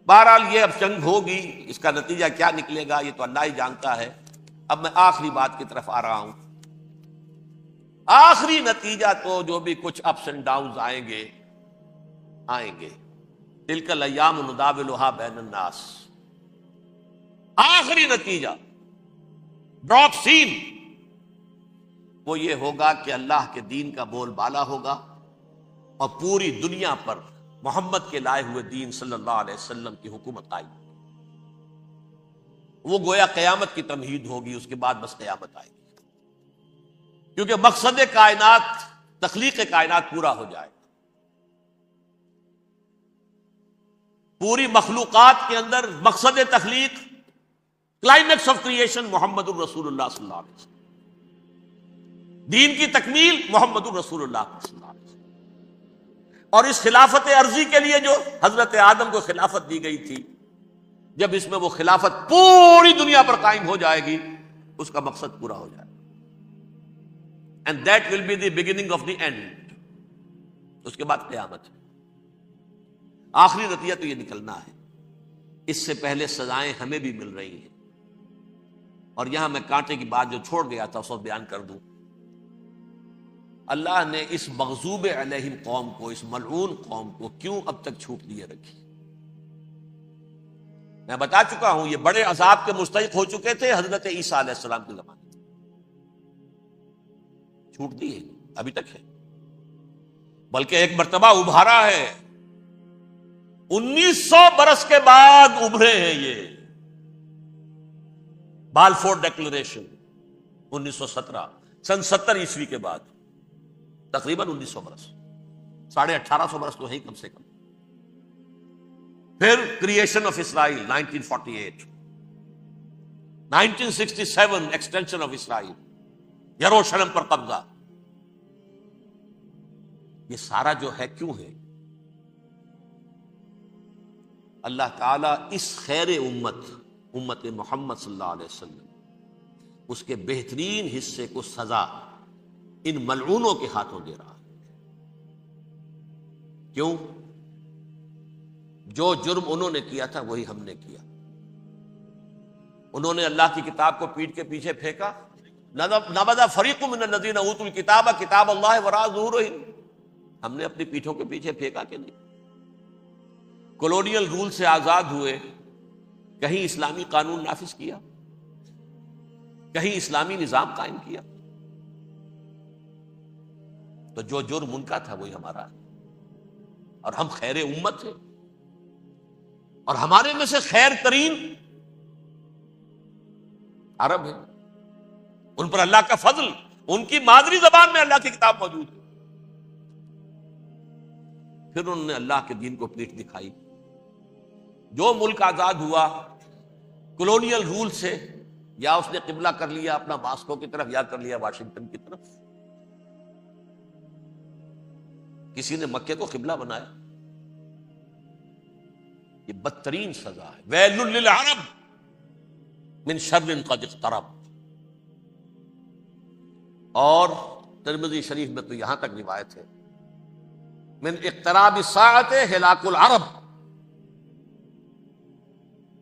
بہرحال یہ اب جنگ ہوگی، اس کا نتیجہ کیا نکلے گا یہ تو اللہ ہی جانتا ہے. اب میں آخری بات کی طرف آ رہا ہوں. آخری نتیجہ تو جو بھی کچھ اپس اینڈ ڈاؤنز آئیں گے، تلک الایام نداولھا بین الناس، آخری نتیجہ ڈراپ سین وہ یہ ہوگا کہ اللہ کے دین کا بول بالا ہوگا اور پوری دنیا پر محمد کے لائے ہوئے دین صلی اللہ علیہ وسلم کی حکومت قائم. وہ گویا قیامت کی تمہید ہوگی، اس کے بعد بس قیامت آئے گی، کیونکہ مقصد کائنات، تخلیق کائنات پورا ہو جائے گا. پوری مخلوقات کے اندر مقصد تخلیق، کلائمیکس آف کریشن محمد الرسول اللہ صلی اللہ علیہ وسلم، دین کی تکمیل محمد الرسول اللہ صلی اللہ علیہ وسلم. اور اس خلافت عرضی کے لیے جو حضرت آدم کو خلافت دی گئی تھی، جب اس میں وہ خلافت پوری دنیا پر قائم ہو جائے گی، اس کا مقصد پورا ہو جائے گا. And that will be the beginning of the end. اس کے بعد قیامت ہے. آخری نتیجہ تو یہ نکلنا ہے. اس سے پہلے سزائیں ہمیں بھی مل رہی ہیں، اور یہاں میں کانٹے کی بات جو چھوڑ گیا تھا اس وقت بیان کر دوں. اللہ نے اس مغضوب علیہم قوم کو، اس ملعون قوم کو کیوں اب تک چھوٹ دیے رکھی؟ میں بتا چکا ہوں یہ بڑے عذاب کے مستحق ہو چکے تھے حضرت عیسیٰ علیہ السلام کے زمانے میں، چھوٹ دی ہے، ابھی تک ہے، بلکہ ایک مرتبہ ابھارا ہے. 1900 برس کے بعد ابھرے ہیں یہ. بالفور ڈیکلریشن 1917، سن 70 عیسوی کے بعد، تقریباً 1900 برس، 1850 برس تو ہے کم سے کم. پھر creation of Israel 1948، 1967 extension of Israel, یروشلم پر قبضہ. یہ سارا جو ہے کیوں ہے؟ اللہ تعالیٰ اس خیر امت محمد صلی اللہ علیہ وسلم، اس کے بہترین حصے کو سزا ان ملعونوں کے ہاتھوں دے رہا ہے. کیوں؟ جو جرم انہوں نے کیا تھا وہی ہم نے کیا. انہوں نے اللہ کی کتاب کو پیٹھ کے پیچھے پھینکا. نبذ فریق من الذین اوتوا الکتاب کتاب اللہ وراء ظہورہم، ہم نے اپنی پیٹھوں کے پیچھے پھینکا کہ نہیں؟ کولونیل رول سے آزاد ہوئے، کہیں اسلامی قانون نافذ کیا، کہیں اسلامی نظام قائم کیا؟ تو جو جرم ان کا تھا وہی ہمارا ہے، اور ہم خیر امت ہیں، اور ہمارے میں سے خیر ترین عرب ہیں، ان پر اللہ کا فضل، ان کی مادری زبان میں اللہ کی کتاب موجود ہے، پھر انہوں نے اللہ کے دین کو پیٹھ دکھائی۔ جو ملک آزاد ہوا کولونیل رول سے، یا اس نے قبلہ کر لیا اپنا ماسکو کی طرف، یا کر لیا واشنگٹن کی طرف، کسی نے مکے کو قبلہ بنایا، یہ بدترین سزا ہے۔ ویل للعرب من شر قد اقترب۔ اور ترمذی شریف میں تو یہاں تک روایت ہے، من اقتراب الساعۃ ہلاک العرب،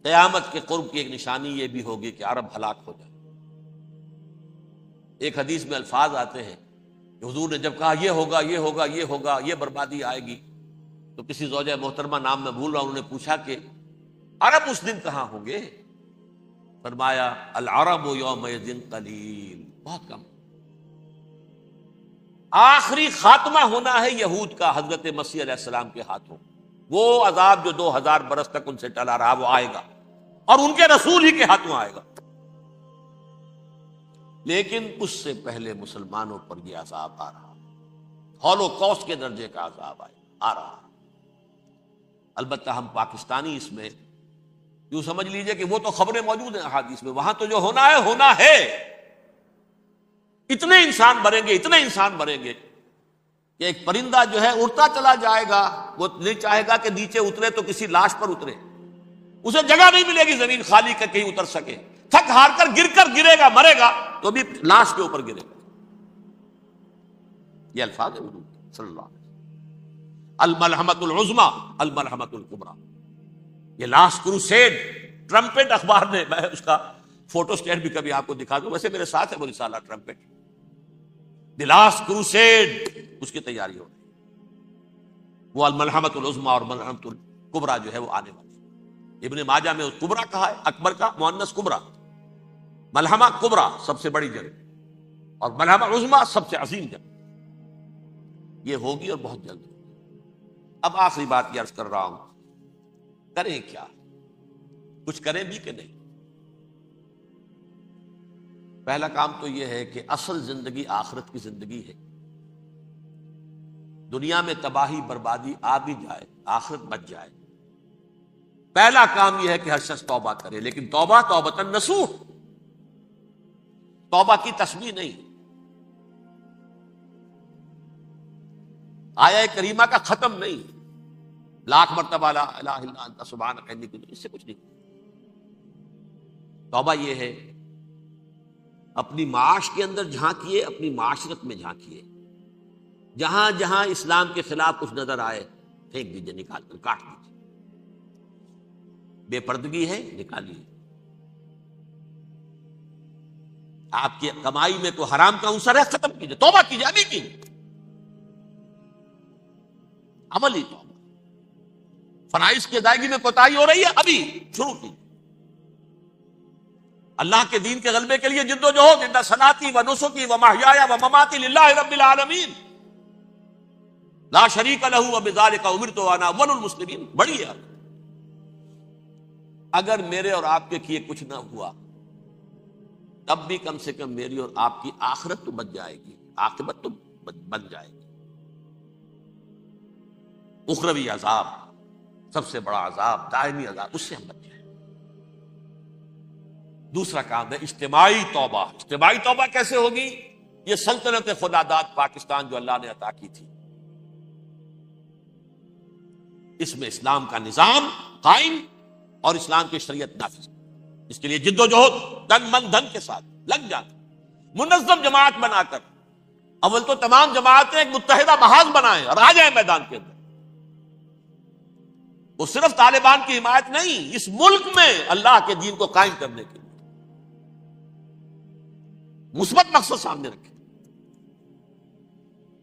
قیامت کے قرب کی ایک نشانی یہ بھی ہوگی کہ عرب ہلاک ہو جائے۔ ایک حدیث میں الفاظ آتے ہیں کہ حضور نے جب کہا یہ ہوگا یہ ہوگا یہ ہوگا، یہ بربادی آئے گی، تو کسی زوجہ محترمہ نام میں بھول رہا ہوں، انہوں نے پوچھا کہ عرب اس دن کہاں ہوں گے؟ فرمایا العرب یومئذ قلیل، بہت کم۔ آخری خاتمہ ہونا ہے یہود کا حضرت مسیح علیہ السلام کے ہاتھوں۔ وہ عذاب جو 2000 برس تک ان سے ٹلا رہا وہ آئے گا، اور ان کے رسول ہی کے ہاتھوں آئے گا۔ لیکن اس سے پہلے مسلمانوں پر یہ عذاب آ رہا، ہولوکاسٹ کے درجے کا عذاب آ رہا۔ البتہ ہم پاکستانی اس میں یوں سمجھ لیجئے کہ وہ تو خبریں موجود ہیں احادیث میں، وہاں تو جو ہونا ہے ہونا ہے۔ اتنے انسان مریں گے، اتنے انسان مریں گے کہ ایک پرندہ جو ہے اڑتا چلا جائے گا، وہ نہیں چاہے گا کہ نیچے اترے تو کسی لاش پر اترے، اسے جگہ نہیں ملے گی زمین خالی کر کہیں اتر سکے، تھک ہار کر گرے گا، مرے گا تو بھی لاش کے اوپر گرے گا۔ یہ الفاظ ہے حضور صلی اللہ علیہ وسلم، الملحمۃ العظمی الملحمۃ الکبریٰ۔ یہ لاسٹ کروسیڈ، ٹرمپٹ اخبار نے، میں اس کا فوٹو اسٹیٹ بھی کبھی آپ کو دکھا دوں، ویسے میرے ساتھ ہے وہ رسالہ ٹرمپٹ، دی لاسٹ کروسیڈ، اس کی تیاری ہو رہی ہے۔ وہ الملحمۃ العظمی اور الملحمۃ الکبریٰ جو ہے وہ آنے والی۔ ابن ماجہ میں کبریٰ کہا ہے، اکبر کا مؤنث کبریٰ، ملحمہ کبریٰ سب سے بڑی جنگ، اور ملحمہ عظمی سب سے عظیم جنگ، یہ ہوگی اور بہت جلد۔ اب آخری بات یہ عرض کر رہا ہوں، کریں کیا؟ کچھ کریں بھی کہ نہیں؟ پہلا کام تو یہ ہے کہ اصل زندگی آخرت کی زندگی ہے۔ دنیا میں تباہی بربادی آ بھی جائے، آخرت بچ جائے، پہلا کام یہ ہے کہ ہر شخص توبہ کرے، لیکن توبہ توبۃ نصوح، توبہ کی تسبیح نہیں، آیہ کریمہ کا ختم نہیں، لاکھ مرتبہ لا الہ الا انت سبحانک انی کنت، اس سے کچھ نہیں۔ توبہ یہ ہے اپنی معاش کے اندر جھانکیے، اپنی معاشرت میں جھانکیے، جہاں جہاں اسلام کے خلاف کچھ نظر آئے پھینک دیجیے، نکال کر کاٹ دیجیے۔ بے پردگی ہے، نکالیے۔ آپ کی کمائی میں کوئی حرام کا عنصر ہے، ختم کیجیے، توبہ کیجیے، ابھی کیجیے، عملی توبہ۔ فرائض کی ادائیگی میں کوتاہی ہو رہی ہے، ابھی شروع کیجیے۔ اللہ کے دین کے غلبے کے لیے جد و جہد، ان صلاتی و نسکی و محیایا و مماتی للہ رب العالمین لا شریک لہ وبذالک امرت وانا اول المسلمین، بڑی ہے۔ اگر میرے اور آپ کے کیے کچھ نہ ہوا، تب بھی کم سے کم میری اور آپ کی آخرت تو بچ جائے گی، عاقبت تو بن جائے گی۔ اخروی عذاب، سب سے بڑا عذاب، دائمی عذاب، اس سے ہم بچ جائیں۔ دوسرا کام ہے اجتماعی توبہ۔ اجتماعی توبہ کیسے ہوگی؟ یہ سلطنت خدا داد پاکستان جو اللہ نے عطا کی تھی، اس میں اسلام کا نظام قائم اور اسلام کی شریعت نافذ، اس کے لیے جد و جہد تن من دھن کے ساتھ لگ جاتا، منظم جماعت بنا کر، اول تو تمام جماعتیں ایک متحدہ محاذ بنائیں اور آ جائیں میدان کے اندر۔ وہ صرف طالبان کی حمایت نہیں، اس ملک میں اللہ کے دین کو قائم کرنے کے لیے مثبت مقصد سامنے رکھے۔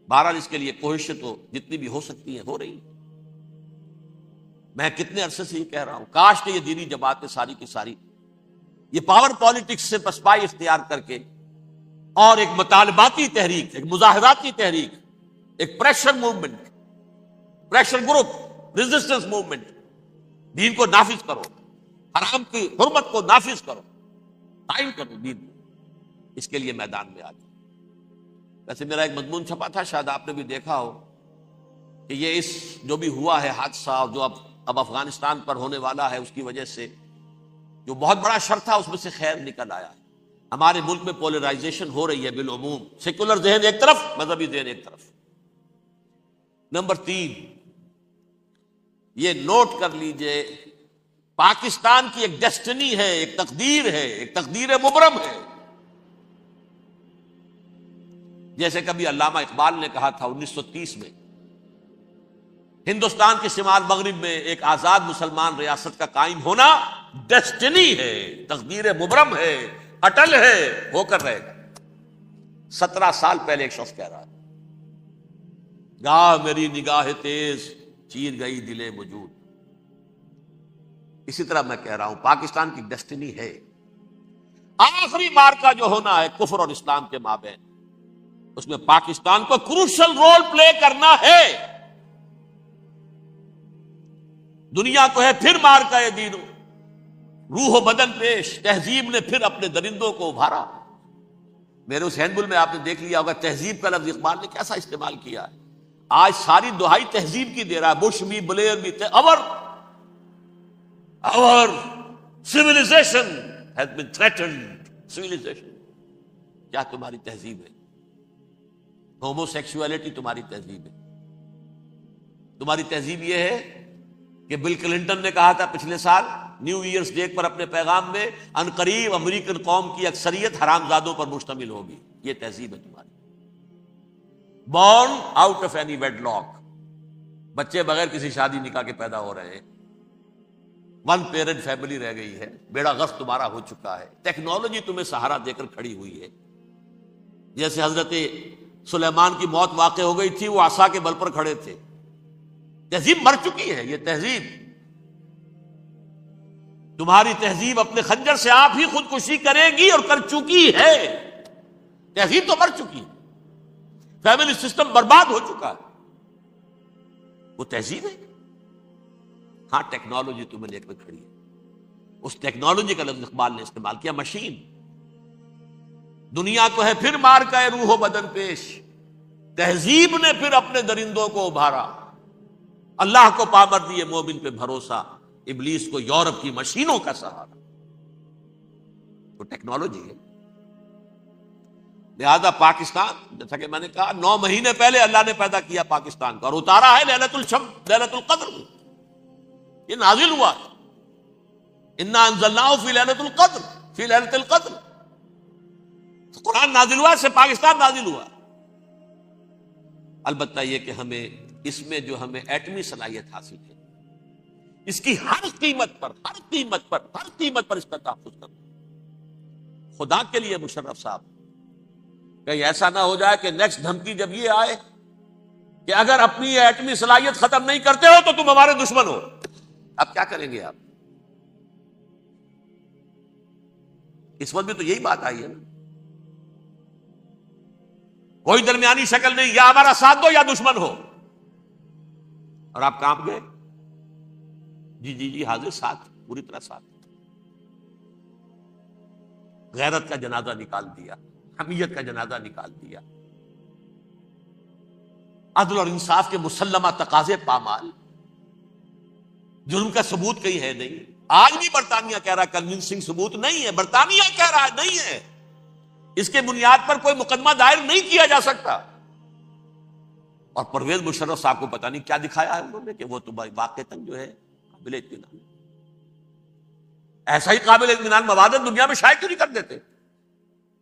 بہرحال اس کے لیے کوششیں تو جتنی بھی ہو سکتی ہیں ہو رہی ہیں۔ میں کتنے عرصے سے یہ کہہ رہا ہوں، کاش کہ یہ دینی جماعتیں ساری کی ساری یہ پاور پالیٹکس سے پسپائی اختیار کر کے اور ایک مطالباتی تحریک، ایک مظاہراتی تحریک، ایک pressure movement, pressure group, resistance movement, دین کو نافذ کرو، حرام کی حرمت کو نافذ کرو، قائم کرو دین، اس کے لیے میدان میں آ جاؤ۔ ویسے میرا ایک مضمون چھپا تھا، شاید آپ نے بھی دیکھا ہو، کہ یہ اس جو بھی ہوا ہے حادثہ، جو اب افغانستان پر ہونے والا ہے، اس کی وجہ سے جو بہت بڑا شر تھا اس میں سے خیر نکل آیا ہے۔ ہمارے ملک میں پولرائزیشن ہو رہی ہے بالعموم، سیکولر ذہن ایک طرف، مذہبی ذہن ایک طرف۔ نمبر 3، یہ نوٹ کر لیجئے، پاکستان کی ایک ڈیسٹنی ہے، ایک تقدیر ہے، ایک تقدیر مبرم ہے۔ جیسے کبھی علامہ اقبال نے کہا تھا 1930 میں، ہندوستان کے شمال مغرب میں ایک آزاد مسلمان ریاست کا قائم ہونا ڈیسٹنی ہے، تقدیر مبرم ہے، اٹل ہے، ہو کر رہے گا۔ 17 سال پہلے ایک شخص کہہ رہا ہے، گاہ میری نگاہ تیز چیر گئی دل وجود۔ اسی طرح میں کہہ رہا ہوں پاکستان کی ڈیسٹنی ہے، آخری مارکا جو ہونا ہے کفر اور اسلام کے مابین، اس میں پاکستان کو کروشل رول پلے کرنا ہے۔ دنیا کو ہے پھر مارکا دینو، روح و بدن پیش، تہذیب نے پھر اپنے درندوں کو ابھارا۔ میرے اس ہینڈبل میں آپ نے دیکھ لیا ہوگا تہذیب کا لفظ اقبال نے کیسا استعمال کیا ہے۔ آج ساری دہائی تہذیب کی دے رہا ہے، بش بھی، بلیر بھی، our civilization has been threatened. civilization کیا تمہاری تہذیب ہے؟ ہومو سیکسولیٹی تمہاری تہذیب ہے؟ تمہاری تہذیب یہ ہے کہ بل کلنٹن نے کہا تھا پچھلے سال نیو ایئرز ڈے پر اپنے پیغام میں، ان قریب امریکن قوم کی اکثریت حرامزادوں پر مشتمل ہوگی۔ یہ تہذیب ہے تمہاری، born out of any wedlock، بچے بغیر کسی شادی نکاح کے پیدا ہو رہے ہیں، ون پیرنٹ فیملی رہ گئی ہے، بیڑا غرق تمہارا ہو چکا ہے، ٹیکنالوجی تمہیں سہارا دے کر کھڑی ہوئی ہے۔ جیسے حضرت سلیمان کی موت واقع ہو گئی تھی، وہ عصا کے بل پر کھڑے تھے۔ تہذیب مر چکی ہے، یہ تہذیب، تمہاری تہذیب اپنے خنجر سے آپ ہی خودکشی کرے گی اور کر چکی ہے۔ تہذیب تو مر چکی ہے، فیملی سسٹم برباد ہو چکا ہے، وہ تہذیب ہے؟ ہاں، ٹیکنالوجی تمہیں لے کر کھڑی ہے۔ اس ٹیکنالوجی کا لفظ اقبال نے استعمال کیا، مشین۔ دنیا کو ہے پھر مار کا روح و بدن پیش، تہذیب نے پھر اپنے درندوں کو ابھارا۔ اللہ کو پامر دیے مومن پہ بھروسہ، ابلیس کو یورپ کی مشینوں کا سہارا۔ وہ ٹیکنالوجی ہے۔ لہذا پاکستان، جیسا کہ میں نے کہا، 9 مہینے پہلے اللہ نے پیدا کیا پاکستان کو اور اتارا ہے لیلۃ القدر۔ یہ نازل ہوا، انا انزلناہ فی لیلۃ القدر، فی لیلۃ القدر۔ قرآن نازل ہوا سے پاکستان نازل ہوا۔ البتہ یہ کہ ہمیں اس میں جو ہمیں ایٹمی صلاحیت حاصل ہے، اس کی ہر قیمت پر اس کا تحفظ کرنا۔ خدا کے لیے مشرف صاحب، کہیں ایسا نہ ہو جائے کہ نیکسٹ دھمکی جب یہ آئے کہ اگر اپنی ایٹمی صلاحیت ختم نہیں کرتے ہو تو تم ہمارے دشمن ہو، اب کیا کریں گے آپ؟ اس وقت بھی تو یہی بات آئی ہے نا، کوئی درمیانی شکل نہیں، یا ہمارا ساتھ دو یا دشمن ہو، اور آپ کام گئے، جی حاضر، ساتھ، پوری طرح ساتھ۔ غیرت کا جنازہ نکال دیا، حمیت کا جنازہ نکال دیا، عدل اور انصاف کے مسلمہ تقاضے پامال، جرم کا ثبوت کہیں ہے نہیں۔ آج بھی برطانیہ کہہ رہا ہے کنونسنگ ثبوت نہیں ہے، برطانیہ کہہ رہا ہے نہیں ہے، اس کے بنیاد پر کوئی مقدمہ دائر نہیں کیا جا سکتا۔ اور پرویز مشرف صاحب کو پتہ نہیں کیا دکھایا ہے انہوں نے کہ وہ تو واقعتاً جو ہے قابل اطمینان، ایسا ہی قابل اطمینان مواد دنیا میں شائع کیوں نہیں کر دیتے؟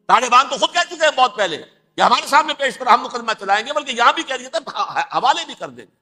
طالبان تو خود کہہ چکے ہیں بہت پہلے کہ ہمارے سامنے پیش کرو، ہم مقدمہ چلائیں گے، بلکہ یہاں بھی کہہ دیا تھا حوالے بھی کر دیں گے۔